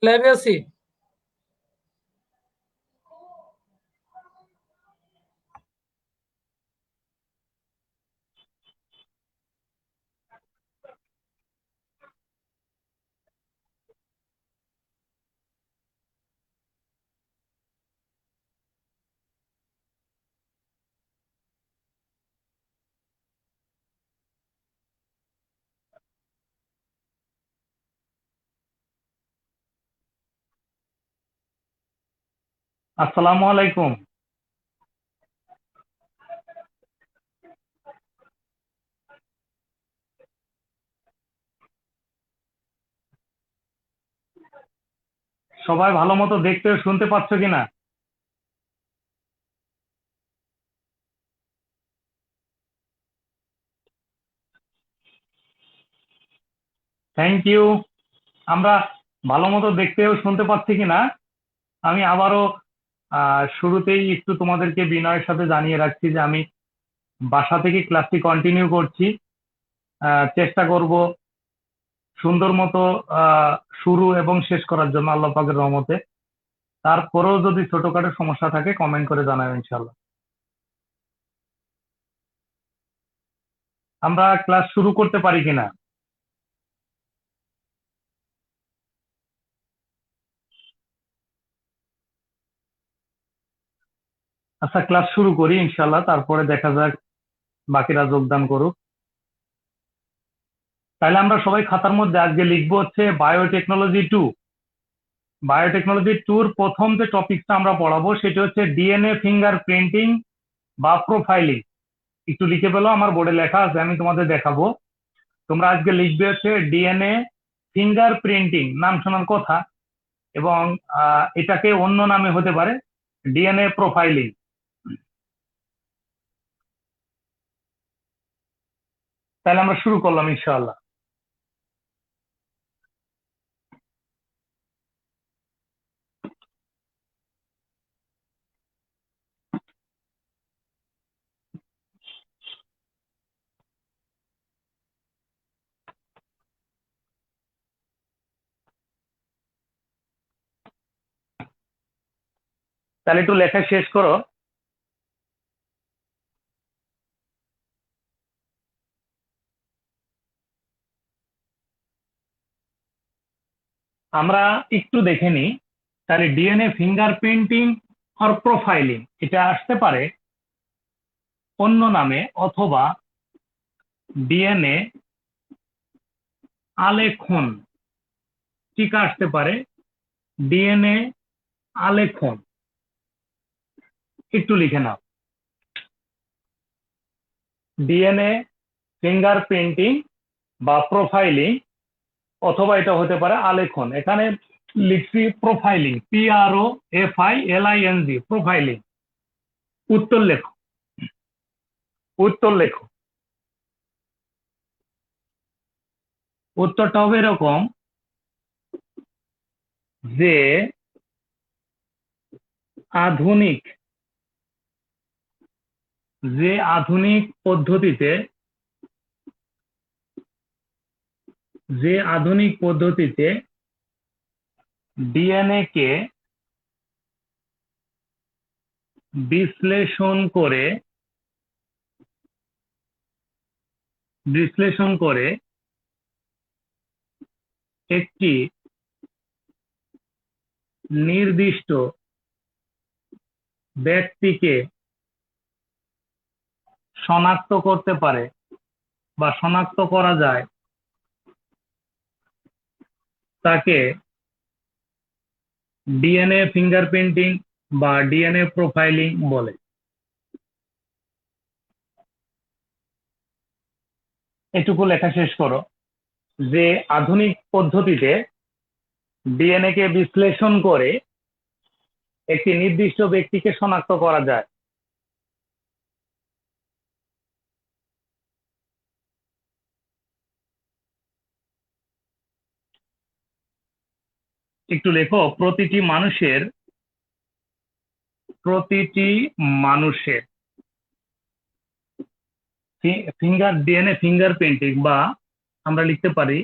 লাইভে আছি। আসসালামু আলাইকুম। সবাই ভালো মতো দেখতে ও শুনতে পাচ্ছ কিনা? Thank you. আমরা ভালো মতো দেখতে ও শুনতে পাচ্ছি কিনা আমি আবারও শুরুতেই একটু তোমাদেরকে বিনয়ের সাথে জানিয়ে রাখছি যে আমি বাসা থেকে ক্লাসটি কন্টিনিউ করছি। চেষ্টা করব সুন্দর মতো শুরু এবং শেষ করার জন্য আল্লাহ পাকের রহমতে। তারপরেও যদি ছোটখাটো সমস্যা থাকে কমেন্ট করে জানাবেন ইনশাল্লাহ। আমরা ক্লাস শুরু করতে পারি কিনা? আচ্ছা, ক্লাস শুরু করি ইনশাল্লাহ, তারপরে দেখা যাক বাকিরা যোগদান করুক। তাহলে আমরা সবাই খাতার মধ্যে আজকে লিখবো হচ্ছে বায়োটেকনোলজি 2। বায়োটেকনোলজি 2-র প্রথম যে টপিকটা আমরা পড়াবো সেটা হচ্ছে ডিএনএ ফিঙ্গার প্রিন্টিং বা প্রোফাইলিং। একটু লিখে ফেলো, আমার বোর্ডে লেখা আছে, আমি তোমাদের দেখাবো। তোমরা আজকে লিখবে হচ্ছে ডিএনএ ফিঙ্গার প্রিন্টিং, নাম শোনার কথা, এবং এটাকে অন্য নামে হতে পারে ডিএনএ প্রোফাইলিং। তাহলে আমরা শুরু করলাম ইনশাআল্লাহ। তাহলে একটু লেখা শেষ করো। আমরা একটু দেখে নিই। তাহলে ডিএনএ ফিঙ্গার প্রিন্টিং আর প্রোফাইলিং এটা আসতে পারে অন্য নামে, অথবা ডিএনএ আলেখন, টিকা আসতে পারে ডিএনএ আলেখন। একটু লিখে নাও, ডিএনএ ফিঙ্গার প্রিন্টিং বা প্রোফাইলিং, অথবা এটা হতে পারে আলেখন। এখানে লিখছি প্রোফাইলিং, PROFILING, প্রোফাইলিং। উত্তর লেখো, উত্তর লেখো। উত্তরটা হবে এরকম যে আধুনিক যে আধুনিক পদ্ধতিতে যে আধুনিক পদ্ধতিতে ডিএনএ কে বিশ্লেষণ করে বিশ্লেষণ করে একটি নির্দিষ্ট ব্যক্তিকে শনাক্ত করতে পারে বা শনাক্ত করা যায়, তাকে ডিএনএ ফিঙ্গারপ্রিন্টিং বা ডিএনএ প্রোফাইলিং বলে। এটুকু লেখা শেষ করো। যে আধুনিক পদ্ধতিতে ডিএনএ কে বিশ্লেষণ করে একটি নির্দিষ্ট ব্যক্তিকে শনাক্ত করা যায়। একটু লেখো, প্রতিটি মানুষের ডিএনএ ফিঙ্গারপ্রিন্টিং, বা আমরা লিখতে পারি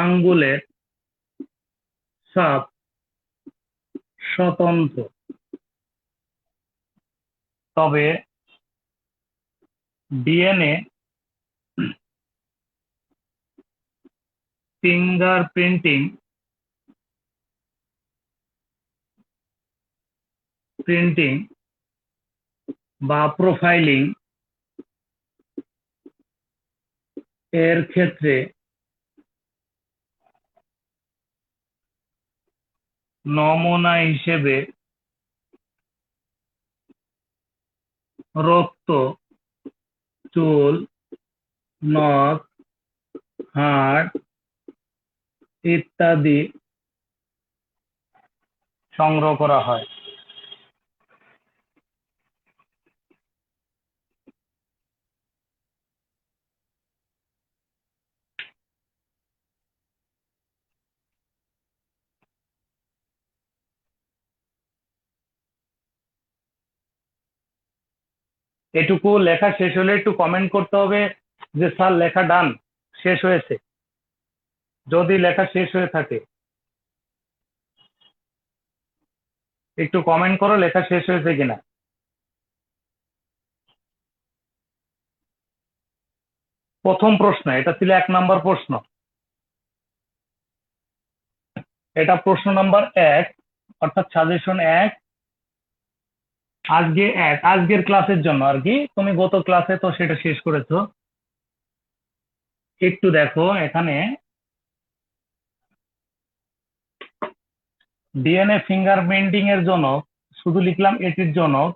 আঙ্গুলের সাব স্বতন্ত্র, তবে ডিএনএ ফিঙ্গারপ্রিন্টিং বা প্রোফাইলিং এর ক্ষেত্রে নমুনা হিসেবে রক্ত, চুল, নখ, হাড় ইত্যাদি সংগ্রহ করা হয়। এটুকু লেখা শেষ হলে একটু কমেন্ট করতে হবে যে স্যার লেখা ডান, শেষ হয়েছে। যদি লেখা শেষ হয়ে থাকে একটু কমেন্ট করো লেখা শেষ হয়েছে কিনা। প্রথম প্রশ্ন, এটা ছিল 1 নম্বর প্রশ্ন। এটা প্রশ্ন নাম্বার 1, অর্থাৎ সাজেশন 1। আজকের ক্লাসের জন্য আর কি, তুমি গত ক্লাসে তো সেটা শেষ করেছো। একটু দেখো এখানে ডিএনএ ফিঙ্গারপ্রিন্টিং এর জনক, শুধু লিখলাম এটির জনক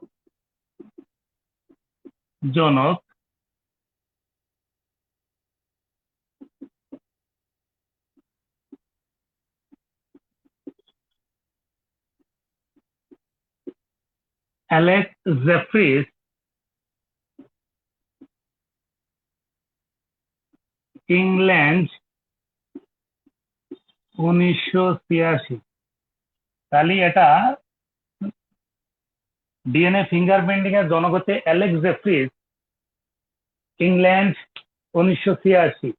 অ্যালেক্স জেফ্রিস, ইংল্যান্ড, 1986। তাহলে এটা ডিএনএ ফিঙ্গারপ্রিন্টিং এর জনক হচ্ছে Alex Jefferies, England, 1986।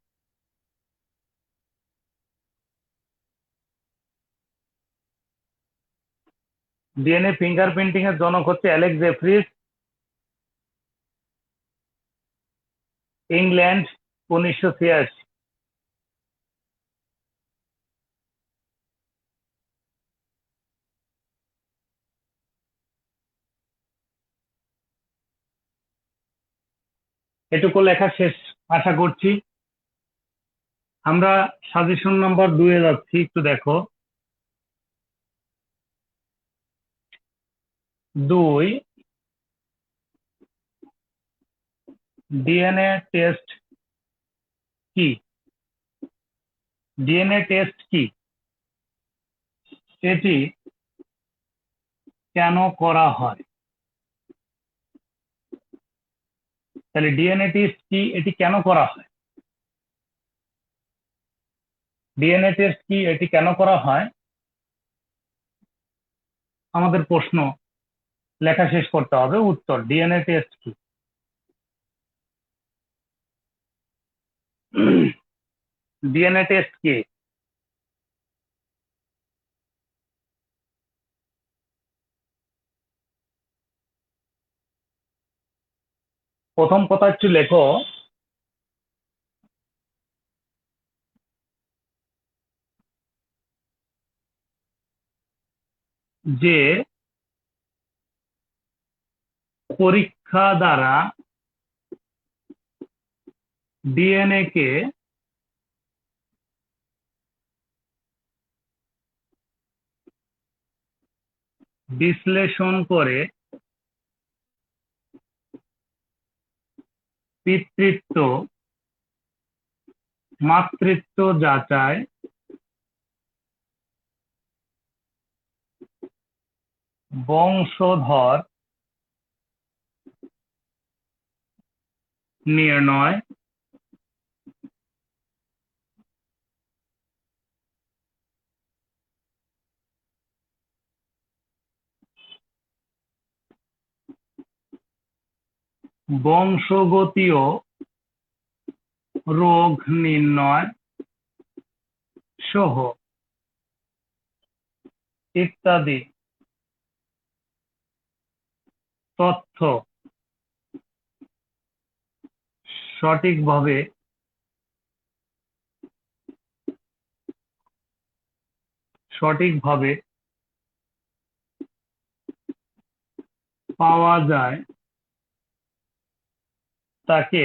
DNA fingerprinting এর জনক হচ্ছে অ্যালেক্স জেফ্রিস, ইংল্যান্ড, 1986। এটুকু লেখা শেষ আশা করছি। আমরা সাজেশন নাম্বার 2 এ যাচ্ছি, একটু দেখো। 2, ডিএনএ টেস্ট কি? ডিএনএ টেস্ট কি, এটি কেন করা হয়? তাহলে ডিএনএ টেস্ট কি, এটি কেন করা হয়? ডিএনএ টেস্ট কি, এটি কেন করা হয়? আমাদের প্রশ্ন লেখা শেষ করতে হবে। উত্তর, ডিএনএ টেস্ট কি? ডিএনএ টেস্ট কি? প্রথম কথা একটু লেখো, যে পরীক্ষা দ্বারা ডিএনএ কে বিশ্লেষণ করে পিতৃত্ব, মাতৃত্ব যাচাই, বংশধর নির্ণয়, বংশগতীয় রোগ নির্ণয় সহ ইত্যাদি তথ্য সঠিকভাবে পাওয়া যায় তাকে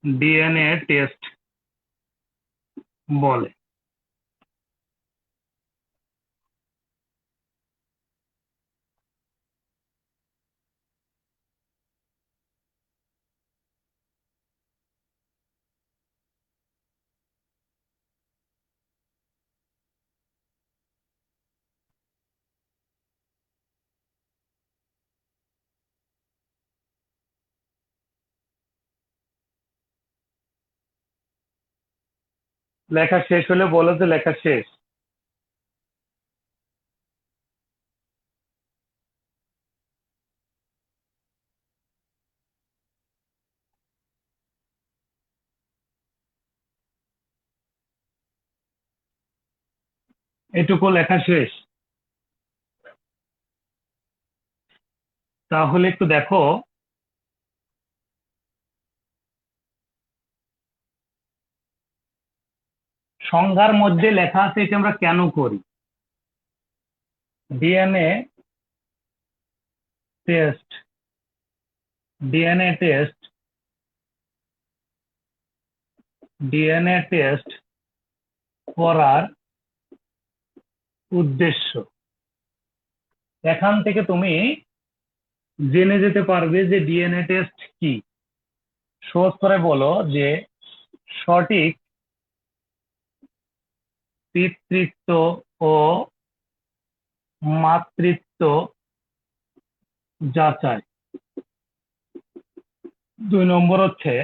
ডিএনএ টেস্ট বলে। লেখা শেষ হলে বলো যে লেখা শেষ। এটুকু লেখা শেষ। তাহলে একটু দেখো, সংজ্ঞার মধ্যে লেখা আছে এটা আমরা কেন করি। DNA test DNA test DNA test করার উদ্দেশ্য, এখান থেকে তুমি জেনে যেতে পারবে যে ডিএনএ টেস্ট কি। সহজ করে বলো যে সঠিক পিতৃত্ব ও মাতৃত্ব যাচাই। 2 নম্বর হচ্ছে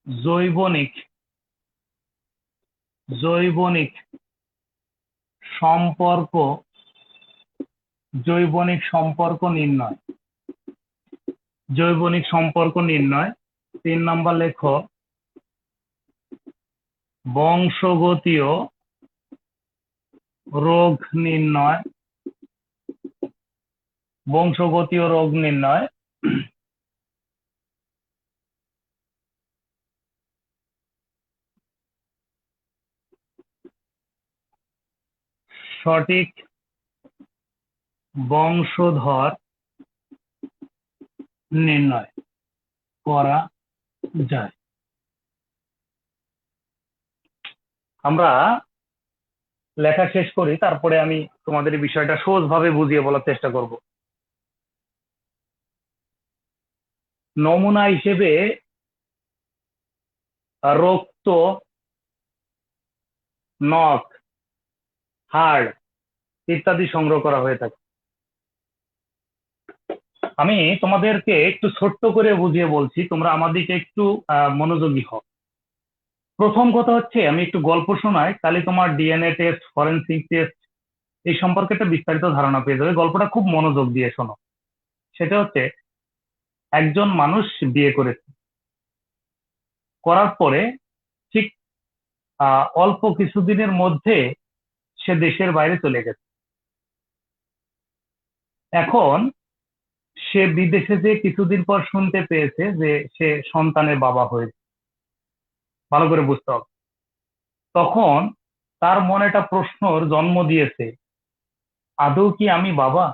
জৈবনিক সম্পর্ক নির্ণয়। 3 নম্বর লেখো বংশগতীয় রোগ নির্ণয়। সঠিক বংশধর নির্ণয় করা যায়। আমরা লেখা শেষ করি, তারপরে আমি তোমাদের এই বিষয়টা সহজভাবে বুঝিয়ে বলার চেষ্টা করব। নমুনা হিসেবে রক্ত, নখ, হাড় ইত্যাদি সংগ্রহ করা হয়ে থাকে। আমি তোমাদেরকে একটু ছোট্ট করে বুঝিয়ে বলছি, তোমরা আমাদেরকে একটু মনোযোগী হও। প্রথম কথা হচ্ছে আমি একটু গল্প শোনাই, তাহলে তোমার ডিএনএ টেস্ট, ফরেনসিক টেস্ট এই সম্পর্কে একটা বিস্তারিত ধারণা পেয়ে যাবে। গল্পটা খুব মনোযোগ দিয়ে শোনো। সেটা হচ্ছে একজন মানুষ বিয়ে করেছে, করার পরে ঠিক অল্প কিছুদিনের মধ্যে সে দেশের বাইরে চলে গেছে। এখন সে বিদেশে যে কিছুদিন পর শুনতে পেয়েছে যে সে সন্তানের বাবা হয়েছে। ভালো করে বুঝতে হবে। তখন তার মনে একটা প্রশ্নর জন্ম দিয়েছে, আদৌ কি আমি বাবা?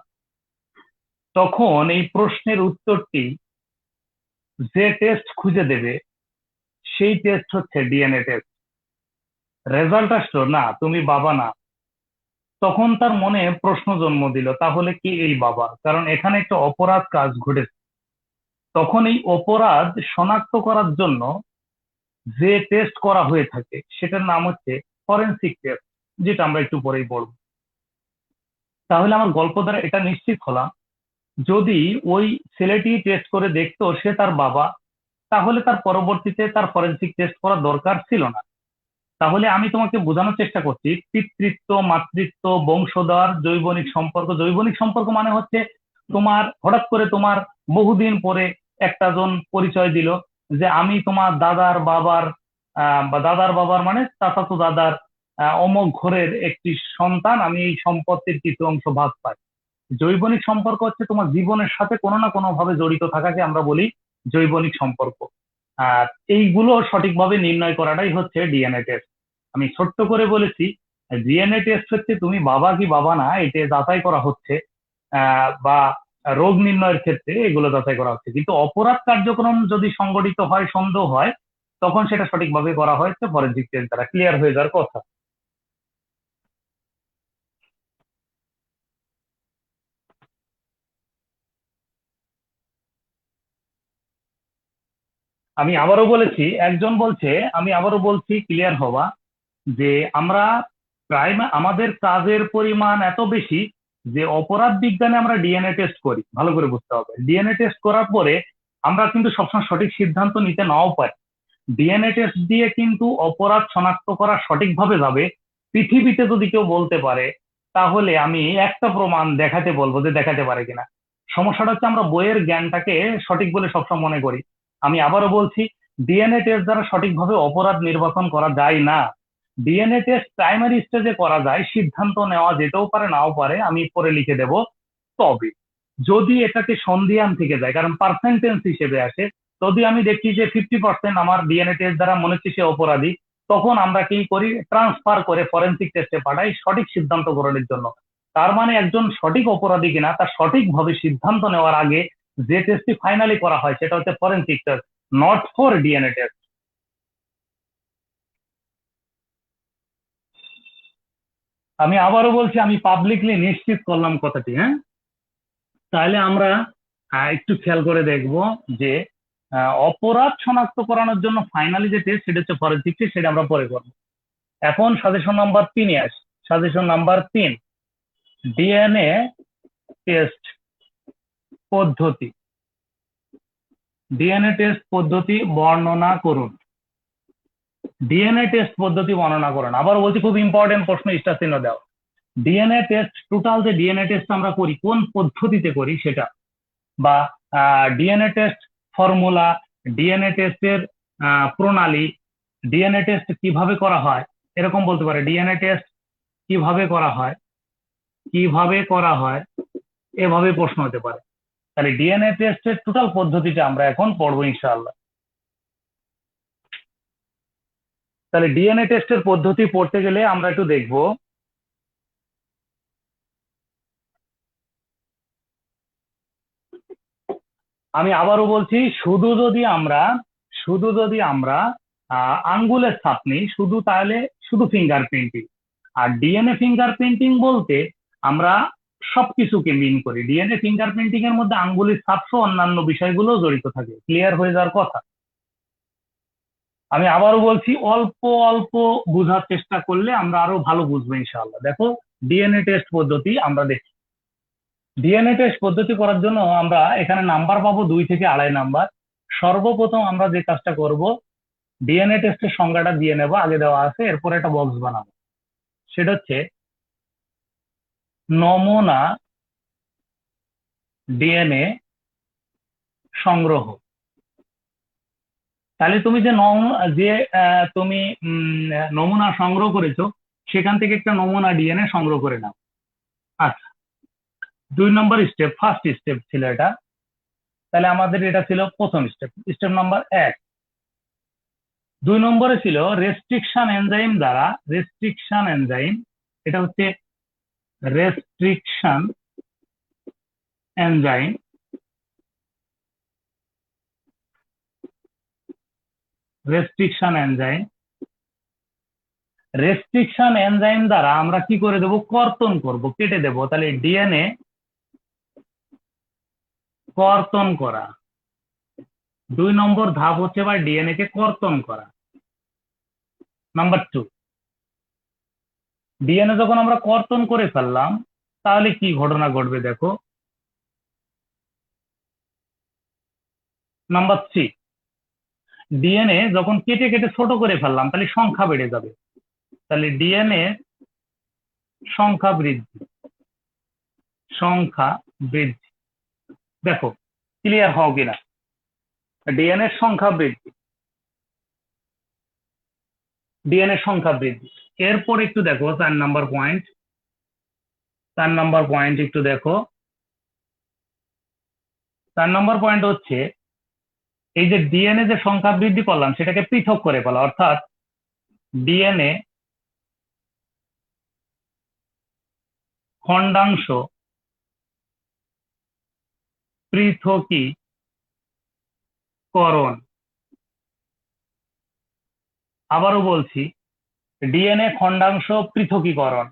তখন এই প্রশ্নের উত্তরটি যে টেস্ট খুঁজে দেবে সেই টেস্ট হচ্ছে ডিএনএ টেস্ট। রেজাল্ট আসলো না তুমি বাবা না, তখন তার মনে প্রশ্ন জন্ম দিল, তাহলে কি এই বাবা? কারণ এখানে একটা অপরাধ কাজ ঘটেছে। তখন এই অপরাধ শনাক্ত করার জন্য যে টেস্ট করা হয়ে থাকে সেটার নাম হচ্ছে ফরেনসিক টেস্ট, যেটা আমরা একটু পরেই পড়ব। তাহলে আমার গল্প দ্বারা এটা নিশ্চিত হলাম, যদি ওই ছেলেটি টেস্ট করে দেখতো সে তার বাবা, তাহলে তার পরবর্তীতে তার ফরেনসিক টেস্ট করার দরকার ছিল না। তাহলে আমি তোমাকে বোঝানোর চেষ্টা করছি, পিতৃত্ব, মাতৃত্ব, বংশধর, জৈবনিক সম্পর্ক মানে হচ্ছে তোমার হঠাৎ করে তোমার বহুদিন পরে একটা জন পরিচয় দিল, যে আমি তোমার দাদার বাবার বা দাদার বাবার মানে চাচাতো দাদার অমুক ঘরের একটি সন্তান, আমি এই সম্পত্তির কিছু অংশ ভাগ পাই। জৈবনিক সম্পর্ক হচ্ছে তোমার জীবনের সাথে কোনো না কোনো ভাবে জড়িত থাকাকে আমরা বলি জৈবনিক সম্পর্ক। আর এইগুলো সঠিকভাবে নির্ণয় করাটাই হচ্ছে ডিএনএ টেস্ট। আমি ছোট্ট করে বলেছি, ডিএনএ টেস্ট হচ্ছে তুমি বাবা কি বাবা না এটা যাচাই করা হচ্ছে, বা রোগ নির্ণয়ের ক্ষেত্রে এগুলো যাচাই করা হচ্ছে। কিন্তু অপরাধ কার্যক্রম যদি সংগঠিত হয়, সন্দেহ হয়, তখন সেটা সঠিকভাবে করা হয়েছে ফরেনসিক টেস্ট দ্বারা, ক্লিয়ার হয়ে যাওয়ার কথা। আমি আবারও বলেছি, একজন বলছে, আমি আবারও বলছি ক্লিয়ার হওয়া, যে আমরা প্রায় আমাদের কাজের পরিমাণ এত বেশি যে অপরাধ বিজ্ঞানে আমরা ডিএনএ টেস্ট করি। ভালো করে বুঝতে হবে, ডিএনএ টেস্ট করার পরে আমরা কিন্তু সবসময় সঠিক সিদ্ধান্ত নিতে নাও পারি। ডিএনএ টেস্ট দিয়ে কিন্তু অপরাধ শনাক্ত করা সঠিকভাবে যাবে পৃথিবীতে যদি কেউ বলতে পারে, তাহলে আমি একটা প্রমাণ দেখাতে বলবো যে দেখাতে পারে কিনা। সমস্যাটা হচ্ছে আমরা বইয়ের জ্ঞানটাকে সঠিক বলে সবসময় মনে করি। আমি আবারও বলছি, ডিএনএ টেস্ট দ্বারা সঠিকভাবে অপরাধ নির্বাচন করা যায় না। ডিএনএ টেস্ট প্রাইমারি স্টেজে করা যায়, সিদ্ধান্ত নেওয়া যেতেও পারে নাও পারে, আমি পরে লিখে দেব। তবে যদি এটাকে সন্দিহান থেকে যায়, কারণ পার্সেন্টেজ হিসেবে আসে, যদি আমি দেখি যে 50% আমার ডিএনএ টেস্ট দ্বারা মনে হচ্ছে সে অপরাধী, তখন আমরা কি করি, ট্রান্সফার করে ফরেনসিক টেস্টে পাঠাই সঠিক সিদ্ধান্ত গ্রহণের জন্য। তার মানে একজন সঠিক অপরাধী কিনা তার সঠিকভাবে সিদ্ধান্ত নেওয়ার আগে যে টেস্টটি ফাইনালি করা হয় সেটা হচ্ছে forensic test, not for DNA test. আমি আবারও বলছি, আমি পাবলিকলি নিশ্চিত করলাম কথাটি, হ্যাঁ। তাহলে আমরা একটু খেয়াল করে দেখব যে অপরাধ শনাক্ত করানোর জন্য ফাইনালি যে টেস্ট সেটা হচ্ছে ফরেনসিক টেস্ট, সেটা আমরা পরে করবো। এখন সাজেশন নাম্বার 3-এ আসি। সাজেশন নাম্বার 3, ডিএনএ টেস্ট পদ্ধতি। ডিএনএ টেস্ট পদ্ধতি বর্ণনা করুন। ডিএনএ টেস্ট পদ্ধতি বর্ণনা করুন। আবার বলছি, খুব ইম্পর্টেন্ট প্রশ্ন, স্টার চিহ্ন দাও। ডিএনএ টেস্ট, টোটাল যে ডিএনএ টেস্ট আমরা করি কোন পদ্ধতিতে করি সেটা, বা ডিএনএ টেস্ট ফর্মুলা, ডিএনএ টেস্টের প্রণালী, ডিএনএ টেস্ট কিভাবে করা হয়, এরকম বলতে পারে। ডিএনএ টেস্ট কিভাবে করা হয়, কিভাবে করা হয়, এভাবে প্রশ্ন হতে পারে। তাহলে ডিএনএ টেস্টের টোটাল পদ্ধতিটা আমরা এখন পড়বো ইনশাআল্লাহ। তাহলে ডিএনএ টেস্টের পদ্ধতি পড়তে গেলে আমরা একটু দেখবো, আমি আবারও বলছি, শুধু যদি আমরা আঙ্গুলের ছাপ নিই শুধু, তাহলে শুধু ফিঙ্গার প্রিন্টিং। আর ডিএনএ ফিঙ্গার প্রিন্টিং বলতে আমরা সবকিছুকে মিন করি। ডিএনএ ফিঙ্গার প্রিন্টিং এর মধ্যে আঙ্গুলের ছাপ সহ অন্যান্য বিষয়গুলো জড়িত থাকে, ক্লিয়ার হয়ে যাওয়ার কথা। আমি আবারও বলছি, অল্প অল্প বোঝার চেষ্টা করলে আমরা আরো ভালো বুঝবো ইনশাআল্লাহ। দেখো, ডিএনএ টেস্ট পদ্ধতি আমরা দেখি। ডিএনএ টেস্ট পদ্ধতি করার জন্য আমরা এখানে নাম্বার পাবো 2 থেকে 2.5 নাম্বার। সর্বপ্রথম আমরা যে কাজটা করব, ডিএনএ টেস্টের সংজ্ঞাটা দিয়ে নেব, আগে দেওয়া আছে, এরপর একটা বক্স বানাবো। সেটা হচ্ছে নমুনা ডিএনএ সংগ্রহ। তাহলে তুমি যে তুমি নমুনা সংগ্রহ করেছো, সেখান থেকে একটা নমুনা ডিএনএ সংগ্রহ করে নাও। আচ্ছা, 2 নম্বর স্টেপ, ফার্স্ট স্টেপ ছিল এটা। তাহলে আমাদের এটা ছিল প্রথম স্টেপ, স্টেপ নাম্বার 1। 2 নম্বরে ছিল রেস্ট্রিকশন এনজাইম দ্বারা, রেস্ট্রিকশন এনজাইম, এটা হচ্ছে restriction enzyme, restriction enzyme, restriction enzyme দ্বারা আমরা কি করে দেব, কর্তন করব, কেটে দেব। তাহলে ডিএনএ কর্তন করা, 2 নম্বর ধাপ হচ্ছে বা ডিএনএ কে কর্তন করা। নাম্বার 2, ডিএনএ যখন আমরা কর্তন করে ফেললাম, তাহলে কি ঘটনা ঘটবে দেখো। নাম্বার 3, ডিএনএ যখন কেটে কেটে ছোট করে ফেললাম, তাহলে সংখ্যা বেড়ে যাবে। তাহলে ডিএনএ সংখ্যা বৃদ্ধি, সংখ্যা বৃদ্ধি। দেখো, ক্লিয়ার হও কিনা। ডিএনএ সংখ্যা বৃদ্ধি, ডিএনএ সংখ্যা বৃদ্ধি। এরপর একটু দেখো 4 নম্বর পয়েন্ট, 4 নম্বর পয়েন্ট একটু দেখো। 4 নম্বর পয়েন্ট হচ্ছে এই যে ডিএনএ যে সংখ্যা বৃদ্ধি করলাম সেটাকে পৃথক করে ফেলা, অর্থাৎ ডিএনএ খণ্ডাংশ পৃথকীকরণ। আবারও বলছি, ডিএনএ খণ্ডাংশ পৃথকীকরণ।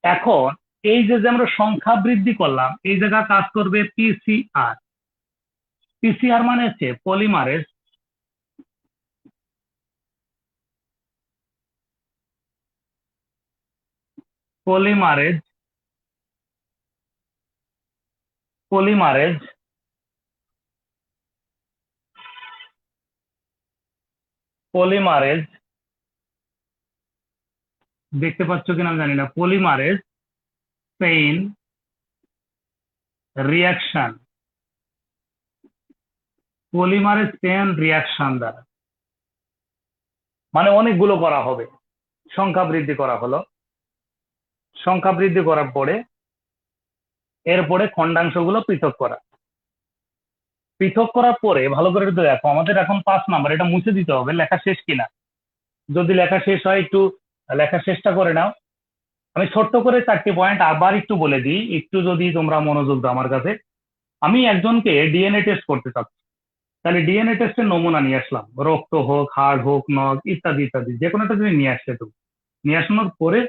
এখন এই যে আমরা সংখ্যা বৃদ্ধি করলাম, এই জায়গায় কাজ করবে পিসিআর। পিসিআর মানে হচ্ছে পলিমারেজ পলিমারেজ পলিমারেজ পলিমারেজ দেখতে পাচ্ছ কিনা আমি জানি না, polymerase chain reaction, polymerase chain reaction দ্বারা, মানে অনেকগুলো করা হবে, সংখ্যা বৃদ্ধি করা হলো। সংখ্যা বৃদ্ধি করার পরে এরপরে খণ্ডাংশগুলো পৃথক করা। পৃথক করার পরে ভালো করে একটু দেখো, আমাদের এখন 5 নম্বর, এটা মুছে দিতে হবে, লেখা শেষ কিনা। যদি লেখা শেষ হয় একটু লেখার চেষ্টা করে নাও। আমি ছোট্ট করে 4টি পয়েন্ট আবার একটু বলে দিই, একটু যদি তোমরা মনোযোগ দাও আমার কাছে। আমি একজনকে ডিএনএ টেস্ট করতে চাচ্ছি, তাহলে ডিএনএ টেস্টের নমুনা নিয়ে আসলাম, রক্ত হোক, হাড় হোক, নখ ইত্যাদি ইত্যাদি, যে কোনো একটা জিনিস নিয়ে আসছে। তুমি নিয়ে আসানোর পরে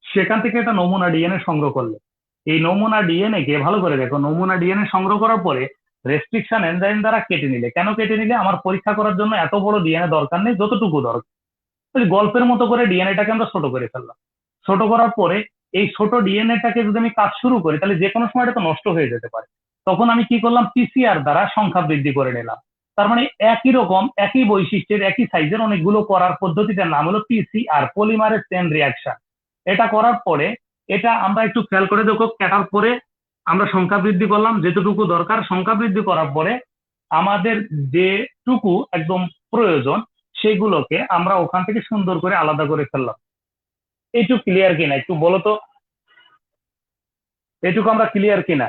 সেখান থেকে একটা নমুনা ডিএনএ সংগ্রহ করলে, এই নমুনা ডিএনএ কে ভালো করে দেখো, নমুনা ডিএনএ সংগ্রহ করার পরে রেস্ট্রিকশন এনজাইম দ্বারা কেটে নিলে, কেন কেটে নিলে? আমার পরীক্ষা করার জন্য এত বড় ডিএনএ দরকার নেই, যতটুকু দরকার। গল্পের মতো করে ডিএনএটাকে আমরা ছোট করে ফেললাম। ছোট করার পরে এই ছোট ডিএনএটাকে যদি আমি কাজ শুরু করি, তাহলে যে কোনো সময় এটা তো নষ্ট হয়ে যেতে পারে। তখন আমি কি করলাম? পিসিআর দ্বারা সংখ্যা বৃদ্ধি করে নিলাম। তার মানে একই রকম, একই বৈশিষ্ট্যের, একই সাইজের অনেকগুলো করার পদ্ধতিটার নাম হলো পিসিআর, পলিমারেজ চেইন রিয়াকশন। এটা করার পরে এটা আমরা একটু খেয়াল করে দেখো, কাটার পরে আমরা সংখ্যা বৃদ্ধি করলাম যেটুকু দরকার। সংখ্যা বৃদ্ধি করার পরে আমাদের যেটুকু একদম প্রয়োজন সেগুলোকে আমরা ওখান থেকে সুন্দর করে আলাদা করে ফেললাম। এইটুকু ক্লিয়ার কিনা একটু বলো তো, এইটুকু আমরা ক্লিয়ার কিনা?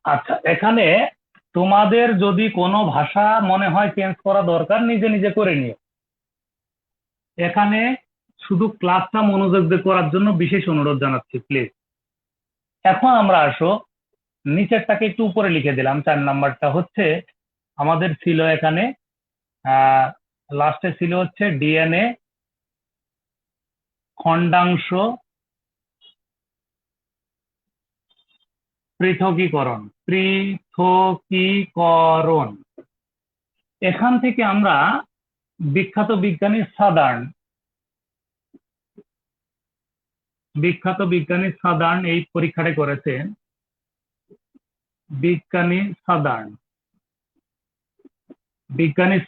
আচ্ছা, এখানে তোমাদের যদি কোনো ভাষা মনে হয় চেঞ্জ করা দরকার, নিজে নিজে করে নিও। এখানে শুধু ক্লাসটা মনোযোগ দিয়ে করার জন্য বিশেষ অনুরোধ জানাচ্ছি, প্লিজ। এখন আমরা আসো, নিচেরটাকে একটু উপরে লিখে দিলাম। 4 নম্বরটা হচ্ছে আমাদের ছিল এখানে লাস্টে ছিল হচ্ছে ডিএনএ খণ্ডাংশ পৃথকীকরণ। পৃথকীকরণ, এখান থেকে আমরা বিখ্যাত বিজ্ঞানী সাদার্ন এই পরীক্ষাটা করেছেন। বিজ্ঞানী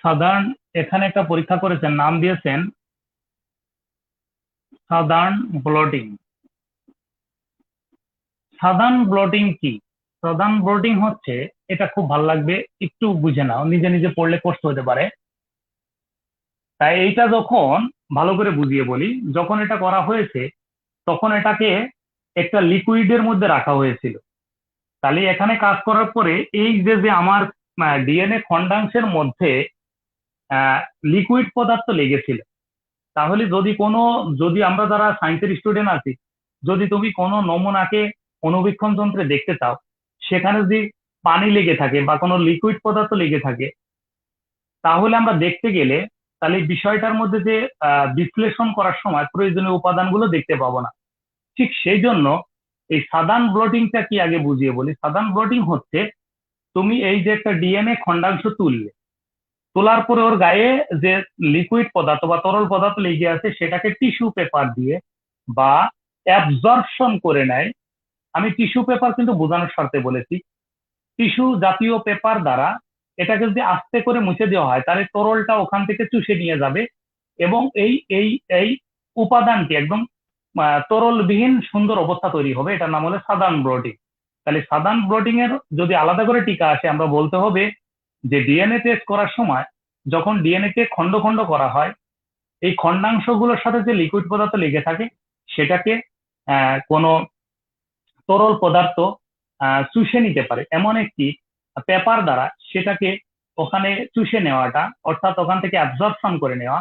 সাদার্ন এখানে একটা পরীক্ষা করেছেন, নাম দিয়েছেন সাদার্ন ব্লটিং। সাদার্ন ব্লটিং কি? সাদার্ন ব্লটিং হচ্ছে, এটা খুব ভালো লাগবে, একটু বুঝে নাও, নিজে নিজে পড়লে কষ্ট হতে পারে। তাই এইটা যখন ভালো করে বুঝিয়ে বলি, যখন এটা করা হয়েছে তখন এটাকে একটা লিকুইডের মধ্যে রাখা হয়েছিল। তাহলে এখানে কাজ করার পরে এই যে আমার ডিএনএ খণ্ডাংশের মধ্যে লিকুইড পদার্থ লেগেছিল, তাহলে যদি আমরা যারা সায়েন্সের স্টুডেন্ট আছি, যদি তুমি কোনো নমুনাকে অণুবীক্ষণ যন্ত্রে দেখতে চাও, সেখানে যদি পানি লেগে থাকে বা কোনো লিকুইড পদার্থ লেগে থাকে, তাহলে আমরা দেখতে গেলে তাহলে বিষয়টার মধ্যে যে বিশ্লেষণ করার সময় প্রয়োজনীয় উপাদানগুলো দেখতে পাবো না। ঠিক সেই জন্য এই সাদার্ন ব্লটিংটা কি আগে বুঝিয়ে বলি। সাদার্ন ব্লটিং হচ্ছে, তুমি এই যে একটা ডিএনএ খণ্ডাংশ তুললে, তোলার পরে ওর গায়ে যে লিকুইড পদার্থ বা তরল পদার্থ লেগে আছে সেটাকে টিস্যু পেপার দিয়ে বা অ্যাবজর্পশন করে নেয়, আমি টিস্যু পেপার কিন্তু বোঝানোর স্বার্থে বলেছি। টিস্যু জাতীয় পেপার দ্বারা এটাকে যদি আস্তে করে মুছে দেওয়া হয় তাহলে তরলটা ওখান থেকে চুষে নিয়ে যাবে এবং এই এই এই উপাদানটি একদম তরলবিহীন সুন্দর অবস্থা তৈরি হবে। এটার নাম হলো সাদার্ন ব্লটিং। তাহলে সাদার্ন ব্লটিং এর যদি আলাদা করে টিকা আসে, আমরা বলতে হবে যে ডিএনএ টেস্ট করার সময় যখন ডিএনএ কে খন্ড খন্ড করা হয়, এই খন্ডাংশগুলোর সাথে যে লিকুইড পদার্থ লেগে থাকে সেটাকে কোনো তরল পদার্থ চুষে নিতে পারে এমন একটি পেপার দ্বারা সেটাকে ওখানে চুষে নেওয়াটা, অর্থাৎ ওখান থেকে অ্যাবজর্পশন করে নেওয়া,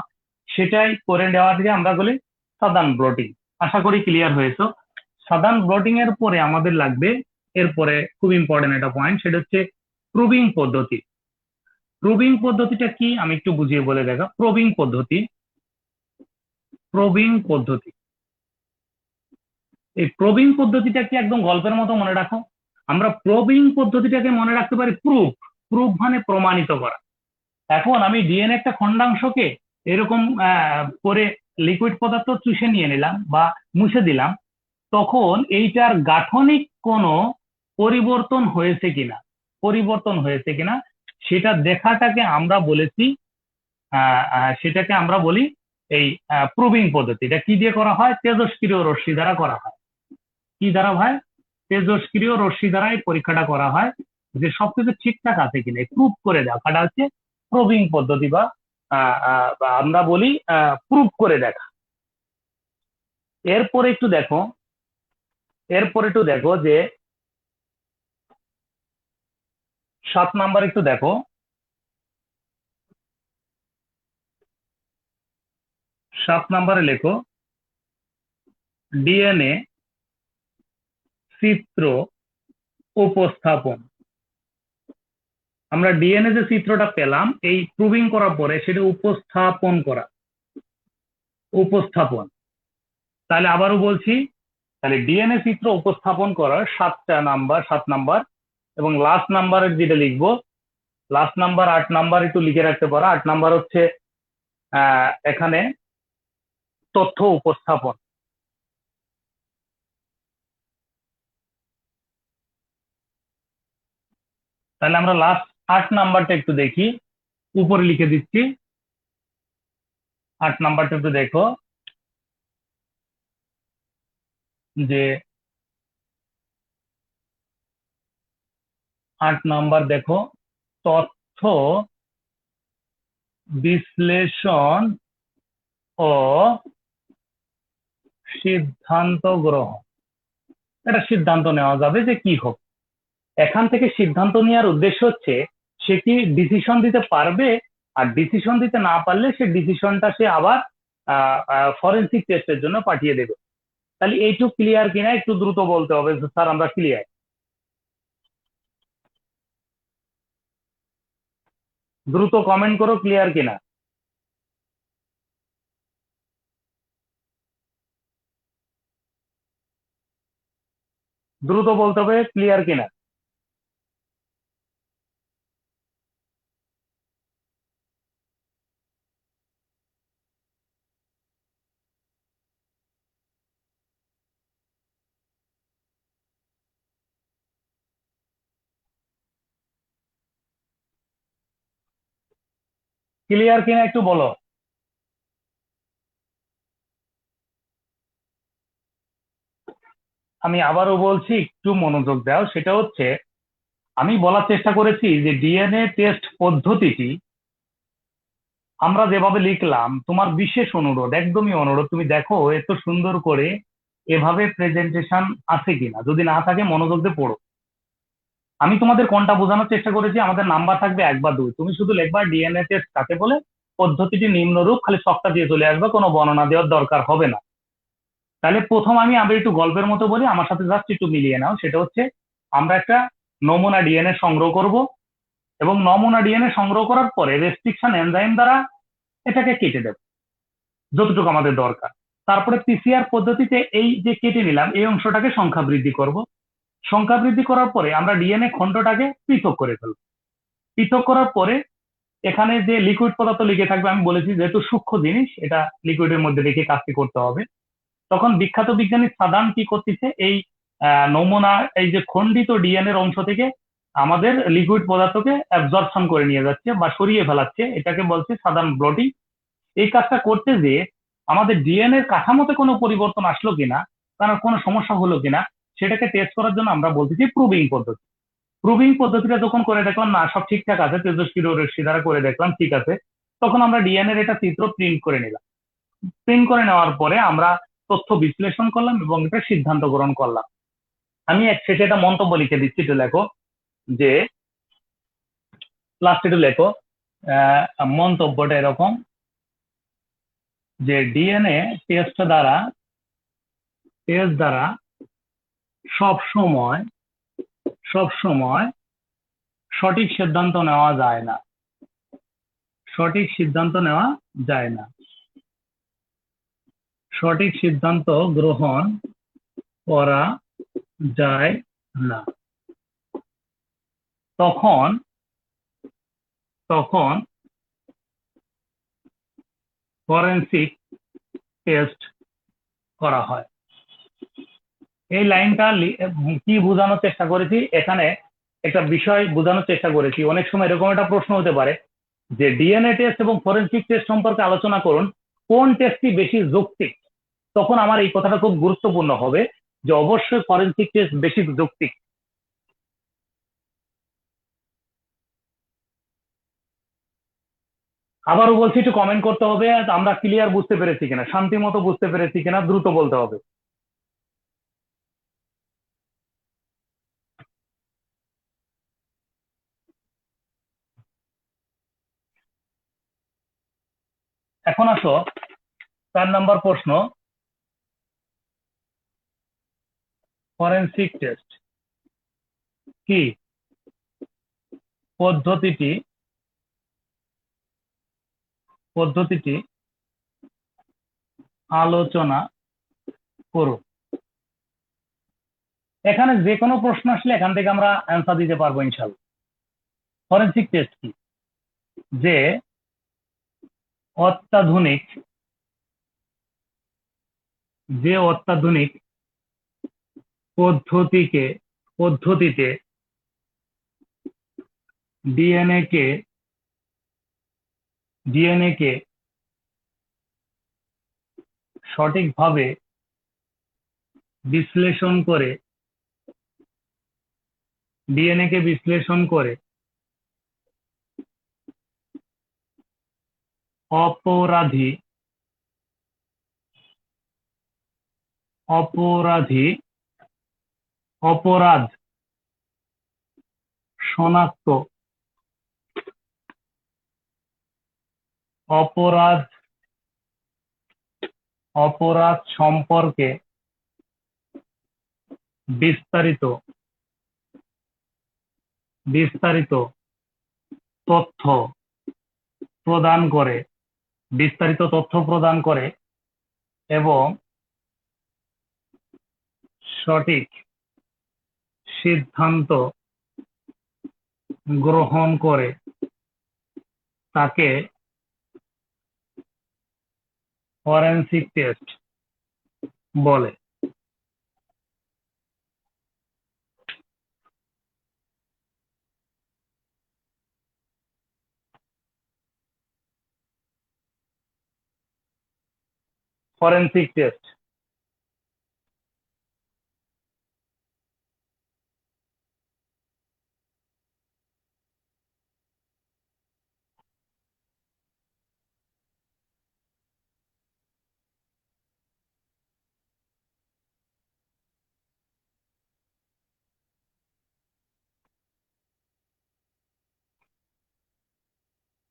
সেটাই করে নেওয়াটাকে আমরা বলি সাদার্ন ব্লটিং। আশা করি ক্লিয়ার হয়েছে। সাদার্ন ব্লটিং এর পরে আমাদের লাগবে, এরপরে খুব ইম্পর্টেন্ট একটা পয়েন্ট, সেটা হচ্ছে প্রুবিং পদ্ধতি। প্রুবিং পদ্ধতিটা কি আমি একটু বুঝিয়ে বলে দেখা। প্রুবিং পদ্ধতি, প্রুবিং পদ্ধতি, এই প্রবিং পদ্ধতিটা কি একদম গল্পের মতো মনে রাখো। আমরা প্রবিং পদ্ধতিটাকে মনে রাখতে পারি প্রুফ। প্রুফ মানে প্রমাণিত করা। এখন আমি ডিএনএ একটা খন্ডাংশকে এরকম করে লিকুইড পদার্থ চুষে নিয়ে নিলাম বা মুছে দিলাম, তখন এইটার গাঠনিক কোনো পরিবর্তন হয়েছে কিনা, পরিবর্তন হয়েছে কিনা সেটা দেখাটাকে আমরা বলেছি, সেটাকে আমরা বলি এই প্রুবিং পদ্ধতি। এটা কি দিয়ে করা হয়? তেজস্ক্রিয় রশ্মি দ্বারা করা হয়। কি দ্বারা ভাই? তেজস্ক্রিয় রশ্মি দ্বারা এই পরীক্ষাটা করা হয় যে সবকিছু ঠিকঠাক আছে কিনা, প্রুফ করে দেখাটা হচ্ছে প্রুবিং পদ্ধতি বা আমরা বলি প্রুফ করে দেখা। এরপরে একটু দেখো, এরপরে একটু দেখো যে 7 নাম্বার একটু দেখো। 7 নাম্বারে লেখো ডিএনএ চিত্র উপস্থাপন। আমরা ডিএনএ যে চিত্রটা পেলাম এই প্রুভিং করার পরে সেটা উপস্থাপন করা, উপস্থাপন। তাহলে আবারও বলছি, তাহলে ডিএনএ চিত্র উপস্থাপন করার 7টা নাম্বার, 7 নাম্বার, এবং লাস্ট নাম্বারের যেটা লিখবো, লাস্ট নাম্বার 8 নাম্বার একটু লিখে রাখতে পারো। 8 নাম্বার হচ্ছে এখানে তথ্য উপস্থাপন। তাহলে আমরা লাস্ট 8 নাম্বারটা একটু দেখি, উপরে লিখে দিচ্ছি। 8 নাম্বারটা একটু দেখো যে 8 নাম্বার দেখো, তথ্য বিশ্লেষণ ও সিদ্ধান্ত গ্রহণ। এটা সিদ্ধান্ত নেওয়া যাবে যে কি হোক। এখান থেকে সিদ্ধান্ত নেওয়ার উদ্দেশ্য হচ্ছে সে কি ডিসিশন দিতে পারবে, আর ডিসিশন দিতে না পারলে সে ডিসিশনটা সে আবার ফরেন্সিক টেস্টের জন্য পাঠিয়ে দেবে। তাহলে এইটুকু ক্লিয়ার কিনা একটু দ্রুত বলতে হবে স্যার আমরা ক্লিয়ার। দ্রুত কমেন্ট করো ক্লিয়ার কিনা। দ্রুত বলতে হবে ক্লিয়ার কিনা। ক্লিয়ার কিনা একটু বলো। আমি আবারও বলছি একটু মনোযোগ দাও। সেটা হচ্ছে আমি বলার চেষ্টা করেছি যে ডিএনএ টেস্ট পদ্ধতিটি আমরা যেভাবে লিখলাম, তোমার বিশেষ অনুরোধ, একদমই অনুরোধ, তুমি দেখো এত সুন্দর করে এভাবে প্রেজেন্টেশন আছে কিনা। যদি না থাকে মনোযোগ দিয়ে পড়ো। আমি তোমাদের কোনটা বোঝানোর চেষ্টা করেছি, আমাদের নাম্বার থাকবে 1 বা 2, তুমি শুধু লিখবা ডিএনএ টেস্ট কাকে বলে, পদ্ধতিটি নিম্নরূপ, খালি সবটা দিয়ে চলে আসবে, কোনো বর্ণনা দেওয়ার দরকার হবে না। তাহলে প্রথম আমি একটু গল্পের মতো বলি, আমার সাথে জাস্ট একটু মিলিয়ে নাও। সেটা হচ্ছে আমরা একটা নমুনা ডিএনএ সংগ্রহ করব এবং নমুনা ডিএনএ সংগ্রহ করার পরে রেস্ট্রিকশন এনজাইম দ্বারা এটাকে কেটে দেব যতটুকু আমাদের দরকার। তারপরে পিসিআর পদ্ধতিতে এই যে কেটে নিলাম এই অংশটাকে সংখ্যা বৃদ্ধি করব। সংখ্যা বৃদ্ধি করার পরে আমরা ডিএনএ খণ্ডটাকে পৃথক করে ফেলব। পৃথক করার পরে এখানে যে লিকুইড পদার্থ লিখে থাকবে, আমি বলেছি যেহেতু সূক্ষ্ম জিনিস এটা লিকুইডের মধ্যে রেখে কাজটি করতে হবে। তখন বিখ্যাত বিজ্ঞানী সাদার্ন কি করতেছে, এই নমুনা এই যে খণ্ডিত ডিএনএর অংশ থেকে আমাদের লিকুইড পদার্থকে অ্যাবজর্পশন করে নিয়ে যাচ্ছে বা সরিয়ে ফেলাচ্ছে, এটাকে বলছে সাধারণ ব্লটিং। এই কাজটা করতে যে আমাদের ডিএনএ এর কাঠামোতে কোনো পরিবর্তন আসলো কিনা, কারণ কোনো সমস্যা হলো কিনা, সেটাকে টেস্ট করার জন্য আমরা বলতেছি প্রুবিং পদ্ধতি। প্রুবিং পদ্ধতিটা যখন করে দেখলাম না সব ঠিকঠাক আছে, তেজস্ক্রিয় রশ্মি দ্বারা করে দেখলাম ঠিক আছে, তখন আমরা ডিএনএ এর একটা চিত্র প্রিন্ট করে নিলাম। প্রিন্ট করে নেওয়ার পরে আমরা তথ্য বিশ্লেষণ করলাম এবং এটা সিদ্ধান্ত গ্রহণ করলাম। আমি এক শেষে একটা মন্তব্য লিখে দিচ্ছি, একটু লেখো যে লাস্ট একটু লেখো মন্তব্যটা এরকম যে ডিএনএ টেস্ট দ্বারা সব সময় সঠিক সিদ্ধান্ত নেওয়া যায় না, সঠিক সিদ্ধান্ত নেওয়া যায় না, সঠিক সিদ্ধান্ত গ্রহণ করা যায় না। তখন ফরেনসিক টেস্ট করা হয়। এই লাইনটা কি বোঝানোর চেষ্টা করেছি, এখানে একটা বিষয় বোঝানোর চেষ্টা করেছি। অনেক সময় এরকম একটা প্রশ্ন হতে পারে যে ডিএনএ টেস্ট এবং ফরেনসিক টেস্ট সম্পর্কে আলোচনা করুন, কোন টেস্টটি বেশি যৌক্তিক। তখন আমার এই কথাটা খুব গুরুত্বপূর্ণ হবে যে অবশ্যই ফরেনসিক টেস্ট বেশি যৌক্তিক। আবারও বলছি, একটু কমেন্ট করতে হবে আমরা ক্লিয়ার বুঝতে পেরেছি কিনা, শান্তি মতো বুঝতে পেরেছি কিনা, দ্রুত বলতে হবে। এখন আসো 4 নম্বর প্রশ্ন, ফরেনসিক টেস্ট কি পদ্ধতিটি আলোচনা করো। এখানে যে কোনো প্রশ্ন আসলে এখান থেকে আমরা অ্যান্সার দিতে পারবো ইনশাল্লাহ। ফরেনসিক টেস্ট কি? যে অত্যাধুনিক পদ্ধতিতে ডিএনএ কে সঠিকভাবে বিশ্লেষণ করে অপরাধ শনাক্ত অপরাধ সম্পর্কে বিস্তারিত তথ্য প্রদান করে এবং সঠিক সিদ্ধান্ত গ্রহণ করে তাকে ফরেনসিক টেস্ট বলে। ফরেনসিক টেস্ট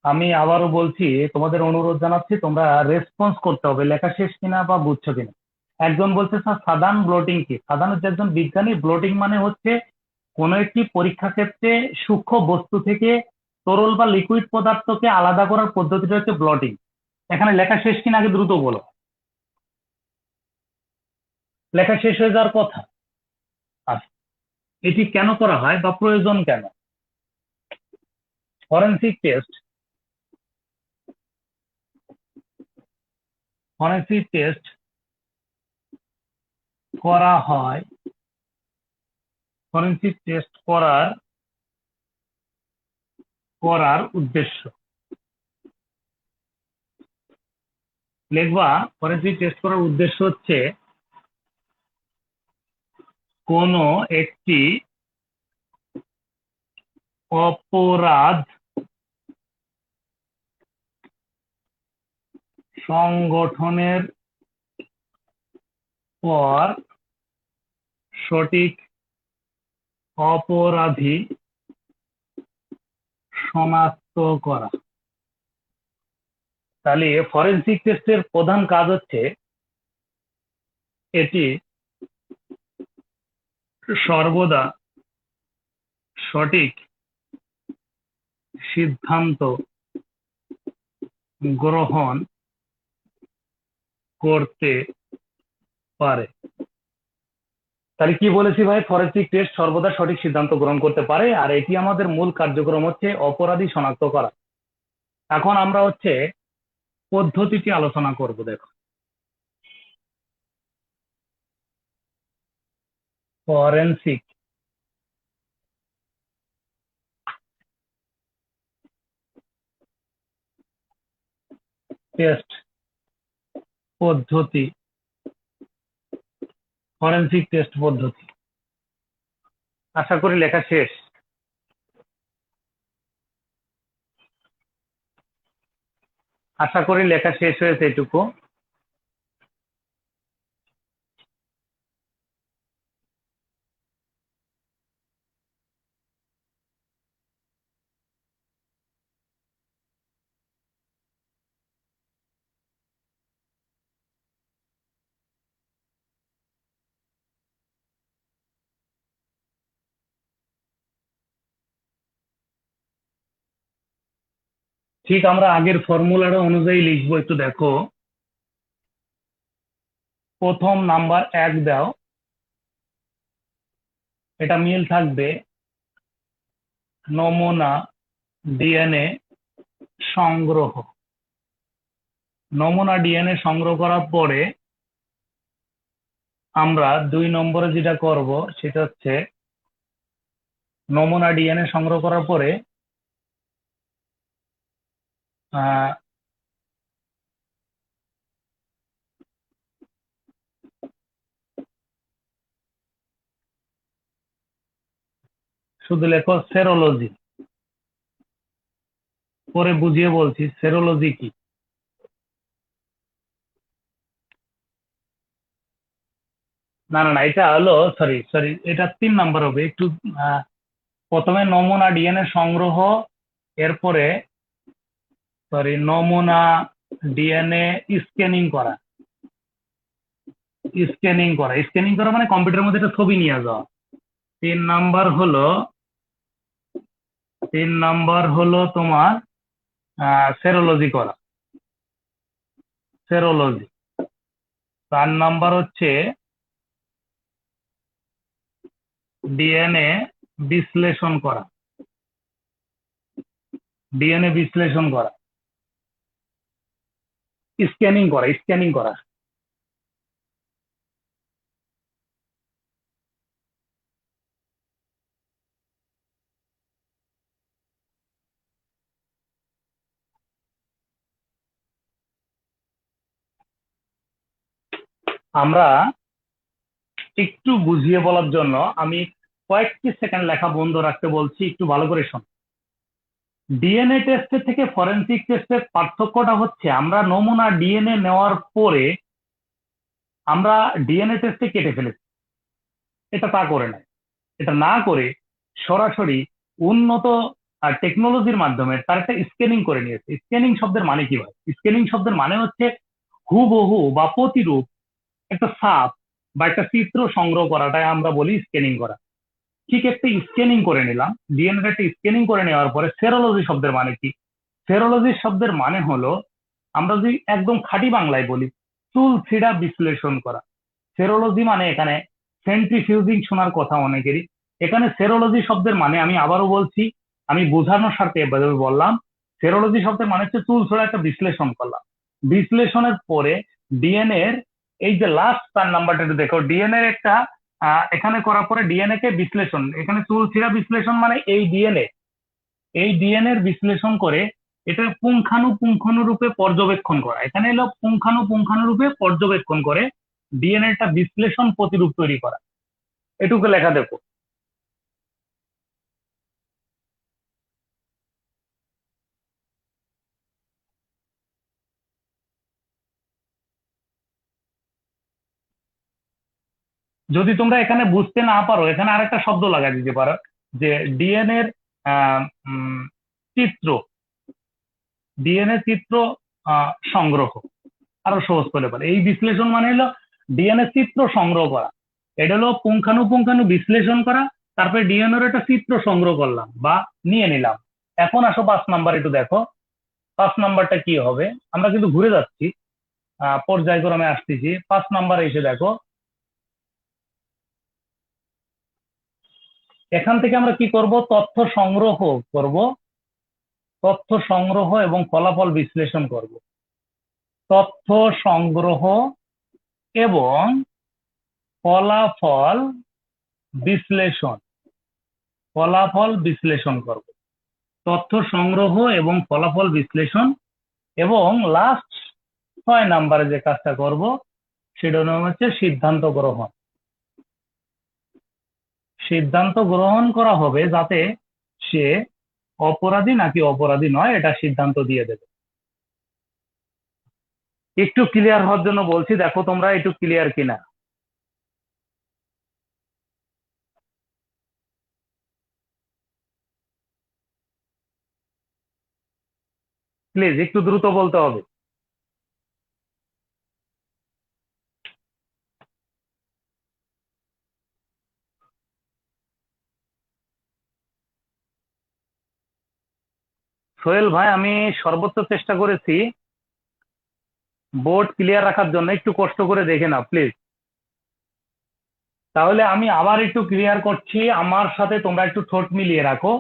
আমি আবারও বলছি, তোমাদের অনুরোধ জানাচ্ছি তোমরা রেসপন্স করতে হবে, লেখা শেষ কিনা বা বুঝছো কিনা। একজন বলছে স্যার সাধারণ ব্লটিং কি? সাধারণ যে একজন বিজ্ঞানী, ব্লটিং মানে হচ্ছে কোনো একটি পরীক্ষা ক্ষেত্রে সূক্ষ্ম বস্তু থেকে তরল বা লিকুইড পদার্থকে আলাদা করার পদ্ধতিটা হচ্ছে ব্লটিং। এখানে লেখা শেষ কিনা আগে দ্রুত বলো। লেখা শেষ হয়ে যাওয়ার কথা। আচ্ছা, এটি কেন করা হয় বা প্রয়োজন কেন? ফরেনসিক টেস্ট করা হয় ফরেনসিক টেস্ট করার উদ্দেশ্য লিখবা। ফরেনসিক টেস্ট করার উদ্দেশ্য হচ্ছে কোনো একটি অপরাধ সংগঠনের পর সঠিক অপরাধী শনাক্ত করা। তাহলে ফরেনসিক টেস্টের প্রধান কাজ হচ্ছে এটি সর্বদা সঠিক সিদ্ধান্ত গ্রহণ করতে পারে। তাহলে কি বলেছি ভাই, ফরেনসিক টেস্ট সর্বদা সঠিক সিদ্ধান্ত গ্রহণ করতে পারে, আর এটি আমাদের মূল কার্যক্রম হচ্ছে অপরাধী শনাক্ত করা। এখন আমরা হচ্ছে পদ্ধতিটি আলোচনা করব। দেখো, ফরেনসিক টেস্ট পদ্ধতি, ফরেনসিক টেস্ট পদ্ধতি। আশা করি লেখা শেষ। আশা করি লেখা শেষ হয়েছে এটুকু। ঠিক আমরা আগের ফর্মুলাটা অনুযায়ী লিখবো। একটু দেখো, প্রথম নাম্বার 1 দাও, এটা মিল থাকবে নমুনা ডিএনএ সংগ্রহ। নমুনা ডিএনএ সংগ্রহ করার পরে আমরা 2 নম্বরে যেটা করব সেটা হচ্ছে নমুনা ডিএনএ সংগ্রহ করার পরে শুধু লেখো সেরোলজি। পরে বুঝিয়ে বলছি সেরোলজি কি। না না না, এটা হলো সরি সরি, এটা 3 নাম্বার হবে। একটু প্রথমে নমুনা ডিএনএ সংগ্রহ, এরপরে সরি নমুনা ডিএনএ স্ক্যানিং করা। স্ক্যানিং করা মানে কম্পিউটারের মধ্যে একটা ছবি নিয়ে যাওয়া। 3 নাম্বার হলো তোমার সেরোলজি করা, সেরোলজি। 4 নাম্বার হচ্ছে ডিএনএ বিশ্লেষণ করা, ডিএনএ বিশ্লেষণ করা, স্ক্যানিং করা। আমরা একটু বুঝিয়ে বলার জন্য আমি কয়েকটি সেকেন্ড লেখা বন্ধ রাখতে বলছি, একটু ভালো করে শোনো। ডিএনএ টেস্টের থেকে ফরেনসিক টেস্টের পার্থক্যটা হচ্ছে আমরা নমুনা ডিএনএ নেওয়ার পরে আমরা ডিএনএ টেস্টে কেটে ফেলেছি, এটা তা করে নাই। এটা না করে সরাসরি উন্নত টেকনোলজির মাধ্যমে তার একটা স্ক্যানিং করে নিয়েছে। স্ক্যানিং শব্দের মানে কি ভাই? স্ক্যানিং শব্দের মানে হচ্ছে হুবহু বা প্রতিরূপ একটা ছাপ বা একটা চিত্র সংগ্রহ করাটাই আমরা বলি স্ক্যানিং করা। ঠিক একটা স্ক্যানিং করে নিলাম, ডিএনএ একটা স্ক্যানিং করে নেওয়ার পরে সেরোলজি শব্দের মানে কি? সেরোলজি শব্দের মানে হলো, আমরা যদি একদম খাঁটি বাংলায় বলি, চুল ছিঁড়া বিশ্লেষণ করা। সেরোলজি মানে এখানে সেন্ট্রিফিউজিং শোনার কথা অনেকেরই। এখানে সেরোলজি শব্দের মানে, আমি আবারও বলছি, আমি বোঝানোর স্বার্থে এভাবে বললাম, সেরোলজি শব্দের মানে হচ্ছে চুল ছোড়া একটা বিশ্লেষণ করলাম। বিশ্লেষণের পরে ডিএনএ এর এই যে লাস্ট 4 নাম্বারটা দেখো, ডিএনএ একটা এখানে করার পরে ডিএনএ কে বিশ্লেষণ, এখানে চুল ছিঁড়া বিশ্লেষণ মানে এই ডিএনএ এর বিশ্লেষণ করে এটা পুঙ্খানুপুঙ্খানুরূপে পর্যবেক্ষণ করা। এখানে এলো পুঙ্খানুপুঙ্খানুরূপে পর্যবেক্ষণ করে ডিএনএটা বিশ্লেষণ প্রতিরূপ তৈরি করা। এটুকু লেখা দেখো। যদি তোমরা এখানে বুঝতে না পারো, এখানে আরেকটা শব্দ লাগা দিতে পারো যে ডিএনএ এর আহ, উম, চিত্র, ডিএনএ চিত্র সংগ্রহ, আরো সহজ করে বলে এই বিশ্লেষণ মানে হলো ডিএনএ চিত্র সংগ্রহ করা। এটা হলো পুঙ্খানুপুঙ্খানু বিশ্লেষণ করা, তারপরে ডিএনএ এর একটা চিত্র সংগ্রহ করলাম বা নিয়ে নিলাম। এখন আসো 5 নাম্বার, একটু দেখো 5 নাম্বারটা কি হবে। আমরা কিন্তু ঘুরে যাচ্ছি, পর্যায়ক্রমে আসতেছি। 5 নাম্বারে এসে দেখো, এখান থেকে আমরা কি করব, তথ্য সংগ্রহ করব, তথ্য সংগ্রহ এবং ফলাফল বিশ্লেষণ করব। তথ্য সংগ্রহ এবং ফলাফল বিশ্লেষণ, ফলাফল বিশ্লেষণ করব। তথ্য সংগ্রহ এবং ফলাফল বিশ্লেষণ, এবং লাস্ট 6 নাম্বারে যে কাজটা করব সেটা হচ্ছে সিদ্ধান্ত গ্রহণ। সিদ্ধান্ত গ্রহণ করা হবে যাতে সে অপরাধী নাকি অপরাধী নয়, এটা সিদ্ধান্ত দিয়ে দেবে। একটু ক্লিয়ার হওয়ার জন্য বলছি, দেখো তোমরা একটু ক্লিয়ার কিনা। প্লিজ একটু দ্রুত বলতে হবে। সোহেল ভাই, আমি সর্বোচ্চ চেষ্টা করেছি বোর্ড ক্লিয়ার রাখার জন্য, একটু কষ্ট করে দেখে নাও প্লিজ। তাহলে আমি আবার একটু ক্লিয়ার করছি, আমার সাথে তোমরা একটু ঠোঁট মিলিয়ে রাখো।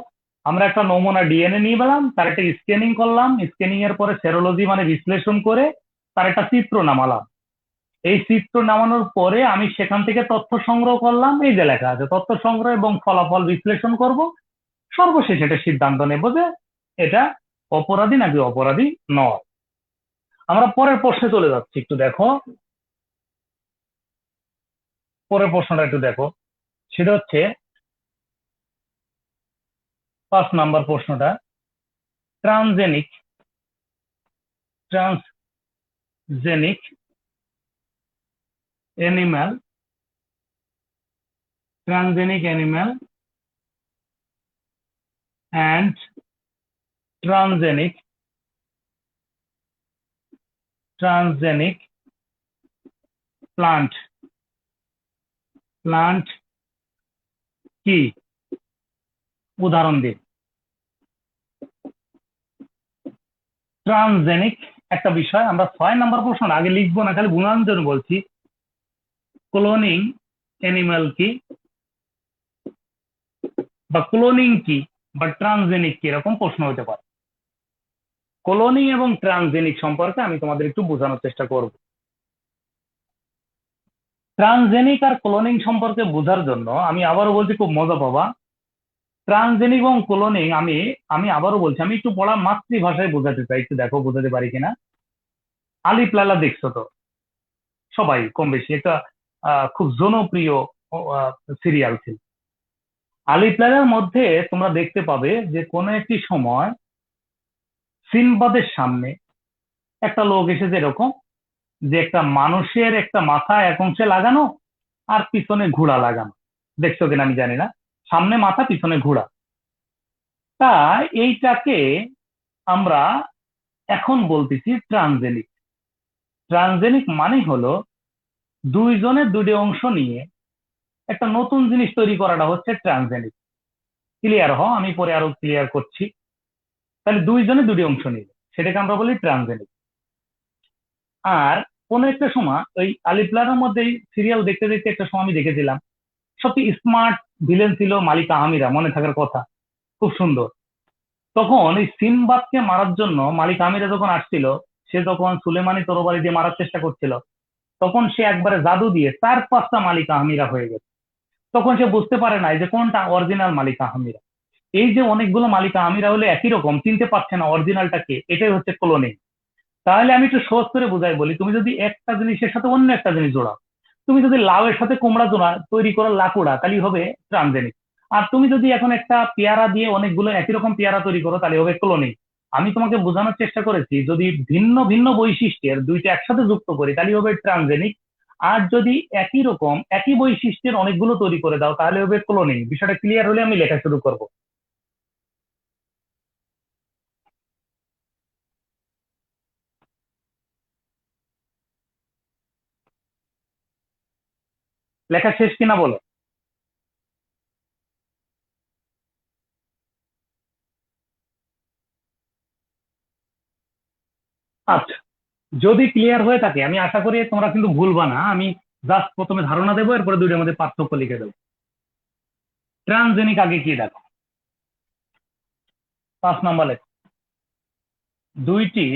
আমরা একটা নমুনা ডিএনএ নিয়ে পেলাম, তার একটা স্ক্যানিং করলাম, স্ক্যানিং এর পরে সেরোলজি মানে বিশ্লেষণ করে তার একটা চিত্র নামালাম। এই চিত্র নামানোর পরে আমি সেখান থেকে তথ্য সংগ্রহ করলাম, এই যে লেখা আছে তথ্য সংগ্রহ এবং ফলাফল বিশ্লেষণ করব। সর্বশেষ এটা সিদ্ধান্ত নেব যে এটা অপরাধী নাকি অপরাধী নয়। আমরা পরের প্রশ্নে চলে যাচ্ছি, একটু দেখো পরের প্রশ্নটা একটু দেখো। সেটা হচ্ছে 5 নাম্বার প্রশ্নটা, transgenic transgenic animal transgenic animal and transgenic transgenic plant plant কি, উদাহরণ দিন। ট্রান্সজেনিক একটা বিষয়, আমরা 6 নাম্বার প্রশ্ন আগে লিখবো না, খালি গুণানোর জন্য বলছি। ক্লোনিং অ্যানিমাল কি বা ক্লোনিং কি বা ট্রান্সজেনিক কি, এরকম প্রশ্ন হতে পারে। ক্লোনিং এবং ট্রান্সজেনিক সম্পর্কে আমি তোমাদের একটু বোঝানোর চেষ্টা করব। ট্রান্সজেনিক আর ক্লোনিং সম্পর্কে বোঝার জন্য আমি আবারও বলছি, খুব মজা পাবা। ট্রান্সজেনিক এবং ক্লোনিং আমি আমি আবারও বলছি, আমি একটু পড়া মাতৃভাষায় বোঝাতে চাই, একটু দেখো বোঝাতে পারি কিনা। আলিফ লায়লা দেখছো তো সবাই কম বেশি, একটা খুব জনপ্রিয় সিরিয়াল ছিল। আলিফ লায়লার মধ্যে তোমরা দেখতে পাবে যে কোনো একটি সময় সিনবাদের সামনে একটা লোক এসেছে, এরকম যে একটা মানুষের একটা মাথা এক অংশে লাগানো আর পিছনে ঘোড়া লাগানো। দেখছো কিনা আমি জানি না, সামনে মাথা পিছনে ঘোড়া। তা এইটাকে আমরা এখন বলতেছি ট্রান্সজেনিক। ট্রান্সজেনিক মানে হলো দুইজনের দুটি অংশ নিয়ে একটা নতুন জিনিস তৈরি করাটা হচ্ছে ট্রান্সজেনিক। ক্লিয়ার হও, আমি পরে আরো ক্লিয়ার করছি। তাহলে দুইজনে দুটি অংশ নিয়ে সেটাকে আমরা বলি ট্রান্সজেনিক। আর কোন একটা সময় ওই আলিপ্লারের মধ্যে সিরিয়াল দেখতে দেখতে একটা সময় আমি দেখেছিলাম, সত্যি স্মার্ট ভিলেন ছিল মালিকা আমিরা, মনে থাকার কথা, খুব সুন্দর। তখন এই সিনবাদকে মারার জন্য মালিক আমিরা যখন আসছিল, সে যখন সুলেমানি তরবারি দিয়ে মারার চেষ্টা করছিল, তখন সে একবারে জাদু দিয়ে 4-5টা মালিকা আমিরা হয়ে গেছে। তখন সে বুঝতে পারে না যে কোনটা অরিজিনাল মালিকা আমিরা। এই যে অনেকগুলো মালিকা আমিরা হলে একই রকম, চিনতে পারছে না অরিজিনালটা কে, এটাই হচ্ছে ক্লোনিং। তাহলে আমি একটু সহজ করে বুঝাই বলি, তুমি যদি একটা জিনিসের সাথে অন্য একটা জিনিস জোড়াও, তুমি যদি লাউয়ের সাথে কুমড়া জোড়া তৈরি করো লাকুড়া, তাহলে হবে ট্রানজেনিক। আর তুমি যদি এখন একটা পেয়ারা দিয়ে অনেকগুলো একই রকম পেয়ারা তৈরি করো, তাহলে হবে ক্লোনিং। আমি তোমাকে বোঝানোর চেষ্টা করেছি যদি ভিন্ন ভিন্ন বৈশিষ্ট্যের দুইটা একসাথে যুক্ত করি তাহলে হবে ট্রানজেনিক। আর যদি একই রকম একই বৈশিষ্ট্যের অনেকগুলো তৈরি করে দাও তাহলে হবে ক্লোনিং। বিষয়টা ক্লিয়ার হলে আমি লেখা শুরু করব। লেখা শেষ কিনা বলো। আচ্ছা, যদি ক্লিয়ার হয়ে থাকে আমি আশা করি তোমরা কিন্তু ভুলবা না। আমি জাস্ট প্রথমে ধারণা দেবো, এরপরে দুইটার মধ্যে পার্থক্য লিখে দেবো। ট্রান্সজেনিক আগে কি দেখো, 5 নম্বর লেখো। দুইটি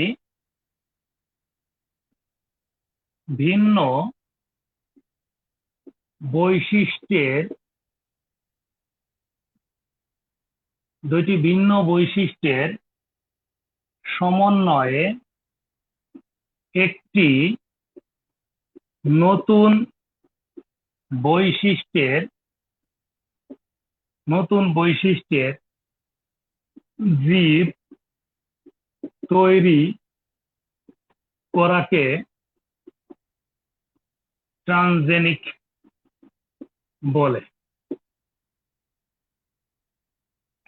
ভিন্ন বৈশিষ্ট্যের দুইটি ভিন্ন বৈশিষ্ট্যের সমন্বয়ে একটি নতুন বৈশিষ্ট্যের নতুন বৈশিষ্ট্যের জীব তৈরি করাকে ট্রান্সজেনিক বলে।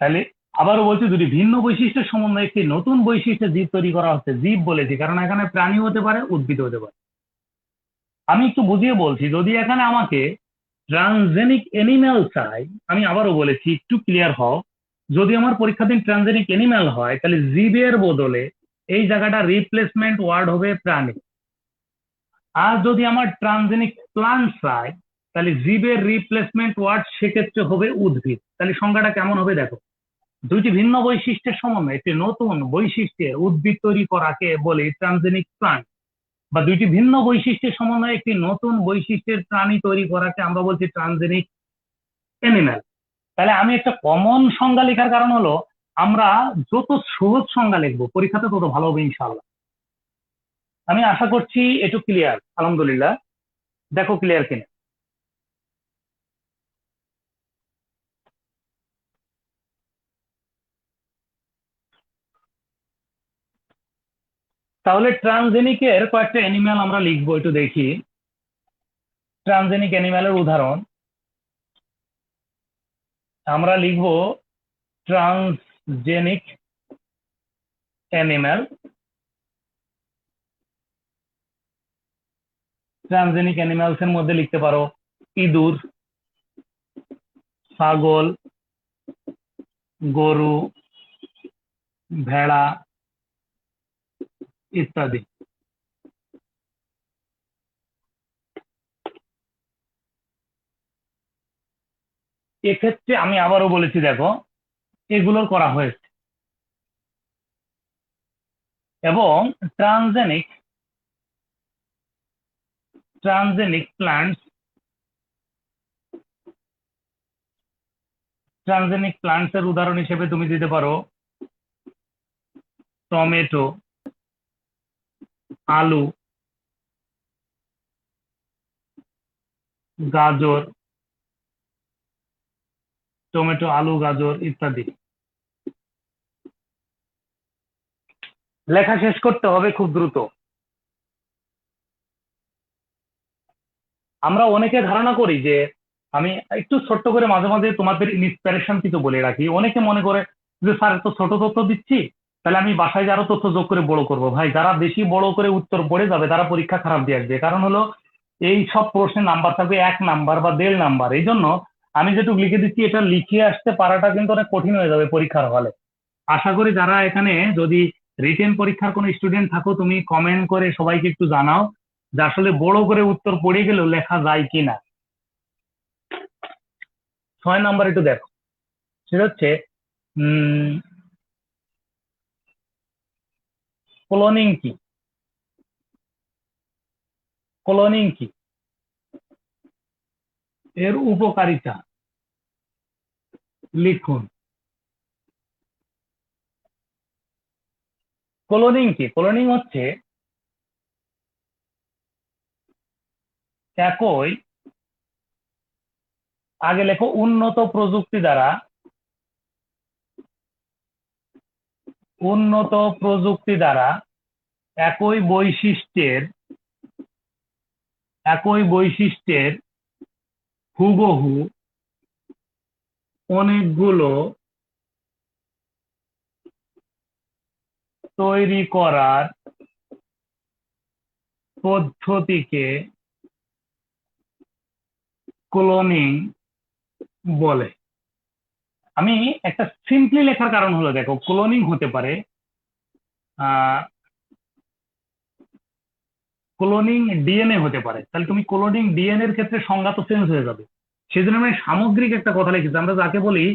তাহলে আবারও বলছি, দুটি ভিন্ন বৈশিষ্ট্যের সমন্বয়ে একটি নতুন বৈশিষ্ট্য জীব তৈরি করা হচ্ছে। জীব বলেছি কারণ এখানে প্রাণী হতে পারে, উদ্ভিদ হতে পারে। আমি একটু বুঝিয়ে বলছি, যদি এখানে আমাকে ট্রান্সজেনিক এনিম্যাল চাই, আমি আবারও বলেছি একটু ক্লিয়ার হও, যদি আমার পরীক্ষাধীন ট্রান্সজেনিক এনিম্যাল হয় তাহলে জীবের বদলে এই জায়গাটা রিপ্লেসমেন্ট ওয়ার্ড হবে প্রাণী। আর যদি আমার ট্রান্সজেনিক প্লান্ট চাই তাহলে জীবের রিপ্লেসমেন্ট ওয়ার্ড সেক্ষেত্রে হবে উদ্ভিদ। তাহলে সংজ্ঞাটা কেমন হবে দেখো, দুইটি ভিন্ন বৈশিষ্ট্যের সমন্বয়ে একটি নতুন বৈশিষ্ট্যের উদ্ভিদ তৈরি করাকে বলে ট্রান্সজেনিক প্লান্ট, বা দুইটি ভিন্ন বৈশিষ্ট্যের সমন্বয়ে একটি নতুন বৈশিষ্ট্যের প্রাণী তৈরি করাকে আমরা বলছি ট্রান্সজেনিক এনিম্যাল। তাহলে আমি একটা কমন সংজ্ঞা লেখার কারণ হলো, আমরা যত সহজ সংজ্ঞা লিখবো পরীক্ষাতে তত ভালো হবে ইনশাআল্লাহ। আমি আশা করছি একটু ক্লিয়ার, আলহামদুলিল্লাহ। দেখো ক্লিয়ার কিনা। তাহলে ট্রান্সজেনিকের কয়েকটা অ্যানিম্যাল আমরা লিখবো, একটু দেখি। ট্রান্সজেনিক অ্যানিম্যালের উদাহরণ আমরা লিখবো, ট্রান্সজেনিক অ্যানিম্যাল। ট্রান্সজেনিক অ্যানিমালস এর মধ্যে লিখতে পারো ইঁদুর, ছাগল, গরু, ভেড়া ইত্যাদি। এক্ষেত্রে আমি আবারও বলেছি দেখো, এগুলোর করা হয়েছে। এবং transgenic transgenic plants transgenic plants এর উদাহরণ হিসেবে তুমি দিতে পারো টমেটো, আলু, গাজর, টমেটো, আলু, গাজর ইত্যাদি। লেখা শেষ করতে হবে খুব দ্রুত। আমরা অনেকে ধারণা করি যে, আমি একটু ছোট্ট করে মাঝে মাঝে তোমাদের ইন্সপিরেশন কিছু বলে রাখি। অনেকে মনে করে যে স্যার তো ছোট তথ্য দিচ্ছি, তাহলে আমি বাসায় যে আরো তথ্য যোগ করে বড় করব। ভাই, যারা বেশি বড় করে উত্তর পড়ে যাবে তারা পরীক্ষা খারাপ দিয়ে আসবে। কারণ হলো এই সব প্রশ্নের নাম্বার থাকবে 1 নাম্বার বা 1.5 নাম্বার। এই জন্য আমি যেটুকু লিখে দিচ্ছি এটা লিখে আসতে পারাটা কিন্তু অনেক কঠিন হয়ে যাবে পরীক্ষার হলে। আশা করি যারা এখানে যদি রিটেন পরীক্ষার কোনো স্টুডেন্ট থাকো, তুমি কমেন্ট করে সবাইকে একটু জানাও যে আসলে বড় করে উত্তর পড়ে গেলেও লেখা যায় কিনা। 6 নাম্বার একটু দেখো, সেটা হচ্ছে ক্লোনিং কি। ক্লোনিং কি এর উপকারিতা লিখুন। ক্লোনিং কি? ক্লোনিং হচ্ছে একই, আগে লেখো, উন্নত প্রযুক্তি দ্বারা, উন্নত প্রযুক্তি দ্বারা একই বৈশিষ্ট্যের, একই বৈশিষ্ট্যের হুবহু অনেকগুলো তৈরি করার পদ্ধতিকে ক্লোনিং বলে। আমি একটা সিম্পলি লেখার কারণ হলো, দেখো, ক্লোনিং হতে পারে, ক্লোনিং ডিএনএ হতে পারে, তাহলে তুমি ক্লোনিং ডিএনএ এর ক্ষেত্রে সংজ্ঞা তো চেঞ্জ হয়ে যাবে। সেজন্য আমি সামগ্রিক একটা কথা লিখেছি, আমরা যাকে বলি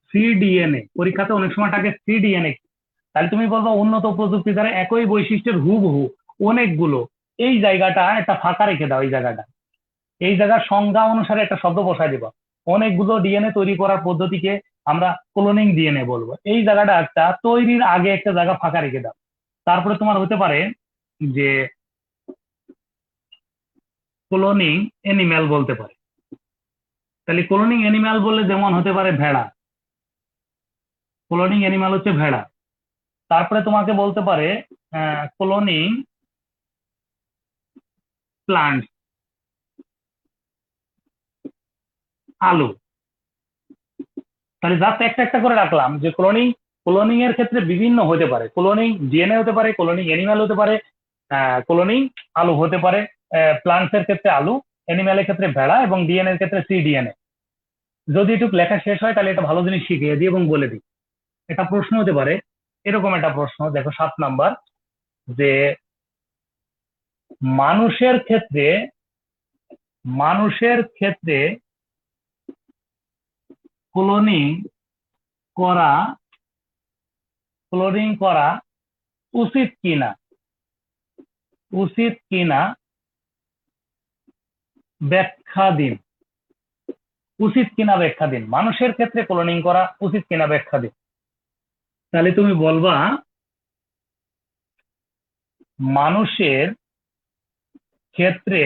সিডিএনএ, পরীক্ষাতে অনেক সময় থাকে সিডিএনএ। তাহলে তুমি বলবো উন্নত প্রযুক্তি দ্বারা একই বৈশিষ্ট্যের হুবহু অনেকগুলো, এই জায়গাটা একটা ফাঁকা রেখে দাও, এই জায়গাটা, এই জায়গার সংজ্ঞা অনুসারে একটা শব্দ বসায় দিবা। অনেকগুলো ডিএনএ তৈরি করার পদ্ধতিকে আমরা ক্লোনিং ডিএনএ বলবো। এই জায়গাটা একটা তৈরির আগে একটা জায়গা ফাঁকা রেখে দাও। তারপরে তোমার হতে পারে যে ক্লোনিং এনিম্যাল বলতে পারে। তাহলে ক্লোনিং এনিম্যাল বললে যেমন হতে পারে ভেড়া, ক্লোনিং এনিম্যাল হচ্ছে ভেড়া। তারপরে তোমাকে বলতে পারে ক্লোনিং প্লান্ট, আলু। তাহলে জাস্ট একটা একটা করে রাখলাম যে ক্লোনিং, ক্লোনিং এর ক্ষেত্রে বিভিন্ন হতে পারে, ক্লোনিং ডিএনএ হতে পারে, ক্লোনিং এনিম্যাল হতে পারে, ক্লোনিং আলু হতে পারে, প্লান্টস এর ক্ষেত্রে আলু, এনিম্যালের ক্ষেত্রে ভেড়া, এবং ডিএনএ এর ক্ষেত্রে সিডিএনএ। যদি একটু লেখা শেষ হয় তাহলে এটা ভালো জিনিস শিখিয়ে দিই এবং বলে দিই। এটা প্রশ্ন হতে পারে, এরকম একটা প্রশ্ন, দেখো 7 নাম্বার, যে মানুষের ক্ষেত্রে, মানুষের ক্ষেত্রে ক্লোনিং করা, ক্লোনিং করা উচিত কিনা, উচিত কিনা ব্যাখ্যা দিন। উচিত কিনা ব্যাখ্যা দিন, মানুষের ক্ষেত্রে ক্লোনিং করা উচিত কিনা ব্যাখ্যা দিন। তাহলে তুমি বলবা মানুষের ক্ষেত্রে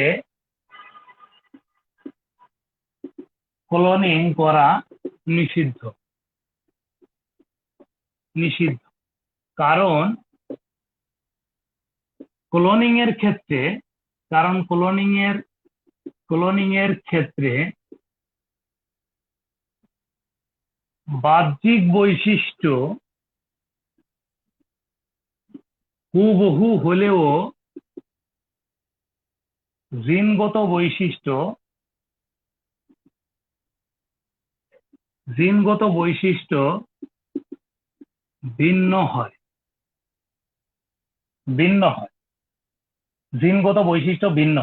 ক্লোনিং করা নিষিদ্ধ, নিষিদ্ধ। কারণ ক্লোনিং এর ক্ষেত্রে, কারণ ক্লোনিং এর ক্ষেত্রে বাহ্যিক বৈশিষ্ট্য হুবহু হলেও জিনগত বৈশিষ্ট্য, জিনগত বৈশিষ্ট্য ভিন্ন হয়, ভিন্ন হয়, জিনগত বৈশিষ্ট্য ভিন্ন।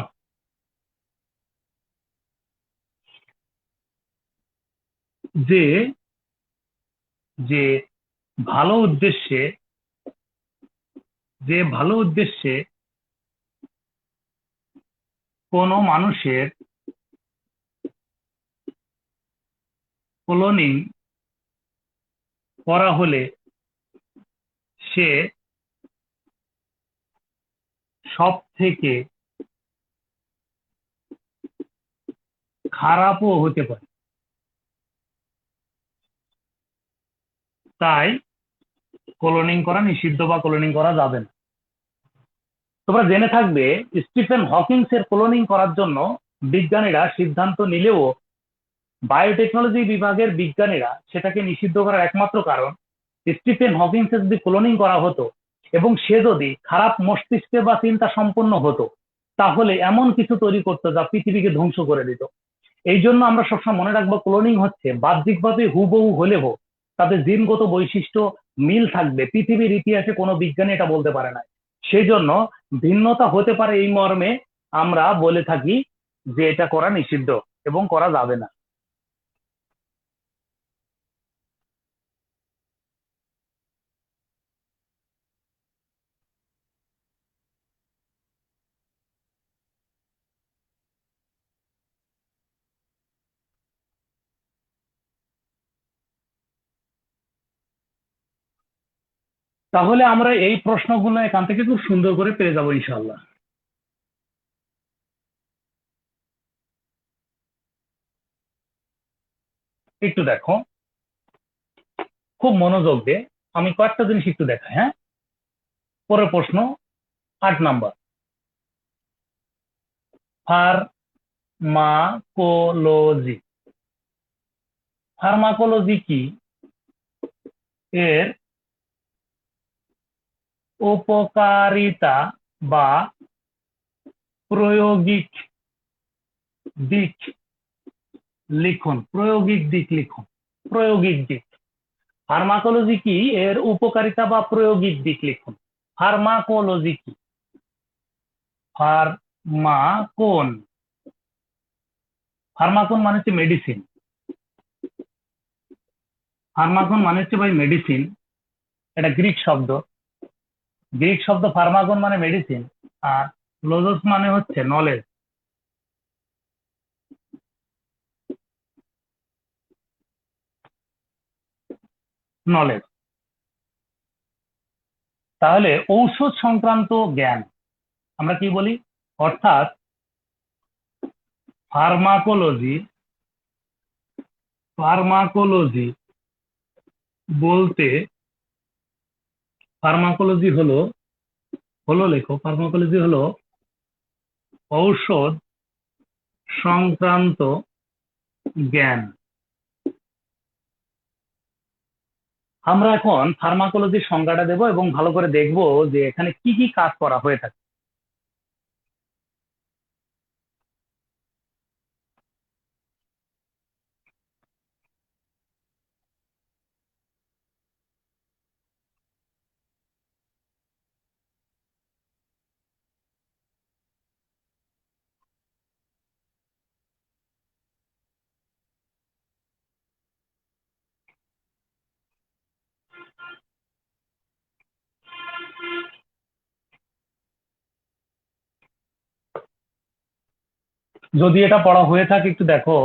যে, যে ভালো উদ্দেশ্যে, যে ভালো উদ্দেশ্যে কোনো মানুষের ক্লোনিং করা হলে সে সব থেকে খারাপও হতে পারে। তাই ক্লোনিং করা নিষিদ্ধ বা ক্লোনিং করা যাবে না। তোমরা জেনে থাকবে স্টিফেন হকিংস এর ক্লোনিং করার জন্য বিজ্ঞানীরা সিদ্ধান্ত নিলেও বায়োটেকনোলজি বিভাগের বিজ্ঞানীরা সেটাকে নিষিদ্ধ করার একমাত্র কারণ, স্টিফেন হকিংস এর যদি ক্লোনিং করা হতো এবং সে যদি খারাপ মস্তিষ্কে বা চিন্তা সম্পন্ন হতো, তাহলে এমন কিছু তৈরি করতো যা পৃথিবীকে ধ্বংস করে দিত। এই জন্য আমরা সবসময় মনে রাখবো ক্লোনিং হচ্ছে বাহ্যিকভাবে হুবহু হলেও তাদের জিনগত বৈশিষ্ট্য মিল থাকবে। পৃথিবীর ইতিহাসে কোনো বিজ্ঞানী এটা বলতে পারে না। সেই জন্য ভিন্নতা হতে পারে এই মর্মে আমরা বলে থাকি যে এটা করা নিষিদ্ধ এবং করা যাবে না। তাহলে আমরা এই প্রশ্নগুলো এখান থেকে খুব সুন্দর করে পেয়ে যাবো ইনশাল্লাহ। একটু দেখো, খুব মনোযোগ দিয়ে আমি কয়েকটা জিনিস একটু দেখাই। হ্যাঁ, পরের প্রশ্ন 8 নাম্বার, ফার্মাকোলজি। ফার্মাকোলজি কি? এর উপকারিতা বা প্রায়োগিক দিক লিখুন। প্রায়োগিক দিক লিখুন। প্রায়োগিক দিক। ফার্মাকোলজি কি? এর উপকারিতা বা প্রায়োগিক দিক লিখুন। ফার্মাকোলজি কি? ফার্মাকোন। ফার্মাকোন মানে হচ্ছে মেডিসিন। ফার্মাকোন মানে হচ্ছে ভাই মেডিসিন। এটা গ্রিক শব্দ। গ্রিক শব্দ ফার্মাকোন মানে মেডিসিন, আর লোজোস মানে হচ্ছে নলেজ। নলেজ। তাহলে ঔষধ সংক্রান্ত জ্ঞান আমরা কি বলি? অর্থাৎ ফার্মাকোলজি, ফার্মাকোলজি বলতে, ফার্মাকোলজি হলো, লেখো, ফার্মাকোলজি হলো ঔষধ সংক্রান্ত জ্ঞান। আমরা এখন ফার্মাকোলজির সংজ্ঞাটা দেব এবং ভালো করে দেখব যে এখানে কি কি কাজ করা হয়ে থাকে। যদি এটা পড়া হয়ে থাকে একটু দেখো।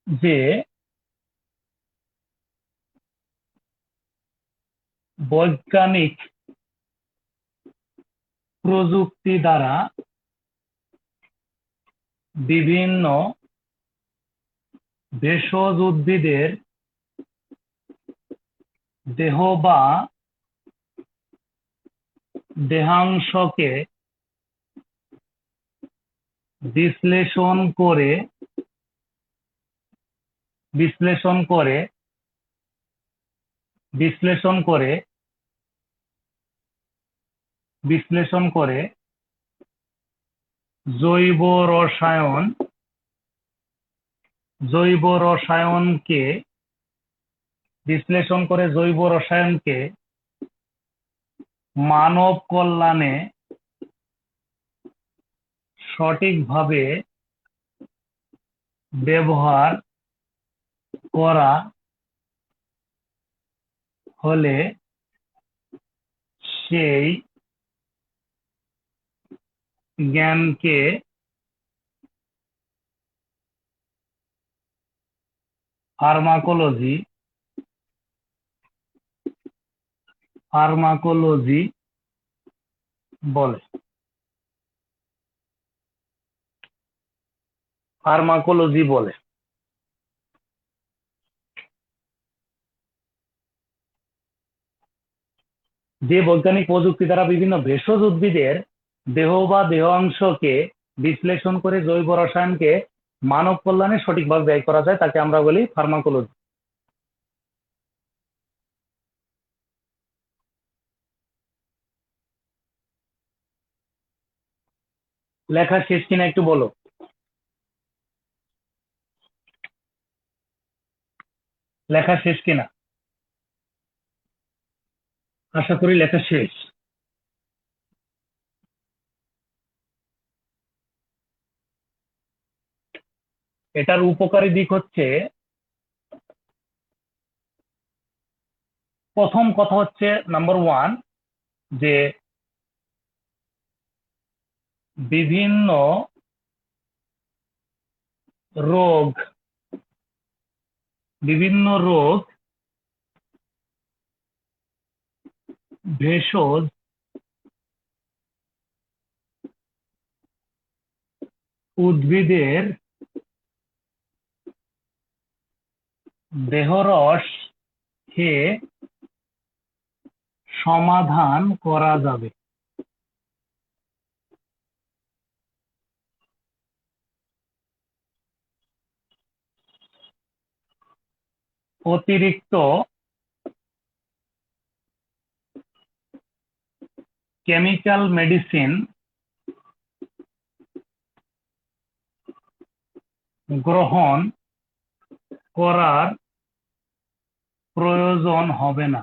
যে বৈজ্ঞানিক প্রযুক্তি দ্বারা বিভিন্ন ভেষজ উদ্ভিদের দেহ বা দেহাংশকে বিশ্লেষণ করে বিশ্লেষণ করে বিশ্লেষণ করে বিশ্লেষণ করে জৈব রসায়ন জৈব রসায়নকে বিশ্লেষণ করে জৈব রসায়নকে মানব কল্যাণে সঠিকভাবে ব্যবহার করা হলে সেই জ্ঞানকে ফার্মাকোলজি ফার্মাকোলজি বলে। ফার্মাকোলজি বলে। যে বৈজ্ঞানিক প্রযুক্তি দ্বারা বিভিন্ন ভেষজ উদ্ভিদের দেহ বা দেহাংশকে বিশ্লেষণ করে জৈব রসায়নকে মানব কল্যাণে সঠিকভাবে ব্যয় করা যায় তাকে আমরা বলি ফার্মাকোলজি। লেখা শেষ কিনা একটু বলো। লেখা শেষ কিনা? আশা করি লেখা শেষ। এটার উপকারী দিক হচ্ছে, প্রথম কথা হচ্ছে নাম্বার 1, যে বিভিন্ন রোগ, বিভিন্ন রোগ, ভেষজ, উদ্ভিদের দেহরস খেয়ে সমাধান করা যাবে। অতিরিক্ত কেমিক্যাল মেডিসিন গ্রহণ করার প্রয়োজন হবে না।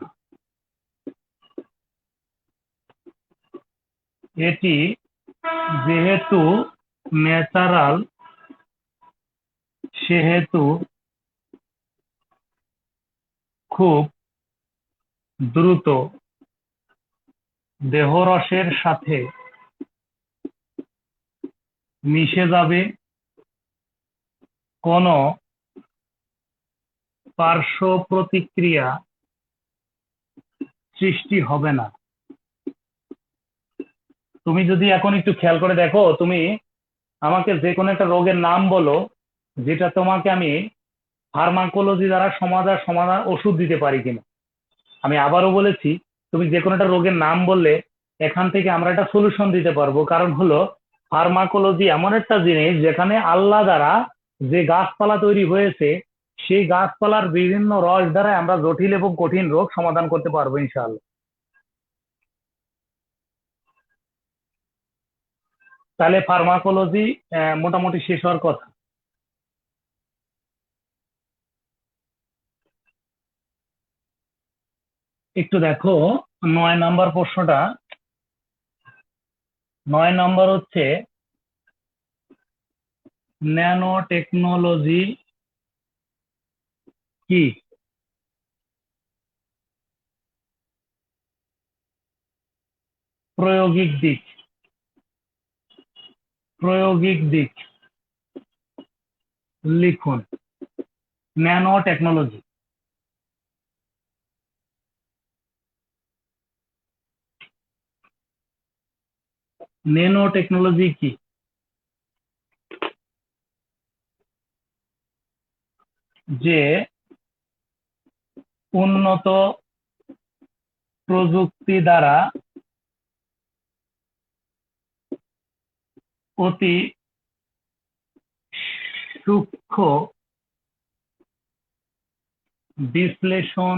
এটি যেহেতু ন্যাচারাল, সেহেতু খুব দ্রুত দেহরসের সাথে মিশে যাবে, কোনো পার্শ্ব প্রতিক্রিয়া সৃষ্টি হবে না। তুমি যদি এখন একটু খেয়াল করে দেখো, তুমি আমাকে যে কোনো একটা রোগের নাম বলো যেটা তোমাকে আমি ফার্মাকোলজি দ্বারা সমাধান ওষুধ দিতে পারি কিনা। আমি আবারও বলেছি, তুমি যে কোনো একটা রোগের নাম বললে এখান থেকে আমরা একটা সলিউশন দিতে পারবো। কারণ হলো ফার্মাকোলজি এমন একটা জিনিস যেখানে আল্লাহ দ্বারা যে গাছপালা তৈরি হয়েছে সেই গাছপালার বিভিন্ন রস দ্বারা আমরা জটিল এবং কঠিন রোগ সমাধান করতে পারবো ইনশাআল্লাহ। তাহলে ফার্মাকোলজি মোটামুটি শেষ হওয়ার কথা। একটু দেখো 9 নম্বর প্রশ্নটা। 9 নম্বর হচ্ছে ন্যানো টেকনোলজি কি? প্রায়োগিক দিক, প্রায়োগিক দিক লিখুন। ন্যানো টেকনোলজি, ন্যানো টেকনোলজি কি? যে উন্নত প্রযুক্তি দ্বারা অতি সূক্ষ্ম বিশ্লেষণ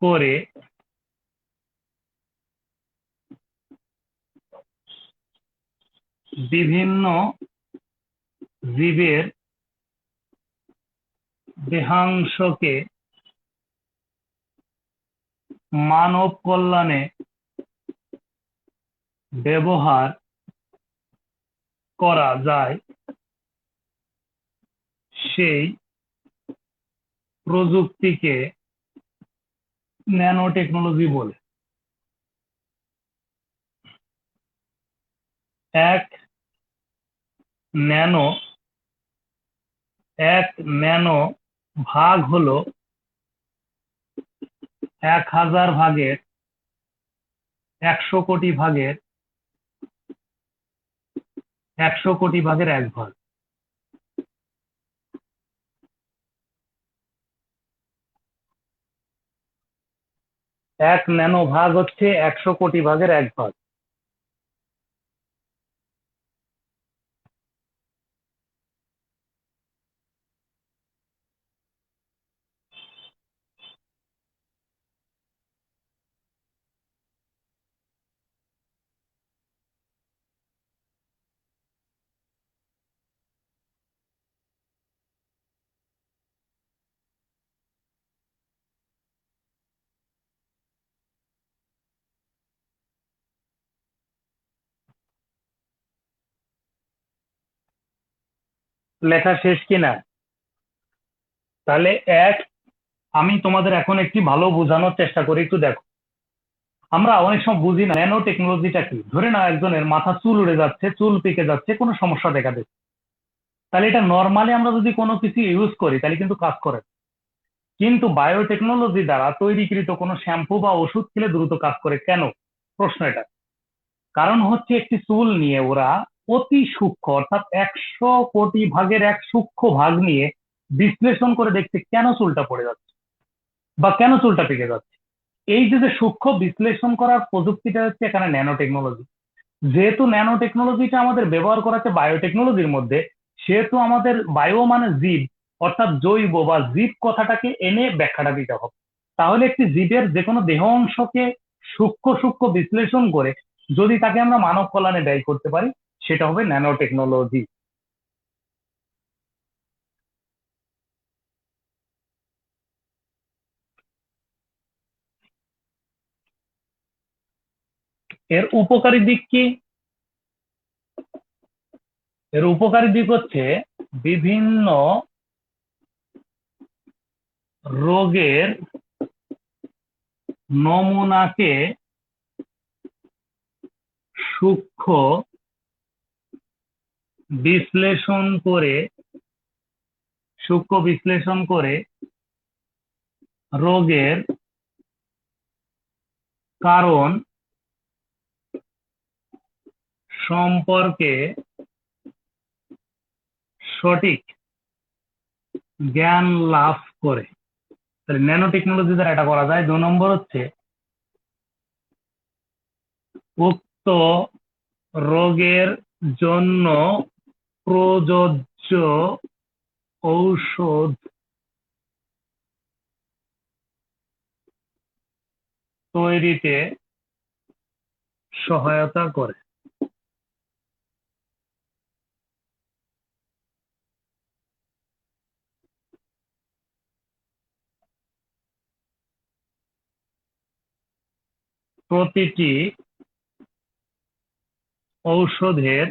করে বিভিন্ন জীবের দেহাংশকে মানব কল্যাণে ব্যবহার করা যায়, সেই প্রযুক্তিকে ন্যানো টেকনোলজি বলে। এক ন্যানো, এক ন্যানো ভাগ হলো 1000 ভাগের 100 কোটি ভাগের 100 কোটি ভাগের 1 ভাগ। এক ন্যানো ভাগ হচ্ছে 100 কোটি ভাগের 1 ভাগ। লেখা শেষ কিনা? তাহলে এক, আমি তোমাদের এখন একটি ভালো বোঝানোর চেষ্টা করি, একটু দেখো। আমরা অনেক সময় বুঝি না ন্যানো টেকনোলজিটা কি। ধরে নাও একজনের মাথা চুল উড়ে যাচ্ছে, চুল পেকে যাচ্ছে, কোনো সমস্যা দেখা দিচ্ছে। তাহলে এটা নর্মালি আমরা যদি কোনো কিছু ইউজ করি তাহলে কিন্তু কাজ করে না। কিন্তু বায়োটেকনোলজি দ্বারা তৈরিকৃত কোনো শ্যাম্পু বা ওষুধ খেলে দ্রুত কাজ করে কেন? প্রশ্ন এটা। কারণ হচ্ছে একটি চুল নিয়ে ওরা অতি সূক্ষ্ম অর্থাৎ 100 কোটি ভাগের এক সূক্ষ্ম ভাগ নিয়ে বিশ্লেষণ করে দেখছে কেন চুলটা পড়ে যাচ্ছে বা কেন চুলটা পেকে যাচ্ছে। এই যে যে সূক্ষ্ম বিশ্লেষণ করার প্রযুক্তিটা হচ্ছে এখানে ন্যানো টেকনোলজি। যেহেতু ন্যানো টেকনোলজিটা আমাদের ব্যবহার করা হচ্ছে বায়োটেকনোলজির মধ্যে, সেহেতু আমাদের বায়ো মানে জীব, অর্থাৎ জৈব বা জীব কথাটাকে এনে ব্যাখ্যাটা দিতে হবে। তাহলে একটি জীবের যে কোনো দেহ অংশকে সূক্ষ্ম সূক্ষ্ম বিশ্লেষণ করে যদি তাকে আমরা মানব কল্যাণে ব্যয় করতে পারি, সেটা হবে ন্যানো টেকনোলজি। এর উপকারী দিক কি? এর উপকারী দিক হচ্ছে বিভিন্ন রোগের নমুনাকে সূক্ষ্ম বিশ্লেষণ করে বিশ্লেষণ করে রোগের কারণ সম্পর্কে সঠিক জ্ঞান লাভ করে। তাহলে ন্যানো টেকনোলজি দ্বারা এটা করা যায়। 2 নম্বর হচ্ছে উক্ত রোগের জন্য প্রযোজ্য ঔষধ তৈরিতে সহায়তা করে। প্রতিটি ঔষধের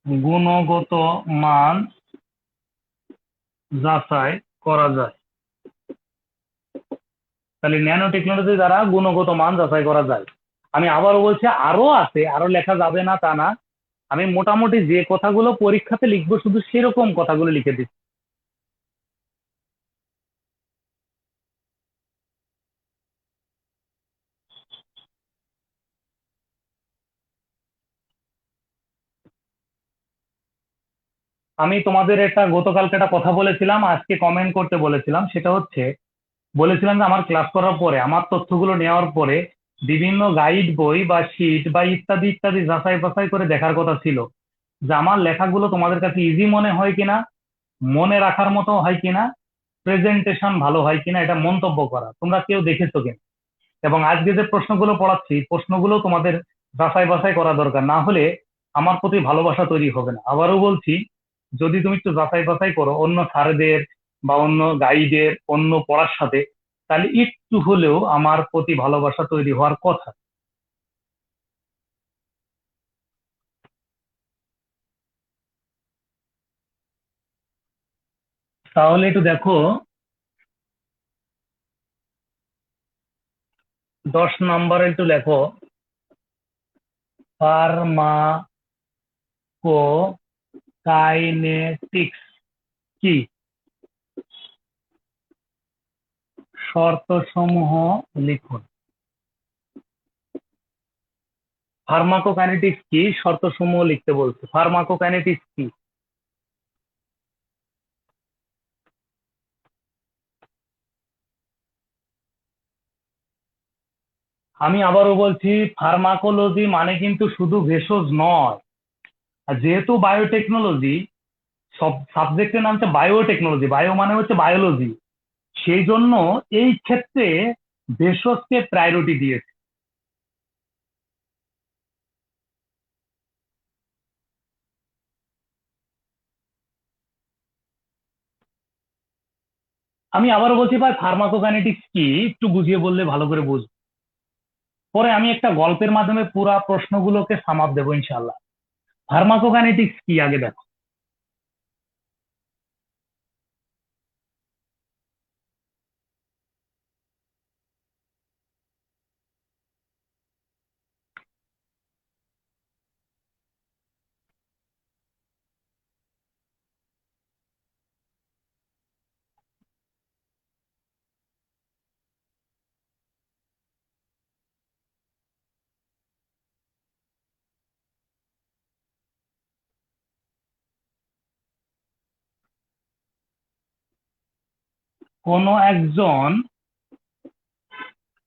গুণগত মান যাচাই করা যায়। তাহলে ন্যানো টেকনোলজি দ্বারা গুণগত মান যাচাই করা যায়। আমি আবারও বলছি, আরো আছে, আরো লেখা যাবে না তা না। আমি মোটামুটি যে কথাগুলো পরীক্ষাতে লিখবো শুধু সেরকম কথাগুলো লিখে দিচ্ছি। আমি তোমাদের একটা গতকালকে একটা কথা বলেছিলাম, আজকে কমেন্ট করতে বলেছিলাম, সেটা হচ্ছে বলেছিলাম যে আমার ক্লাস করার পরে আমার তথ্যগুলো নেওয়ার পরে বিভিন্ন গাইড বই বা শিট বা ইত্যাদি ইত্যাদি যাচাই বাছাই করে দেখার কথা ছিল যে আমার লেখাগুলো তোমাদের কাছে ইজি মনে হয় কিনা, মনে রাখার মতো হয় কিনা, প্রেজেন্টেশন ভালো হয় কিনা, এটা মন্তব্য করা তোমরা কেউ দেখেছো কিনা। এবং আজকে যে প্রশ্নগুলো পড়াচ্ছি প্রশ্নগুলো তোমাদের যাচাই বাছাই করা দরকার, না হলে আমার প্রতি ভালোবাসা তৈরি হবে না। আবারও বলছি, যদি তুমি একটু যাচাই বাছাই করো অন্য স্যারদের বা অন্য গাইডের অন্য পড়ার সাথে, তাহলে একটু হলেও আমার প্রতি ভালোবাসা তৈরি হওয়ার কথা। তাহলে একটু দেখো, 10 নম্বরে একটু লেখো, ফার্মাকোকাইনেটিক্স কি? শর্তসমূহ লিখুন। ফার্মাকোকাইনেটিক্স কি? শর্তসমূহ লিখতে বলছে। ফার্মাকোকাইনেটিক্স কি? আমি আবারও বলছি, ফার্মাকোলজি মানে কিন্তু শুধু ভেষজ নয়। আর যেহেতু বায়োটেকনোলজি, সব সাবজেক্টের নাম হচ্ছে বায়োটেকনোলজি, বায়ো মানে হচ্ছে বায়োলজি, সেই জন্য এই ক্ষেত্রে ভেষজকে প্রায়োরিটি দিয়েছে। আমি আবারও বলছি ভাই, ফার্মাকোকাইনেটিক্স কি একটু বুঝিয়ে বললে ভালো করে বুঝবো। পরে আমি একটা গল্পের মাধ্যমে পুরা প্রশ্নগুলোকে সামাপ দেবো ইনশাল্লাহ। ফার্মাকোকাইনেটিক্স কি আগে দেখো। কোনো একজন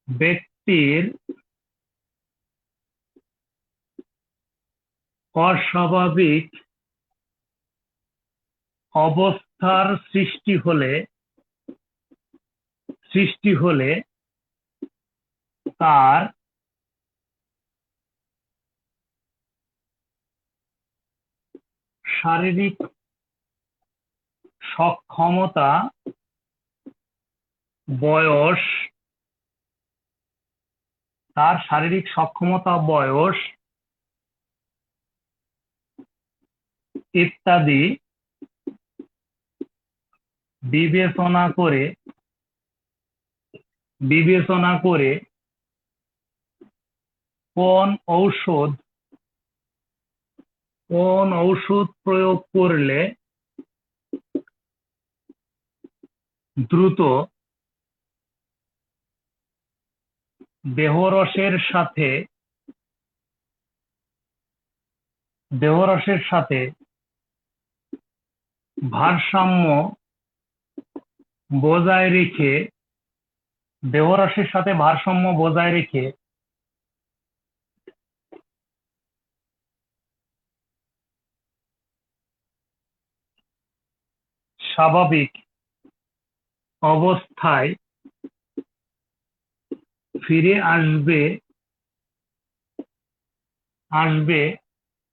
ব্যক্তির অস্বাভাবিক অবস্থার সৃষ্টি হলে তার শারীরিক সক্ষমতা, বয়স ইত্যাদি বিবেচনা করে কোন ঔষধ প্রয়োগ করলে দ্রুত দেহরসের সাথে ভারসাম্য বজায় রেখে স্বাভাবিক অবস্থায় ফিরে আসবে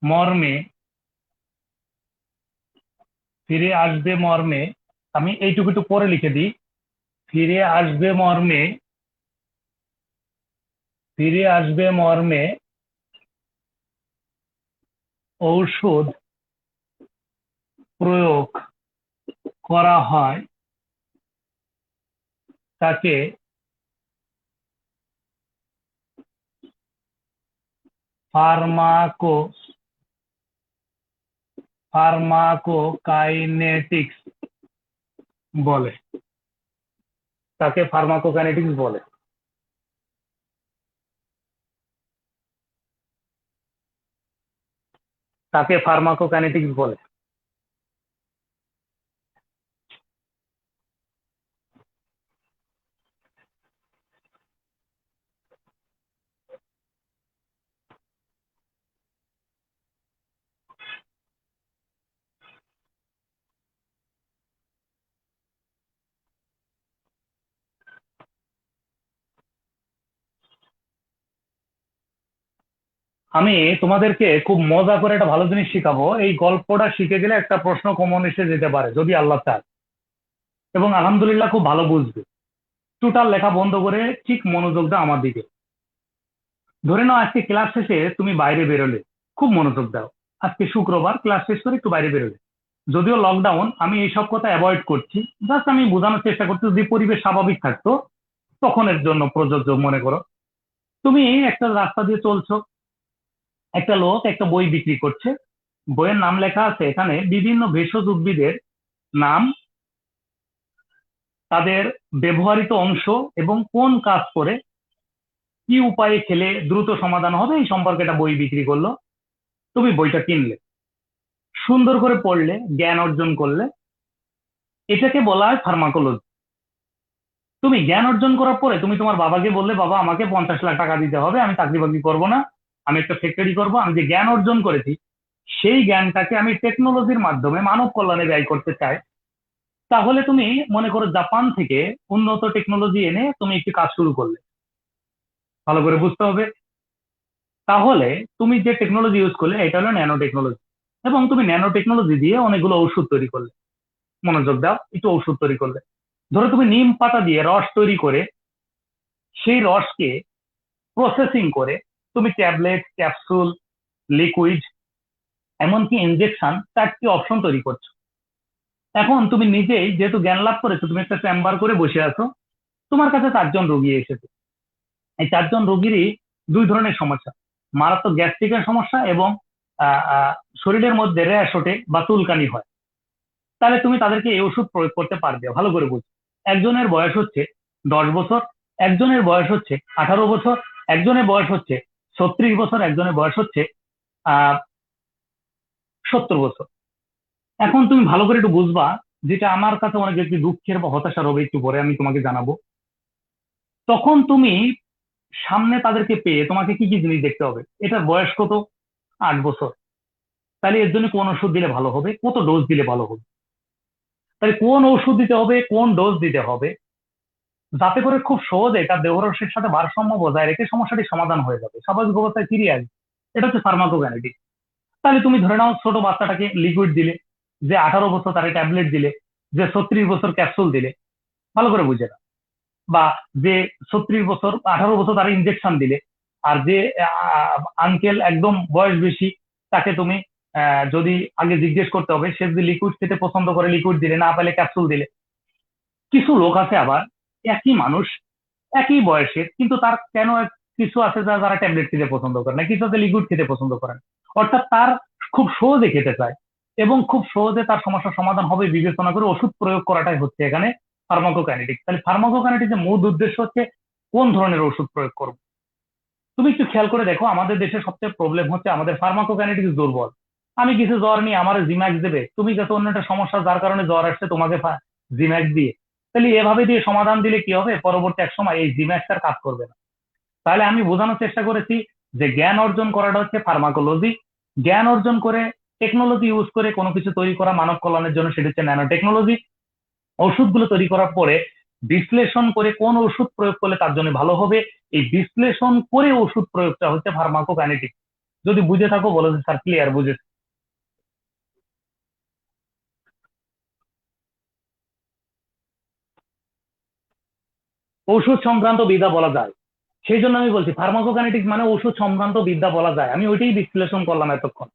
মর্মে আমি এইটুকু একটু পরে লিখে দিই। ফিরে আসবে মর্মে ঔষধ প্রয়োগ করা হয় তাকে ফার্মাকোকাইনেটিক্স বলে। আমি তোমাদেরকে খুব মজা করে একটা ভালো জিনিস শিখাবো। এই গল্পটা শিখে গেলে একটা প্রশ্ন কমন এসে যেতে পারে যদি আল্লাহ চায়, এবং আলহামদুলিল্লাহ খুব ভালো বুঝবে। টোটাল লেখা বন্ধ করে ঠিক মনোযোগ দাও আমার দিকে। ধরে নাও আজকে ক্লাস শেষে তুমি বাইরে বেরোলে, খুব মনোযোগ দাও। আজকে শুক্রবার, ক্লাস শেষ করে একটু বাইরে বেরোলে, যদিও লকডাউন, আমি এইসব কথা অ্যাভয়েড করছি, জাস্ট আমি বোঝানোর চেষ্টা করছি যদি পরিবেশ স্বাভাবিক থাকতো তখনের জন্য প্রযোজ্য মনে করো। তুমি একটা রাস্তা দিয়ে চলছো, একটা লোক একটা বই বিক্রি করছে, বইয়ের নাম লেখা আছে এখানে বিভিন্ন ভেষজ উদ্ভিদের নাম, তাদের ব্যবহৃত অংশ এবং কোন কাজ করে কি উপায়ে খেলে দ্রুত সমাধান হবে এই সম্পর্কে একটা বই বিক্রি করলো। তুমি বইটা কিনলে, সুন্দর করে পড়লে, জ্ঞান অর্জন করলে। এটাকে বলা হয় ফার্মাকোলজি। তুমি জ্ঞান অর্জন করার পরে তুমি তোমার বাবাকে বললে, বাবা আমাকে 50 লাখ টাকা দিতে হবে, আমি চাকরি বাকরি করবো না, আমি একটা ফ্যাক্টরি করবো, আমি যে জ্ঞান অর্জন করেছি সেই জ্ঞানটাকে আমি টেকনোলজির মাধ্যমে মানব কল্যাণে ব্যয় করতে চাই। তাহলে তুমি মনে করো জাপান থেকে উন্নত টেকনোলজি এনে তুমি একটি কাজ শুরু করলে, ভালো করে বুঝতে হবে। তাহলে তুমি যে টেকনোলজি ইউজ করলে এটা হলো ন্যানো টেকনোলজি, এবং তুমি ন্যানো টেকনোলজি দিয়ে অনেকগুলো ওষুধ তৈরি করলে। মনোযোগ দাও, একটু ওষুধ তৈরি করলে। ধরো তুমি নিম পাতা দিয়ে রস তৈরি করে সেই রসকে প্রসেসিং করে তুমি ট্যাবলেট, ক্যাপসুল, লিকুইড, এমনকি ইনজেকশন, 4টি অপশন তৈরি করছো। এখন তুমি নিজেই যেহেতু জ্ঞান লাভ করেছো, তুমি একটা চেম্বার করে বসে আছো, তোমার কাছে 4জন রোগী এসেছে। এই 4জন রোগীরই 2 ধরনের সমস্যা, মারাত্মক গ্যাস্ট্রিকের সমস্যা এবং আহ, আহ, শরীরের মধ্যে র্যাশ ওঠে বা চুলকানি হয়। তাহলে তুমি তাদেরকে এই ওষুধ প্রয়োগ করতে পারবে, ভালো করে বুঝো। একজনের বয়স হচ্ছে 10 বছর, একজনের বয়স হচ্ছে 18 বছর, একজনের বয়স হচ্ছে 36 বছর, একজনের বয়স হচ্ছে 70 বছর। এখন তুমি ভালো করে একটু বুঝবা, যেটা আমার কাছে অনেক একটি দুঃখের বা হতাশার হবে, একটু পরে আমি তোমাকে জানাবো। তখন তুমি সামনে তাদেরকে পেয়ে তোমাকে কি কি জিনিস দেখতে হবে, এটার বয়স কত, 8 বছর। তাহলে এর জন্য কোন ওষুধ দিলে ভালো হবে, কত ডোজ দিলে ভালো হবে, তাহলে কোন ওষুধ দিতে হবে, কোন ডোজ দিতে হবে, যাতে করে খুব সহজে তার দেহরসের সাথে ভারসাম্য বজায় রেখে সমস্যাটি সমাধান হয়ে যাবে, স্বাভাবিক অবস্থায় ফিরিয়ে আসবে। এটা হচ্ছে ফার্মাকোকাইনেটিক। তাহলে তুমি ধরে নাও ছোট বাচ্চাটাকে লিকুইড দিলে, যে 18 বছর তারে ট্যাবলেট দিলে, যে 36 বছর ক্যাপসুল দিলে, ভালো করে বুঝে না, বা যে 36 বছর 18 বছর তারা ইনজেকশন দিলে, আর যে আঙ্কেল একদম বয়স বেশি তাকে তুমি যদি আগে জিজ্ঞেস করতে হবে, সে যদি লিকুইড খেতে পছন্দ করে লিকুইড দিলে, না পেলে ক্যাপসুল দিলে। কিছু লোক আছে আবার, একই মানুষ একই বয়সের, কিন্তু তার কেন কিছু আছে যারা ট্যাবলেট খেতে পছন্দ করে না, কিছু আছে লিকুইড খেতে পছন্দ করে না। অর্থাৎ তার খুব সহজে খেতে চায় এবং খুব সহজে তার সমস্যার সমাধান হবে বিবেচনা করে ওষুধ প্রয়োগ করাটাই হচ্ছে এখানে ফার্মাকোকাইনেটিক্স। তাহলে ফার্মাকোকাইনেটিক্স মূল উদ্দেশ্য হচ্ছে কোন ধরনের ওষুধ প্রয়োগ করব। তুমি একটু খেয়াল করে দেখো, আমাদের দেশে সবচেয়ে প্রবলেম হচ্ছে আমাদের ফার্মাকোকাইনেটিক্স দুর্বল। আমি কিছু জ্বর নিয়ে আমার জিম্যাক্স দেবে, তুমি যাতে অন্য একটা সমস্যা যার কারণে জ্বর আসছে তোমাকে জিম্যাক্স দিয়ে, তাহলে এভাবে দিয়ে সমাধান দিলে কি হবে, পরবর্তী এক সময় এই জিম্যাক্স আর কাজ করবে না। তাহলে আমি বোঝানোর চেষ্টা করেছি যে জ্ঞান অর্জন করাটা হচ্ছে ফার্মাকোলজি, জ্ঞান অর্জন করে টেকনোলজি ইউজ করে কোনো কিছু তৈরি করা মানব কল্যাণের জন্য, সেটা হচ্ছে ন্যানো টেকনোলজি। ওষুধগুলো তৈরি করার পরে বিশ্লেষণ করে কোন ওষুধ প্রয়োগ করলে তার জন্য ভালো হবে, এই বিশ্লেষণ করে ওষুধ প্রয়োগটা হচ্ছে ফার্মাকোকাইনেটিক্স। যদি বুঝে থাকো বলো যে স্যার ক্লিয়ার, বুঝে। ঔষধ সংক্রান্ত বিদ্যা বলা যায়, সেই জন্য আমি বলছি ফার্মাকোকাইনেটিক্স মানে ওষুধ সংক্রান্ত বিদ্যা বলা যায়, আমি ওইটাই বিশ্লেষণ করলাম এতক্ষণ।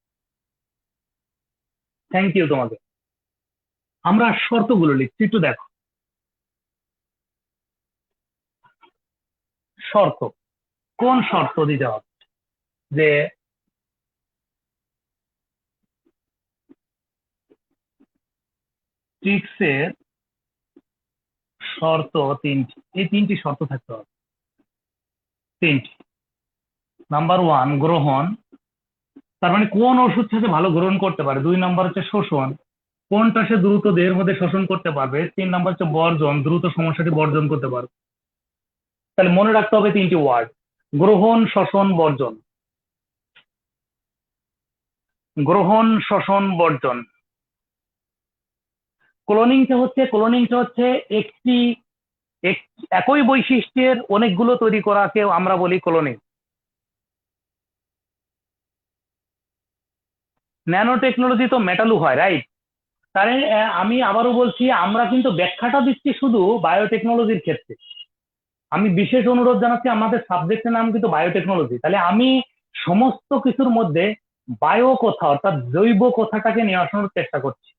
থ্যাংক ইউ তোমাকে। আমরা শর্তগুলো লিখছি, একটু দেখো। শর্ত, কোন শর্ত দিতে হবে, যে ট্রিক্সের শর্ত তিনটি, এই তিনটি শর্ত থাকতে হবে, তিনটি। নাম্বার ওয়ান, গ্রহণ, তার মানে কোন ওষুধ সাথে ভালো গ্রহণ করতে পারে। 2 নম্বর হচ্ছে শোষণ, কোনটা সে দ্রুত দেহের মধ্যে শোষণ করতে পারবে। 3 নম্বর হচ্ছে বর্জন, দ্রুত সমস্যাটি বর্জন করতে পারবে। তাহলে মনে রাখতে হবে তিনটি ওয়ার্ড: গ্রহণ, শোষণ, বর্জন। গ্রহণ, শোষণ, বর্জন। ক্লোনিংটা হচ্ছে একটি একই বৈশিষ্ট্যের অনেকগুলো তৈরি করাকে আমরা বলি ক্লোনিং। ন্যানো টেকনোলজি তো মেটালু হয়, রাইট? তাহলে আমি আবারও বলছি, আমরা কিন্তু ব্যাখ্যাটা দিচ্ছি শুধু বায়োটেকনোলজির ক্ষেত্রে। আমি বিশেষ অনুরোধ জানাচ্ছি, আমাদের সাবজেক্টের নাম কিন্তু বায়োটেকনোলজি, তাহলে আমি সমস্ত কিছুর মধ্যে বায়ো কথা অর্থাৎ জৈব কথাটাকে নিয়ে আসানোর চেষ্টা করছি।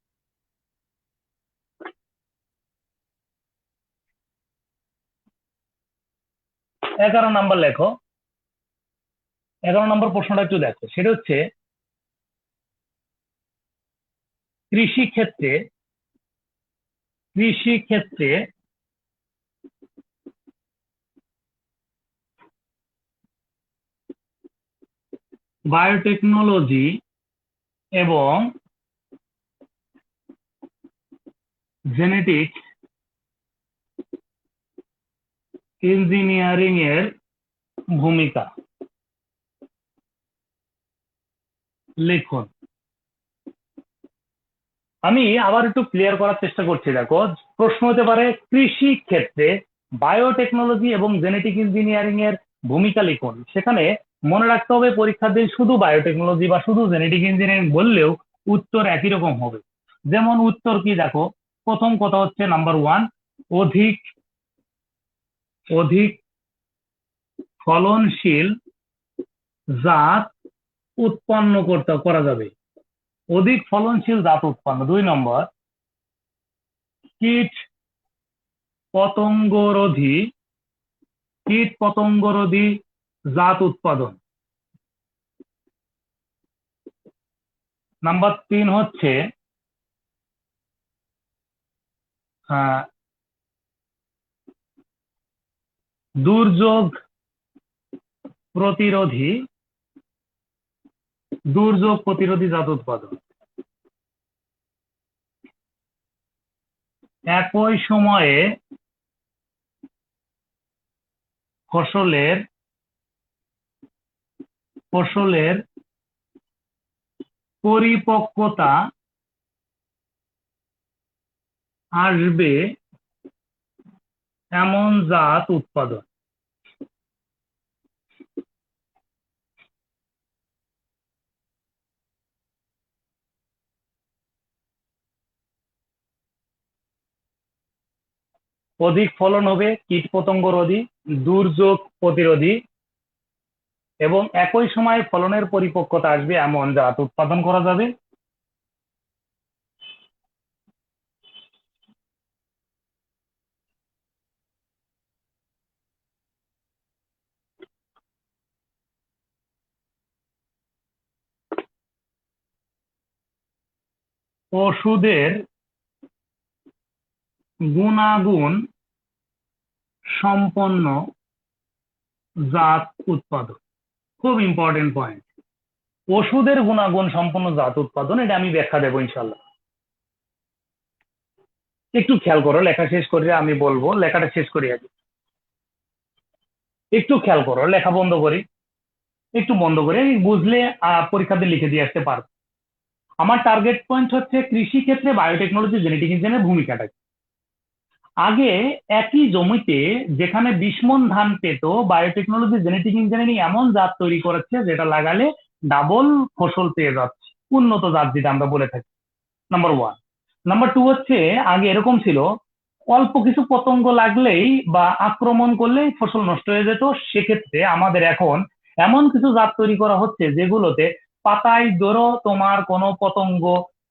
11 নম্বর লেখো, 11 নম্বর প্রশ্নটা একটু দেখো, সেটা হচ্ছে কৃষিক্ষেত্রে কৃষিক্ষেত্রে বায়োটেকনোলজি এবং জেনেটিক ইঞ্জিনিয়ারিং এর ভূমিকা লিখুন। আমি আবার একটু ক্লিয়ার করার চেষ্টা করছি, দেখো প্রশ্ন হতে পারে কৃষি ক্ষেত্রে বায়োটেকনোলজি এবং জেনেটিক ইঞ্জিনিয়ারিং এর ভূমিকা লিখুন। সেখানে মনে রাখতে হবে পরীক্ষার দিন শুধু বায়োটেকনোলজি বা শুধু জেনেটিক ইঞ্জিনিয়ারিং বললেও উত্তর একই রকম হবে। যেমন উত্তর কি দেখো, প্রথম কথা হচ্ছে নাম্বার ওয়ান, অধিক অধিক ফলনশীল জাত উৎপন্ন করা যাবে। অধিক ফলনশীল জাত উৎপন্ন। 2 নম্বর, কীট পতঙ্গরোধী কীটপতঙ্গরোধী জাত উৎপাদন। নাম্বার 3 হচ্ছে আহ, দুর্যোগ প্রতিরোধী জাত উৎপাদন। একই সময়ে ফসলের ফসলের পরিপক্কতা আসবে এমন জাত উৎপাদন। অধিক ফলন হবে, কীটপতঙ্গ রোধী, দুর্যোগ প্রতিরোধী এবং একই সময়ে ফলনের পরিপক্কতা আসবে এমন জাত উৎপাদন করা যাবে। ওষুধের গুণাগুণ সম্পন্ন জাত উৎপাদন। খুব ইম্পর্টেন্ট পয়েন্ট। ওষুধের গুণাগুণ সম্পন্ন জাত উৎপাদন, এটা আমি ব্যাখ্যা দেবো ইনশাল্লাহ। একটু খেয়াল করো, লেখা শেষ করে আমি বলবো, লেখাটা শেষ করি আগে। একটু খেয়াল করো, লেখা বন্ধ করি, একটু বন্ধ করে বুঝলে পরীক্ষাতে লিখে দিয়ে আসতে পারবো। আমার টার্গেট পয়েন্ট হচ্ছে কৃষি ক্ষেত্রে বায়োটেকনোলজি জেনেটিক ইঞ্জিনিয়ারের ভূমিকাটা কি। আগে একই জমিতে যেখানে 20 মণ ধান পেত, বায়োটেকনোলজি জেনেটিক ইঞ্জিনিয়ারিং এমন জাত তৈরি করেছে যেটা লাগালে ডাবল ফসল পেয়ে যাচ্ছে, উন্নত জাত যেটা আমরা বলে থাকি। Number one. নাম্বার টু হচ্ছে আগে এরকম ছিল, অল্প কিছু পতঙ্গ লাগলেই বা আক্রমণ করলেই ফসল নষ্ট হয়ে যেত। সেক্ষেত্রে আমাদের এখন এমন কিছু জাত তৈরি করা হচ্ছে যেগুলোতে পাতায় ধরো তোমার কোনো পতঙ্গ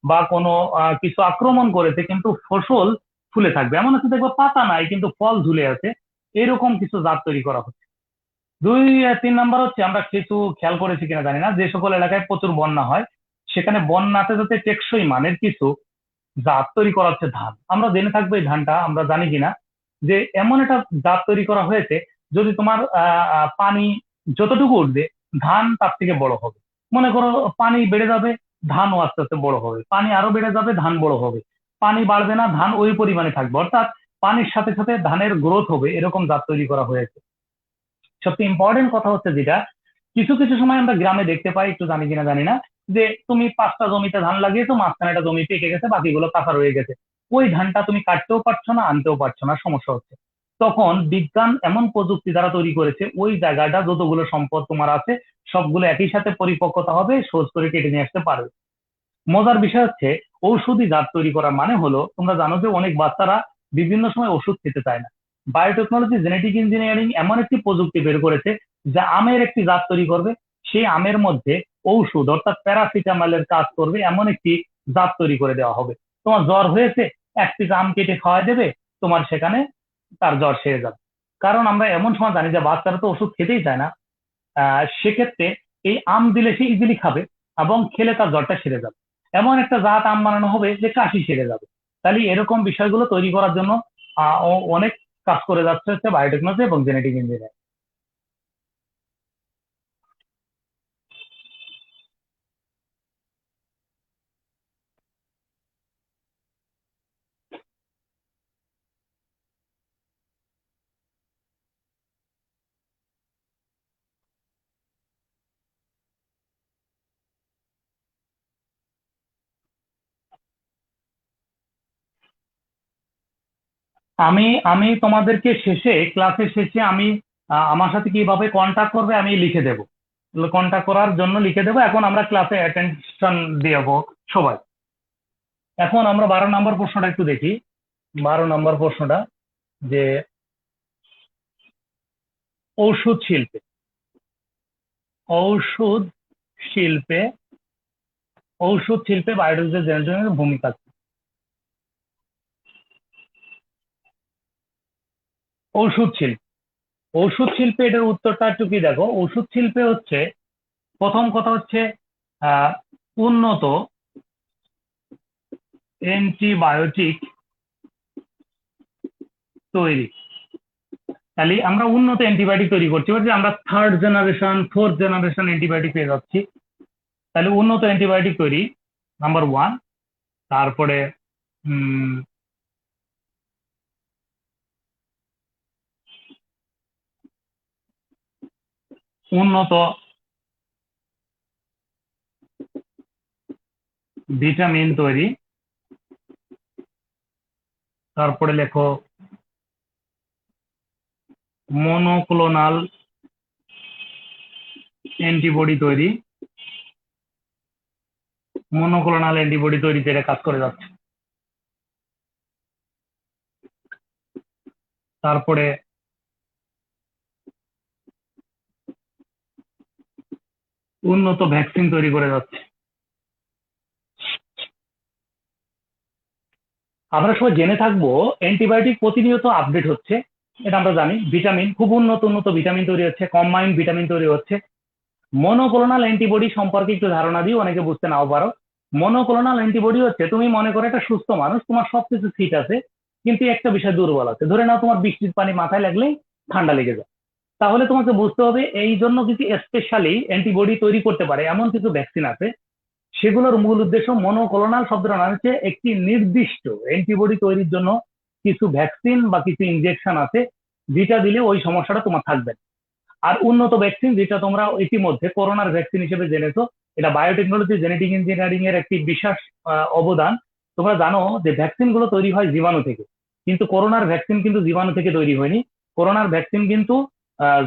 বা কোনো কিছু আক্রমণ করেছে কিন্তু ফসল ফুলে থাকবে, এমন আছে দেখবে পাতা নাই কিন্তু ফল ঝুলে আছে, এরকম কিছু জাত তৈরি করা হচ্ছে। দুই তিন নাম্বার হচ্ছে আমরা কিছু খেয়াল করেছি কিনা জানি না, যে সকল এলাকায় প্রচুর বন্যা হয় সেখানে বন্যাতে যাতে টেকসই মানের কিছু জাত তৈরি করা হচ্ছে ধান। আমরা জেনে থাকবো এই ধানটা আমরা জানি কিনা, যে এমন একটা জাত তৈরি করা হয়েছে যদি তোমার পানি যতটুকু উঠবে ধান তার থেকে বড় হবে। মনে করো পানি বেড়ে যাবে, ধানও আস্তে আস্তে বড় হবে, পানি আরো বেড়ে যাবে, ধান বড় হবে, পানি বাড়বে না, ধান ওই পরিমাণে থাকবে, অর্থাৎ পানির সাথে সাথে ধানের গ্রোথ হবে, এরকম জাত তৈরি করা হয়েছে। সবচেয়ে ইম্পর্টেন্ট কথা হচ্ছে যেটা, কিছু কিছু সময় আমরা গ্রামে দেখতে পাই, একটু জানি কিনা জানি না, যে তুমি 5টা জমিতে ধান লাগিয়েছো, মাঝখানে একটা জমি পেকে গেছে, বাকিগুলো কাঁচা রয়ে গেছে, ওই ধানটা তুমি কাটতেও পারছো না, আনতেও পারছো না, সমস্যা হচ্ছে। তখন বিজ্ঞান এমন প্রযুক্তি দ্বারা তৈরি করেছে ওই জায়গাটা যতগুলো সম্পদ তোমার আছে সবগুলো একই সাথে পরিপক্কতা হবে, সহজ করে কেটে নিয়ে আসতে পারবে। মজার বিষয় হচ্ছে ঔষধি জাত তৈরি করার মানে হলো, তোমরা জানো যে অনেক বাচ্চারা বিভিন্ন সময় ওষুধ খেতে চায় না। বায়োটেকনোলজি জেনেটিক ইঞ্জিনিয়ারিং এমন একটি প্রযুক্তি বের করেছে যা আমের একটি জাত তৈরি করবে, সেই আমের মধ্যে ঔষধ অর্থাৎ প্যারাসিটামলের কাজ করবে এমন একটি জাত তৈরি করে দেওয়া হবে। তোমার জ্বর হয়েছে, এক পিস আম কেটে খাওয়া দেবে, তোমার সেখানে তার জ্বর সেরে যাবে। কারণ আমরা এমন সময় জানি যে বাচ্চারা তো ওষুধ খেতেই চায় না, সেক্ষেত্রে এই আম দিলে সে ইজিলি খাবে এবং খেলে তার জ্বরটা সেরে যাবে। এমন একটা জাত আম বানানো হবে যে কাশি সেরে যাবে। তাহলে এরকম বিষয়গুলো তৈরি করার জন্য ও অনেক কাজ করে যাচ্ছে হচ্ছে বায়োটেকনোলজি এবং জেনেটিক ইঞ্জিনিয়ারিং। আমি আমি তোমাদেরকে শেষে, ক্লাসের শেষে আমি আমার সাথে কিভাবে কন্টাক্ট করবে আমি লিখে দেবো, কন্টাক্ট করার জন্য লিখে দেবো। এখন আমরা ক্লাসে অ্যাটেনশন দেবো সবাই। এখন আমরা 12 নম্বর প্রশ্নটা একটু দেখি। 12 নম্বর প্রশ্নটা, যে ঔষধ শিল্পে ঔষধ শিল্পে ঔষধ শিল্পে বায়োটেকনোলজি জেনারেটরের ভূমিকা কি? ঔষধ শিল্প ঔষধ শিল্পে এটার উত্তরটা একটু কি দেখো, ওষুধ শিল্পে হচ্ছে প্রথম কথা হচ্ছে আহ উন্নত অ্যান্টিবায়োটিক তৈরি। তাহলে আমরা উন্নত অ্যান্টিবায়োটিক তৈরি করছি, বলছি আমরা 3rd generation 4th generation antibiotic পেয়ে যাচ্ছি। তাহলে উন্নত অ্যান্টিবায়োটিক তৈরি নাম্বার ওয়ান। তারপরে উন্নত ভিটামিন তৈরি, তারপরে লেখো মনোক্লোনাল অ্যান্টিবডি তৈরি, মনোক্লোনাল অ্যান্টিবডি তৈরিতে এটা কাজ করে যাচ্ছে। তারপরে উন্নত ভ্যাকসিন তৈরি করে যাচ্ছে। আমরা সবাই জেনে থাকবো অ্যান্টিবায়োটিক প্রতিনিয়ত আপডেট হচ্ছে, এটা আমরা জানি। ভিটামিন, খুব উন্নত উন্নত ভিটামিন তৈরি হচ্ছে, কম্বাইন্ড ভিটামিন তৈরি হচ্ছে। মনোক্লোনাল অ্যান্টিবডি সম্পর্কে একটু ধারণা দিই, অনেকে বুঝতে নাও পারো। মনোক্লোনাল অ্যান্টিবডি হচ্ছে, তুমি মনে করো একটা সুস্থ মানুষ, তোমার সবকিছু ঠিক আছে, কিন্তু একটা বিষয় দুর্বল আছে। ধরে নাও তোমার বৃষ্টির পানি মাথায় লাগলেই ঠান্ডা লেগে যায়। তাহলে তোমাকে বুঝতে হবে এই জন্য কিছু স্পেশালি অ্যান্টিবডি তৈরি করতে পারে এমন কিছু ভ্যাকসিন আছে, সেগুলোর মূল উদ্দেশ্য মনোক্লোনাল শব্দটা না হচ্ছে একটি নির্দিষ্ট অ্যান্টিবডি তৈরির জন্য কিছু ভ্যাকসিন বা কিছু ইনজেকশন আছে, যেটা দিলে ওই সমস্যাটা তোমার থাকবে না। আর উন্নত ভ্যাকসিন, যেটা তোমরা ইতিমধ্যে করোনার ভ্যাকসিন হিসেবে জেনেছো, এটা বায়োটেকনোলজি জেনেটিক ইঞ্জিনিয়ারিং এর একটি বিশেষ অবদান। তোমরা জানো যে ভ্যাকসিন গুলো তৈরি হয় জীবাণু থেকে, কিন্তু করোনার ভ্যাকসিন কিন্তু জীবাণু থেকে তৈরি হয়নি। করোনার ভ্যাকসিন কিন্তু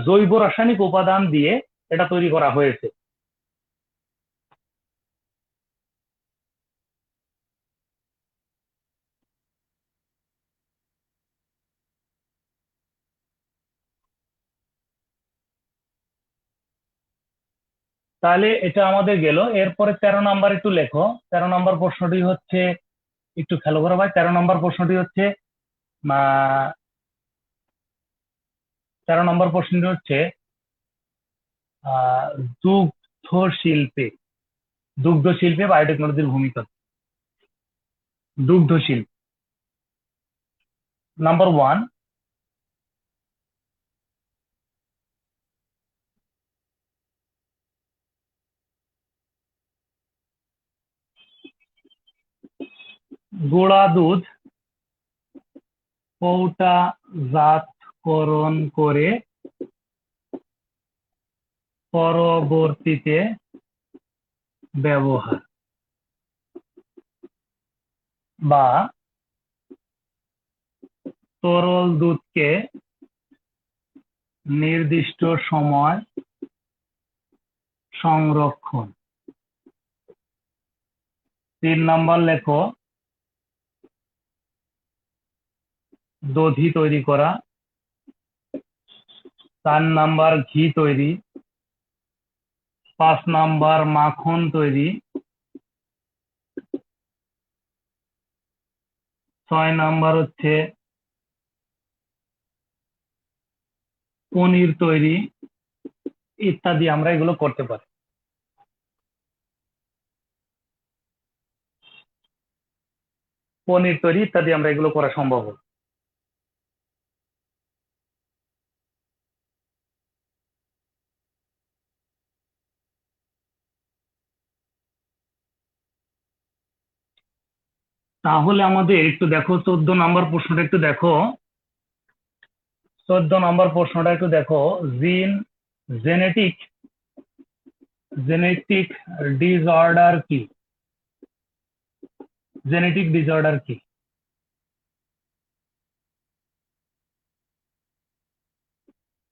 জৈব রাসায়নিক উপাদান দিয়ে এটা তৈরি করা হয়েছে। তাহলে এটা আমাদের গেল। এরপরে 13 নম্বর একটু লেখো। 13 নম্বর প্রশ্নটি হচ্ছে, একটু খেয়াল করো ভাই, 13 নম্বর প্রশ্নটি হচ্ছে, আহ 13 নম্বর প্রশ্নটি হচ্ছে আহ দুগ্ধ শিল্পে, দুগ্ধ শিল্পে বায়োটেকনোলজির ভূমিকা। দুগ্ধ শিল্প, নাম্বার 1, গুঁড়া দুধ কৌটাজাতকরণ করে পরবর্তীতে ব্যবহার, বা তরল দুধকে নির্দিষ্ট সময় সংরক্ষণ। 3 নম্বর লেখো দধি তৈরি করা। 4 নম্বর ঘি তৈরি। 5 নম্বর মাখন তৈরি। 6 নম্বর হচ্ছে পনির তৈরি, ইত্যাদি আমরা এগুলো করতে পারি। পনির তৈরি ইত্যাদি আমরা এগুলো করা সম্ভব হবে। তাহলে আমাদের একটু দেখো 14 নম্বর প্রশ্নটা একটু দেখো। 14 নম্বর প্রশ্নটা একটু দেখো। জিন জেনেটিক জেনেটিক ডিসঅর্ডার কি? জেনেটিক ডিসঅর্ডার কি?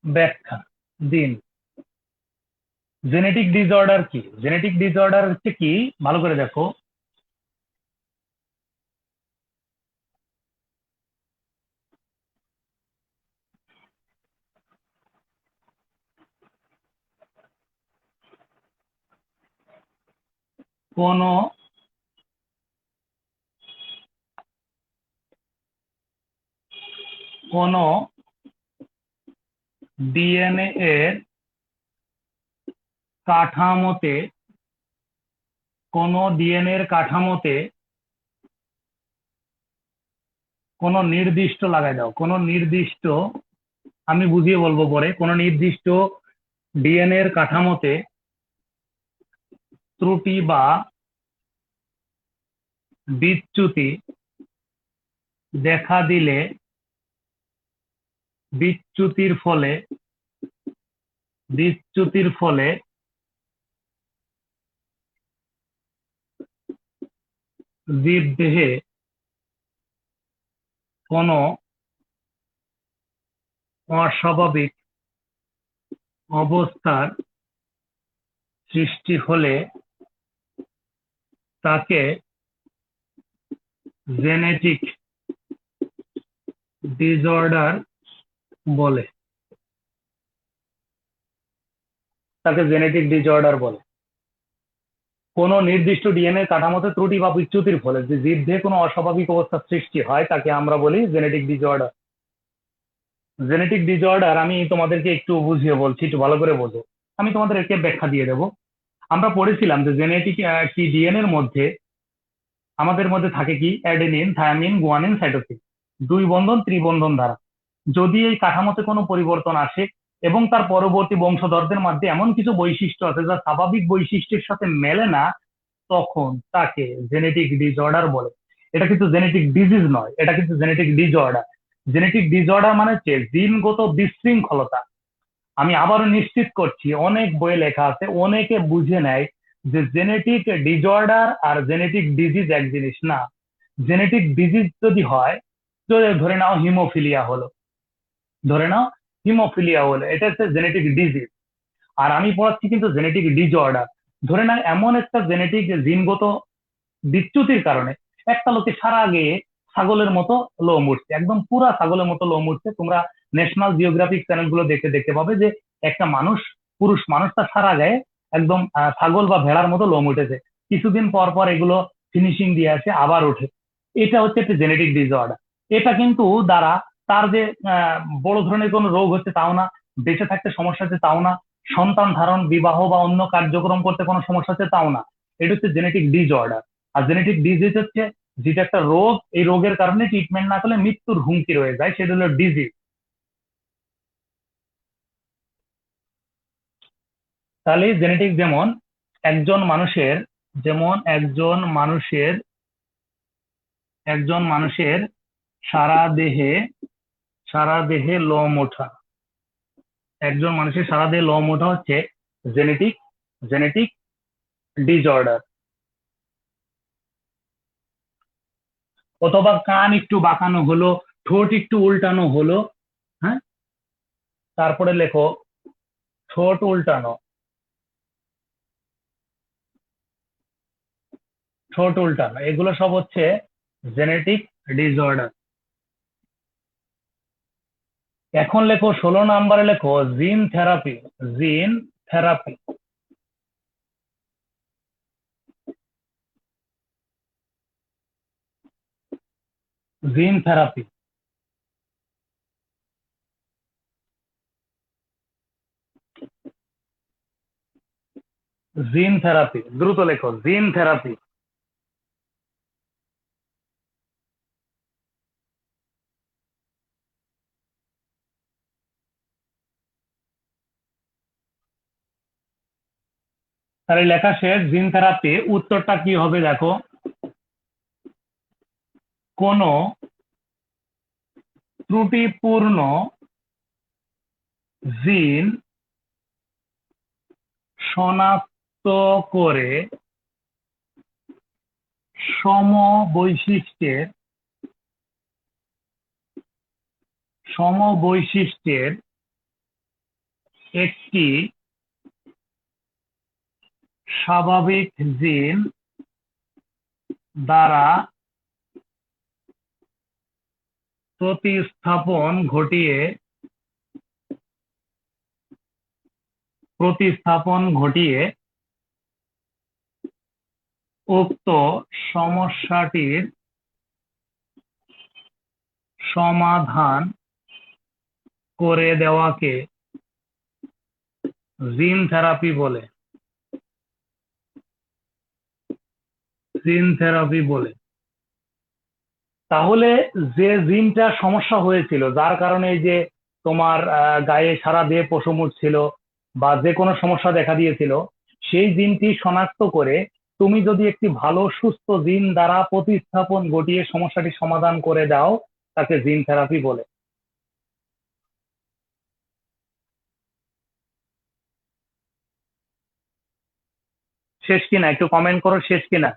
ব্যাখ্যা দিন। জেনেটিক ডিসঅর্ডার কি? জেনেটিক ডিসঅর্ডার হচ্ছে কি, ভালো করে দেখো। কোন কোন ডিএনএ এর কাঠামোতে, কোন ডিএনএ এর কাঠামোতে কোন নির্দিষ্ট, লাগাই দাও, কোন নির্দিষ্ট, আমি বুঝিয়ে বলবো পরে, কোন নির্দিষ্ট ডিএনএ এর কাঠামোতে ত্রুটি বা বিচ্যুতি দেখা দিলে বিচ্যুতির ফলে বিচ্যুতির ফলে জীবদেহে কোনো অস্বাভাবিক অবস্থার সৃষ্টি হলে তাকে জেনেটিক ডিসঅর্ডার বলে। তাকে জেনেটিক ডিসঅর্ডার বলে। কোনো নির্দিষ্ট ডিএনএ কাঠামোতে ত্রুটি বা বিচ্যুতির ফলে যে জীবদেহে কোনো অস্বাভাবিক অবস্থার সৃষ্টি হয় তাকে আমরা বলি জেনেটিক ডিসঅর্ডার। জেনেটিক ডিসঅর্ডার আমি তোমাদেরকে একটু বুঝিয়ে বলছি, একটু ভালো করে বোঝো। আমি তোমাদের একে ব্যাখ্যা দিয়ে দেবো। আমরা পড়েছিলাম যে জেনেটিক কি ডিএনএ এর মধ্যে আমাদের মধ্যে থাকে কি অ্যাডেনিন, থায়ামিন, গুয়ানিন, সাইটোসিন, দুই বন্ধন ত্রিবন্ধন দ্বারা। যদি এই কাঠামোতে কোনো পরিবর্তন আসে এবং তার পরবর্তী বংশধরদের মধ্যে এমন কিছু বৈশিষ্ট্য আছে যা স্বাভাবিক বৈশিষ্ট্যের সাথে মেলে না, তখন তাকে জেনেটিক ডিসঅর্ডার বলে। এটা কিন্তু জেনেটিক ডিজিজ নয়, এটা কিন্তু জেনেটিক ডিসঅর্ডার। জেনেটিক ডিসঅর্ডার মানে হচ্ছে জিনগত বিশৃঙ্খলতা। আমি আবারও নিশ্চিত করছি, অনেক বইয়ে লেখা আছে, অনেকে বুঝে নেয় যে জেনেটিক ডিসঅর্ডার আর জেনেটিক ডিজিজ এক জিনিস না। জেনেটিক ডিজিজ যদি হয়, তো ধরে নাও হিমোফিলিয়া হলো, ধরে নাও হিমোফিলিয়া হলো, এটা হচ্ছে জেনেটিক ডিজিজ। আর আমি পড়াচ্ছি কিন্তু জেনেটিক ডিসঅর্ডার। ধরে নাও এমন একটা জেনেটিক জিনগত বিচ্যুতির কারণে একটা লোকে সারা গেয়ে ছাগলের মতো লোম উঠছে, একদম পুরা ছাগলের মতো লোম উঠছে। তোমরা ন্যাশনাল জিওগ্রাফিক চ্যানেল গুলো দেখে দেখতে পাবে যে একটা মানুষ, পুরুষ মানুষ, তার সারা গায়ে একদম ছাগল বা ভেড়ার মতো লোম উঠেছে। কিছুদিন পর পর এগুলো ফিনিশিং দিয়ে আসে, আবার ওঠে। এটা হচ্ছে একটা জেনেটিক ডিসঅর্ডার। এটা কিন্তু দ্বারা তার যে বড় ধরনের কোনো রোগ হচ্ছে তাও না, বেঁচে থাকতে সমস্যা হচ্ছে তাও না, সন্তান ধারণ, বিবাহ বা অন্য কার্যক্রম করতে কোনো সমস্যা হচ্ছে তাও না। এটা হচ্ছে জেনেটিক ডিসঅর্ডার। আর জেনেটিক ডিজিজ হচ্ছে যেটা একটা রোগ, এই রোগের কারণে ট্রিটমেন্ট না করলে মৃত্যুর হুমকি রয়ে যায়, সেটা হলো ডিজিজ। তাহলে জেনেটিক যেমন একজন মানুষের, যেমন একজন মানুষের সারা দেহে লোম ওঠা, একজন মানুষের সারা দেহে লোম ওঠা হচ্ছে জেনেটিক জেনেটিক ডিসঅর্ডার। অথবা কান একটু বাঁকানো হলো, ঠোঁট একটু উল্টানো হলো, হ্যাঁ, তারপরে লেখো ঠোঁট উল্টানো, ঠোঁট উল্টানো, এগুলো সব হচ্ছে জেনেটিক ডিসঅর্ডার। এখন লেখো 16 নম্বরে লেখো gene therapy. Gene therapy, gene therapy, gene therapy, দ্রুত লেখো জিন থেরাপি। তাহলে লেখা শেষ। জিন থেরাপি উত্তরটা কি হবে দেখো, কোন ত্রুটিপূর্ণ জিন শনাক্ত করে সমবৈশিষ্ট্যের সমবৈশিষ্ট্যের একটি স্বাভাবিক জিন দ্বারা প্রতিস্থাপন ঘটিয়ে উক্ত সমস্যাটির সমাধান করে দেওয়াকে জিন থেরাপি বলে। জিন থেরাপি বলে। তাহলে যে জিনটা সমস্যা হয়েছিল, যার কারণে এই যে তোমার গায়ে সারা দেহে পশম উঠছিল বা যে কোনো সমস্যা দেখা দিয়েছিল, সেই জিনটি শনাক্ত করে তুমি যদি একটি ভালো সুস্থ জিন দ্বারা প্রতিস্থাপন ঘটিয়ে সমস্যাটি সমাধান করে দাও, তাকে জিন থেরাপি বলে। শেষ কিনা একটু কমেন্ট করো, শেষ কিনা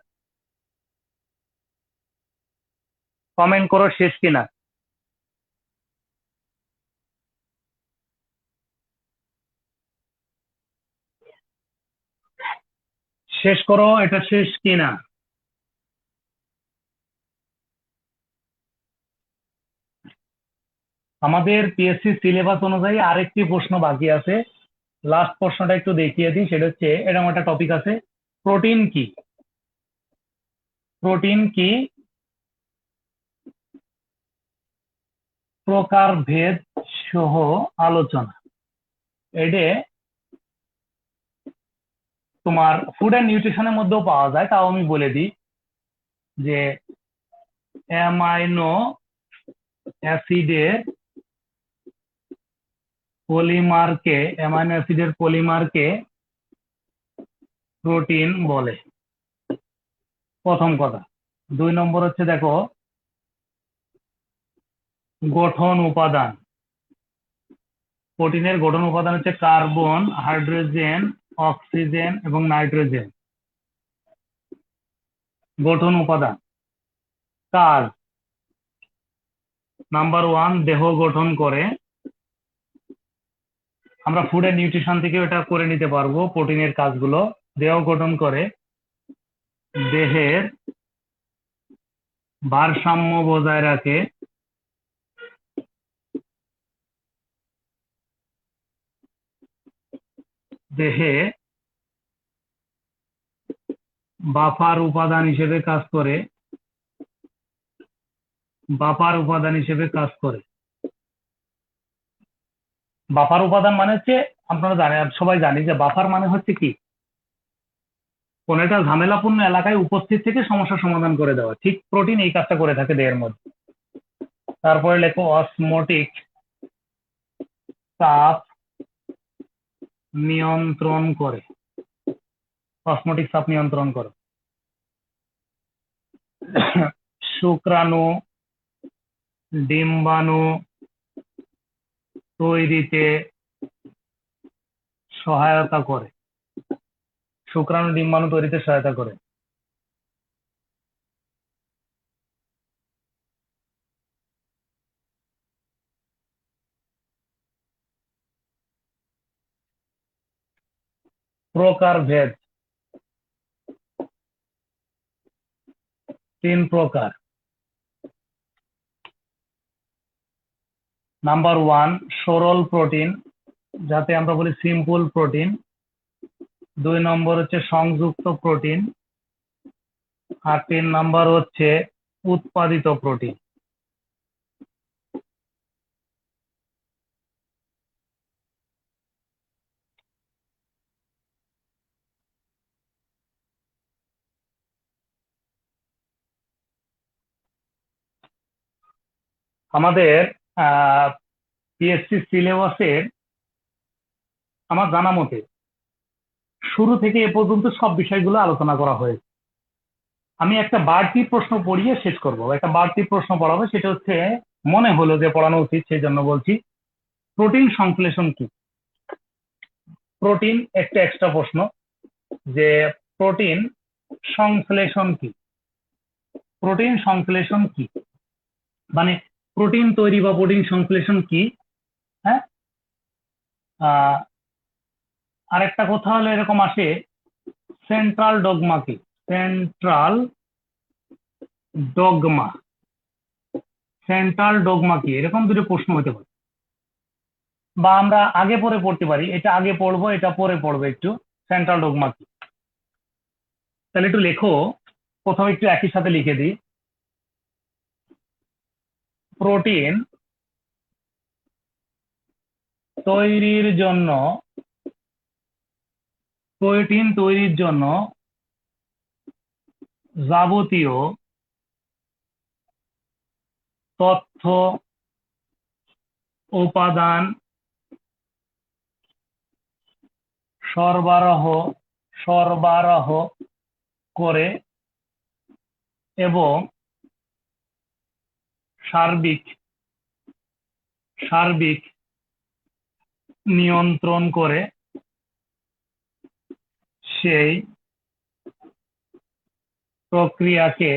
কমেন্ট করো, শেষ কিনা। শেষ করো, এটা শেষ কিনা। আমাদের পিএসসি সিলেবাস অনুযায়ী আরেকটি প্রশ্ন বাকি আছে। লাস্ট প্রশ্নটা একটু দেখিয়ে দিই, সেটা হচ্ছে এরকম একটা টপিক আছে, প্রোটিন কি। প্রোটিন কি, প্রকারভেদ সহ আলোচনা। এটা তোমার ফুড অ্যান্ড নিউট্রিশনের মধ্যেও পাওয়া যায়, তাও আমি বলে দিই যে অ্যামাইনো অ্যাসিডের পলিমারকে প্রোটিন বলে, প্রথম কথা। 2 নম্বর হচ্ছে দেখো গঠন উপাদান। প্রোটিনের গঠন উপাদান হচ্ছে কার্বন, হাইড্রোজেন, অক্সিজেন এবং নাইট্রোজেন। গঠন উপাদান। কাজ, নাম্বার 1 দেহ গঠন করে। আমরা ফুড এন্ড নিউট্রিশন থেকে এটা করে নিতে পারবো প্রোটিনের কাজগুলো। দেহ গঠন করে, দেহের ভারসাম্য বজায় রাখে, দেহে বাফার উপাদান হিসেবে কাজ করে, বাফার উপাদান হিসেবে কাজ করে। বাফার উপাদান মানে হচ্ছে, আপনারা জানেন, সবাই জানি যে বাফার মানে হচ্ছে কি, কোন একটা ঝামেলাপূর্ণ এলাকায় উপস্থিত থেকে সমস্যার সমাধান করে দেওয়া। ঠিক প্রোটিন এই কাজটা করে থাকে দেহের মধ্যে। তারপরে লেখো অসমোটিক চাপ নিয়ন্ত্রণ করে। অসমোটিক চাপ নিয়ন্ত্রণ করে। শুক্রাণু, ডিম্বাণু তৈরিতে সহায়তা করে। শুক্রাণু ডিম্বাণু তৈরিতে সহায়তা করে। প্রকারভেদ, 3 প্রকার। নাম্বার 1 সরল প্রোটিন, যাতে আমরা বলি সিম্পল প্রোটিন। 2 নম্বর হচ্ছে সংযুক্ত প্রোটিন। আর 3 নম্বর হচ্ছে উৎপাদিত প্রোটিন। আমাদের পিএসসি সিলেবাসের আমার জানা মতে শুরু থেকে এ পর্যন্ত সব বিষয়গুলো আলোচনা করা হয়েছে। আমি একটা বাড়তি প্রশ্ন পড়িয়ে শেষ করব, একটা বাড়তি প্রশ্ন পড়াবো, সেটা হচ্ছে মনে হলো যে পড়ানো উচিত, সেই জন্য বলছি। প্রোটিন সংশ্লেষণ কি? প্রোটিন একটা এক্সট্রা প্রশ্ন, যে প্রোটিন সংশ্লেষণ কি। প্রোটিন সংশ্লেষণ কি মানে প্রোটিন তৈরি বা প্রোটিন সংশ্লেষণ কি। হ্যাঁ, আরেকটা কথা হলো এরকম আসে, সেন্ট্রাল ডগমা কি। সেন্ট্রাল ডগমা, সেন্ট্রাল ডগমা কি, এরকম দুটো প্রশ্ন হতে পারে। বা আমরা আগে পরে পড়তে পারি, এটা আগে পড়বো এটা পরে পড়বো একটু। সেন্ট্রাল ডগমা কি, তাহলে একটু লেখো। কোথাও একটু একই সাথে লিখে দিই। প্রোটিন তৈরির জন্য, প্রোটিন তৈরির জন্য যাবতীয় তথ্য উপাদান সরবরাহ সরবরাহ করে এবং সার্বিক সার্বিক নিয়ন্ত্রণ করে সেই প্রক্রিয়াকে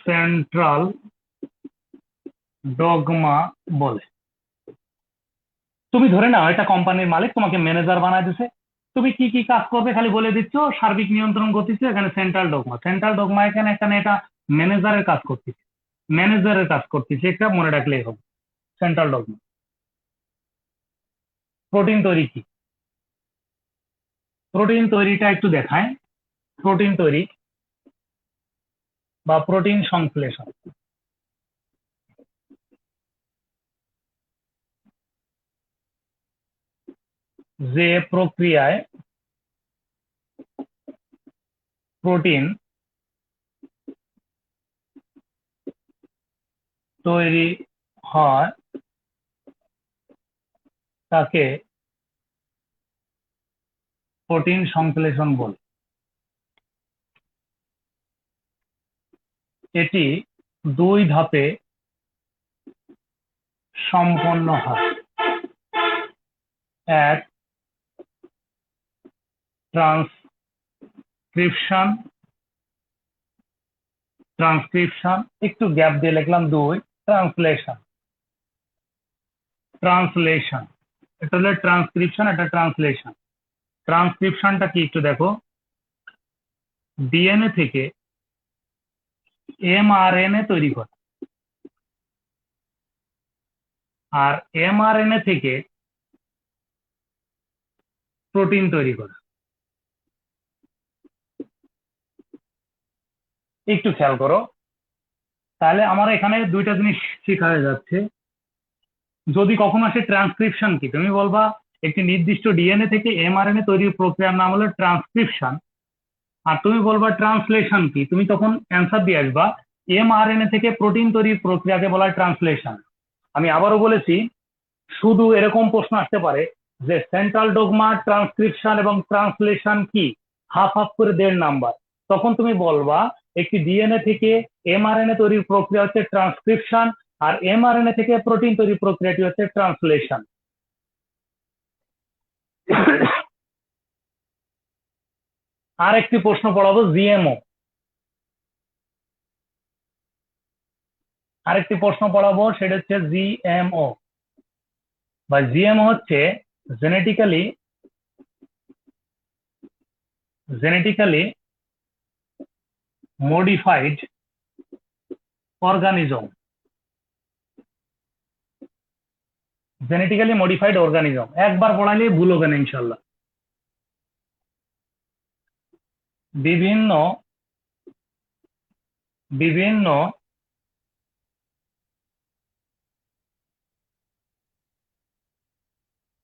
সেন্ট্রাল ডগমা বলে। তুমি ধরে নাও এটা কোম্পানির মালিক, তোমাকে ম্যানেজার বানায় দিছে, তুমি কি কি কাজ করবে খালি বলে দিচ্ছ, সার্বিক নিয়ন্ত্রণ করতেছে, এখানে সেন্ট্রাল ডগমা, সেন্ট্রাল ডগমা এখানে এখানে এটা ম্যানেজারের কাজ করতেছে, ম্যানেজারের কাজ করতেছে, এটা মনে রাখলেই হবে সেন্ট্রাল ডগমা। প্রোটিন তৈরি কি? প্রোটিন তৈরিটা একটু দেখায়। প্রোটিন তৈরি বা প্রোটিন সংশ্লেষণ যে প্রক্রিয়ায় প্রোটিন তৈরি হয় তাকে প্রোটিন সংশ্লেষণ বলে। এটি 2 ধাপে সম্পন্ন হয়। এক, ট্রান্সক্রিপশন, ট্রান্সক্রিপশন একটু গ্যাপ দিয়ে লিখলাম 2, ট্রান্সলেশন, ট্রান্সলেশন এটা হলো ট্রান্সক্রিপশন, এটা ট্রান্সলেশন। ট্রান্সক্রিপশনটা কি একটু দেখো, ডিএনএ থেকে এমআরএনএ তৈরি করে, আর এমআরএনএ থেকে প্রোটিন তৈরি করে। একটু খেয়াল করো, তাহলে আমার এখানে 2টা জিনিস শেখা হয়ে যাচ্ছে। যদি কখনো আসে ট্রান্সক্রিপশন কি, তুমি বলবা একটি নির্দিষ্ট ডিএনএ থেকে এমআরএনএ তৈরির প্রক্রিয়ার নাম হলো ট্রান্সক্রিপশন। আর তুমি বলবা ট্রান্সলেশন কি, তুমি তখন অ্যান্সার দিয়ে আসবা এমআরএনএ থেকে প্রোটিন তৈরির প্রক্রিয়াকে বলা হয় ট্রান্সলেশন। আমি আবারও বলেছি, শুধু এরকম প্রশ্ন আসতে পারে যে সেন্ট্রাল ডগমা, ট্রান্সক্রিপশন এবং ট্রান্সলেশন কি, হাফ হাফ করে 1.5 নাম্বার। তখন তুমি বলবা একটি ডিএনএ থেকে এমআরএনএ তৈরির প্রক্রিয়া হচ্ছে ট্রান্সক্রিপশন, আর এমআরএনএ থেকে প্রোটিন তৈরির প্রক্রিয়াটি হচ্ছে ট্রান্সলেশন। আরেকটি প্রশ্ন পড়াবো, জিএমও। আরেকটি প্রশ্ন পড়াবো, সেটা হচ্ছে জিএমও বা জিএমও হচ্ছে genetically modified organism. Genetically modified organism একবার পড়ালে ভুল হবে না ইনশাল্লাহ। বিভিন্ন বিভিন্ন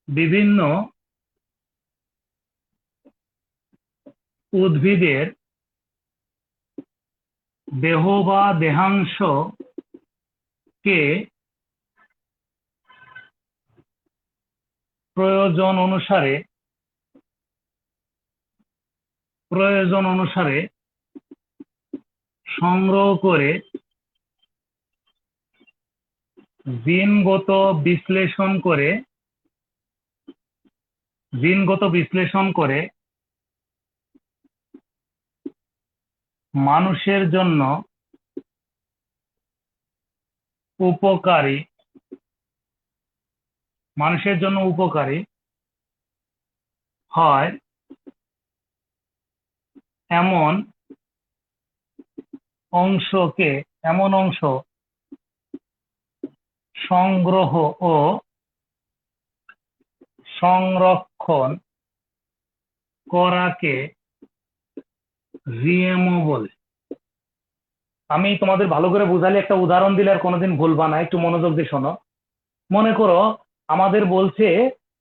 বিভিন্ন উদ্ভিদের দেহ বা দেহাংশকে প্রয়োজন অনুসারে সংগ্রহ করে জিনগত বিশ্লেষণ করে মানুষের জন্য উপকারী হয় এমন অংশ সংগ্রহ ও সংরক্ষণ করাকে জিএমও বলে। আমি তোমাদের ভালো করে বুঝালে, একটা উদাহরণ দিলে আর কোনোদিন ভুলবা না, একটু মনোযোগ দিয়ে শোনো। মনে করো আমাদের বলছে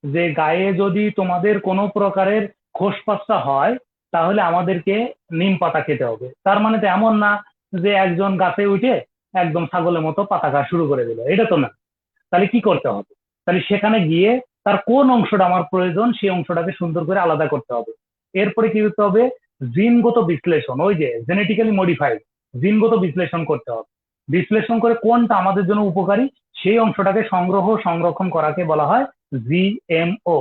যে গায়ে যদি তোমাদের কোনো প্রকারের খোসপাসা হয় তাহলে আমাদেরকে নিম পাতা খেতে হবে। তার মানে তো এমন না যে একজন গাছে উঠে একদম ছাগলের মতো পাতা খাওয়া শুরু করে দিল, এটা তো না। তাহলে কি করতে হবে? তাহলে সেখানে গিয়ে তার কোন অংশটা আমার প্রয়োজন সেই অংশটাকে সুন্দর করে আলাদা করতে হবে। এরপরে কি করতে হবে? জিনগত বিশ্লেষণ, ওই যে জেনেটিক্যালি মডিফাইড, জিনগত বিশ্লেষণ করতে হবে। বিশ্লেষণ করে কোনটা আমাদের জন্য উপকারী সেই অংশটাকে সংরক্ষণ করাকে বলা হয় জিএমও।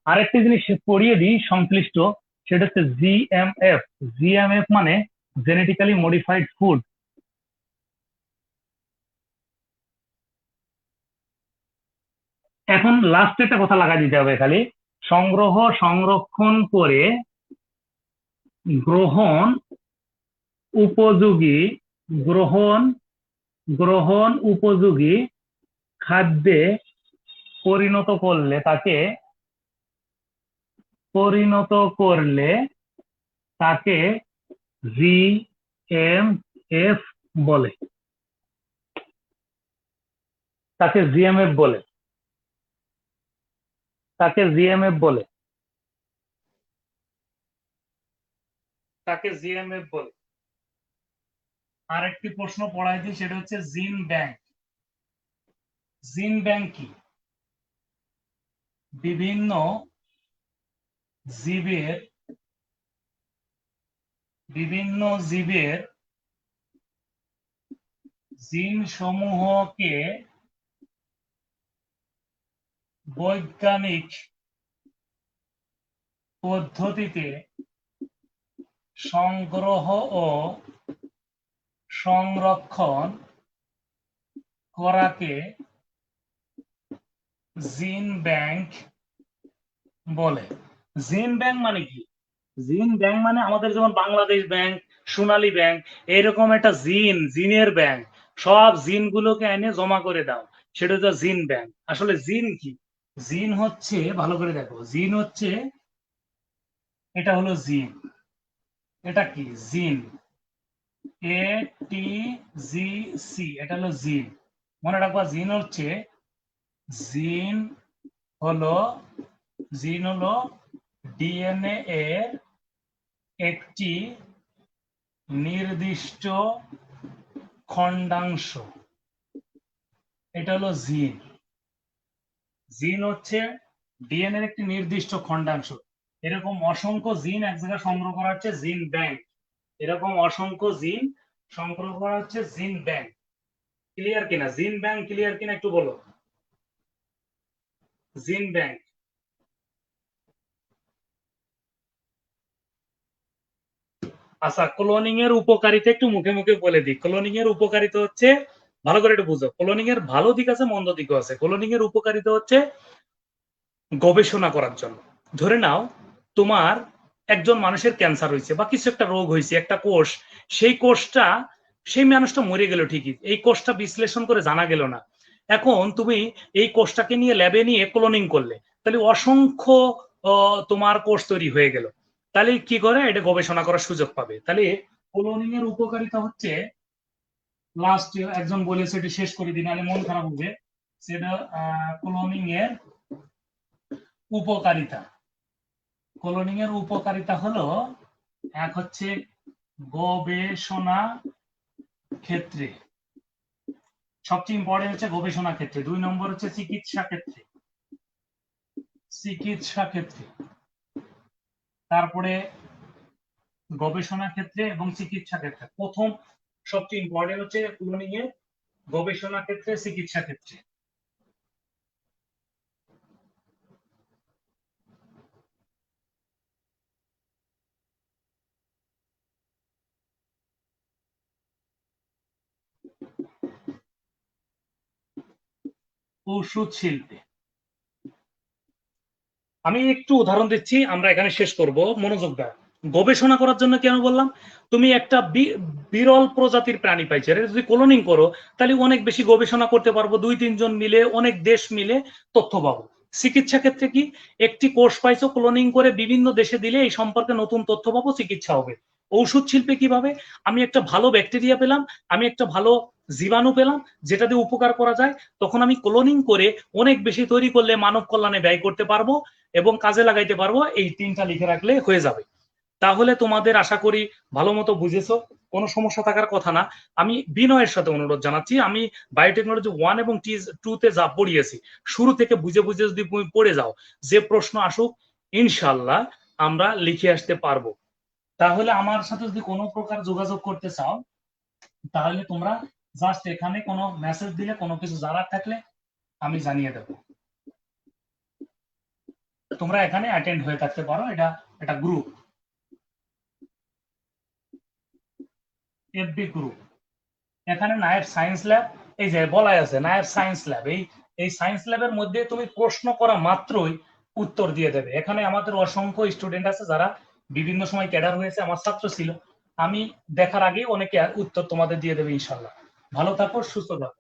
আরেকটি জিনিস পড়িয়ে দিই সংশ্লিষ্ট, সেটা হচ্ছে জিএমএফ। জিএমএফ মানে জেনেটিক্যালি মডিফাইড ফুড। এখন লাস্ট একটা কথা লাগা দিতে হবে খালি, সংগ্রহ সংরক্ষণ করে গ্রহণ উপযোগী, গ্রহণ গ্রহণ উপযোগী খাদ্যে পরিণত করলে তাকে পরিণত করলে তাকে জিএমএফ বলে। তাকে জিএমএফ বলে। তাকে জিএমএফ বলে। তাকে জিএমএফ বলে। আরেকটি প্রশ্ন পড়াই দিই, সেটা হচ্ছে জিন ব্যাংক। জিন ব্যাংক কি? বিভিন্ন জীবের জিন সমূহকে বৈজ্ঞানিক পদ্ধতিতে সংগ্রহ ও সংরক্ষণ করাকে জিন ব্যাংক বলে। জিন ব্যাংক মানে কি? জিন ব্যাংক মানে আমাদের যেমন বাংলাদেশ ব্যাংক, সোনালী ব্যাংক, এরকম একটা জিনের ব্যাংক, সব জিন গুলোকে এনে জমা করে দাও, সেটা হচ্ছে জিন ব্যাংক। আসলে জিন কি? জিন হচ্ছে, ভালো করে দেখো, জিন হচ্ছে, এটা হলো জিন। এটা কি? জিন, ATGC, এটা হলো জিন। মনে রাখবা, জিন হচ্ছে, জিন হলো ডিএনএ এর একটি নির্দিষ্ট খণ্ডাংশ। এটা হলো জিন। জিন হচ্ছে ডিএনএ এর একটি নির্দিষ্ট খণ্ডাংশ। এরকম অসংখ্য জিন এক জায়গায় সংগ্রহ করা হচ্ছে জিন ব্যাংক। এরকম অসংখ্য জিন সংগ্রহ করা হচ্ছে জিন ব্যাংক। ক্লিয়ার কিনা? জিন ব্যাংক ক্লিয়ার কিনা একটু বলো। জিন ব্যাংক। আচ্ছা, ক্লোনিং এর উপকারিতা একটু মুখে মুখে বলে দিই। ক্লোনিং এর উপকারিতা হচ্ছে, ভালো করে একটু বুঝো, ক্লোনিং এর ভালো দিক আছে, মন্দ দিকও আছে। ক্লোনিং এর উপকারিতা হচ্ছে গবেষণা করার জন্য। ধরে নাও তোমার একজন মানুষের ক্যান্সার হয়েছে বা কিছু একটা রোগ হয়েছে, একটা কোষ, সেই কোষটা, সেই মানুষটা মরে গেল ঠিকই, এই কোষটা বিশ্লেষণ করে জানা গেল না। এখন তুমি এই কোষটাকে নিয়ে ল্যাবে নিয়ে ক্লোনিং করলে, তাহলে অসংখ্য তোমার কোষ তৈরি হয়ে গেল। তাহলে কি করে? এটা গবেষণা করার সুযোগ পাবে। তাহলে ক্লোনিং এর উপকারিতা হচ্ছে, লাস্ট একজন বলেছে, এটি শেষ করে দিন, মন খারাপ হবে। সেটা ক্লোনিং এর উপকারিতা। ক্লোনিং এর উপকারিতা হলো, এক হচ্ছে গবেষণা ক্ষেত্রে, সবচেয়ে ইম্পর্টেন্ট হচ্ছে গবেষণা ক্ষেত্রে। 2 নম্বর হচ্ছে চিকিৎসা ক্ষেত্রে। তারপরে গবেষণা ক্ষেত্রে এবং চিকিৎসা ক্ষেত্রে। প্রথম সবচেয়ে ইম্পর্টেন্ট হচ্ছে ক্লোনিং এর গবেষণা ক্ষেত্রে, চিকিৎসা ক্ষেত্রে। ওষুধ শিল্পে আমি একটু উদাহরণ দিচ্ছি, আমরা এখানে শেষ করব, মনোযোগ দাও। গবেষণা করার জন্য কেন বললাম? তুমি একটা বিরল প্রজাতির প্রাণী পাইছো, এটা যদি ক্লোনিং করো তাহলে অনেক বেশি গবেষণা করতে পারবো, 2-3 জন মিলে, অনেক দেশ মিলে তথ্য পাবো। চিকিৎসা ক্ষেত্রে কি? একটি কোষ পাইছো, ক্লোনিং করে বিভিন্ন দেশে দিলে এই সম্পর্কে নতুন তথ্য পাবো, চিকিৎসা হবে। ঔষধ শিল্পে কিভাবে? আমি একটা ভালো ব্যাকটেরিয়া পেলাম, আমি একটা ভালো জীবাণু পেলাম, যেটা দিয়ে উপকার করা যায়, তখন আমি ক্লোনিং করে অনেক বেশি তৈরি করলে মানব কল্যাণে ব্যয় করতে পারবো এবং কাজে লাগাইতে পারবো। এই 3টা লিখে রাখলে হয়ে যাবে। তাহলে তোমাদের আশা করি ভালো মতো বুঝেছো, কোনো সমস্যা থাকার কথা না। আমি বিনয়ের সাথে অনুরোধ জানাচ্ছি, আমি বায়োটেকনোলজি 1 এবং 2 তে যা পড়িয়েছি, শুরু থেকে বুঝে বুঝে যদি তুমি পড়ে যাও, যে প্রশ্ন আসুক ইনশাল্লাহ আমরা লিখে আসতে পারবো। তাহলে আমার সাথে যদি কোনো প্রকার যোগাযোগ করতে চাও, তাহলে তোমরা জাস্ট এখানে কোনো মেসেজ দিলে, কোনো কিছু জানার থাকলে আমি জানিয়ে দেবো। তোমরা এখানে অ্যাটেন্ড হয়ে থাকতে পারো, এটা গ্রুপ। এফবি গ্রুপ, এখানে নায়েব সায়েন্স ল্যাব, এই যে বলাই আছে নায়েব সায়েন্স ল্যাব, এই সায়েন্স ল্যাবের মধ্যে তুমি প্রশ্ন করা মাত্রই উত্তর দিয়ে দেবে। এখানে আমাদের অসংখ্য স্টুডেন্ট আছে যারা বিভিন্ন সময় ক্যাডার হয়েছে, আমার ছাত্র ছিল, আমি দেখার আগেই অনেকে উত্তর তোমাদের দিয়ে দেবে ইনশাল্লাহ। ভালো থাকো, সুস্থ থাকো।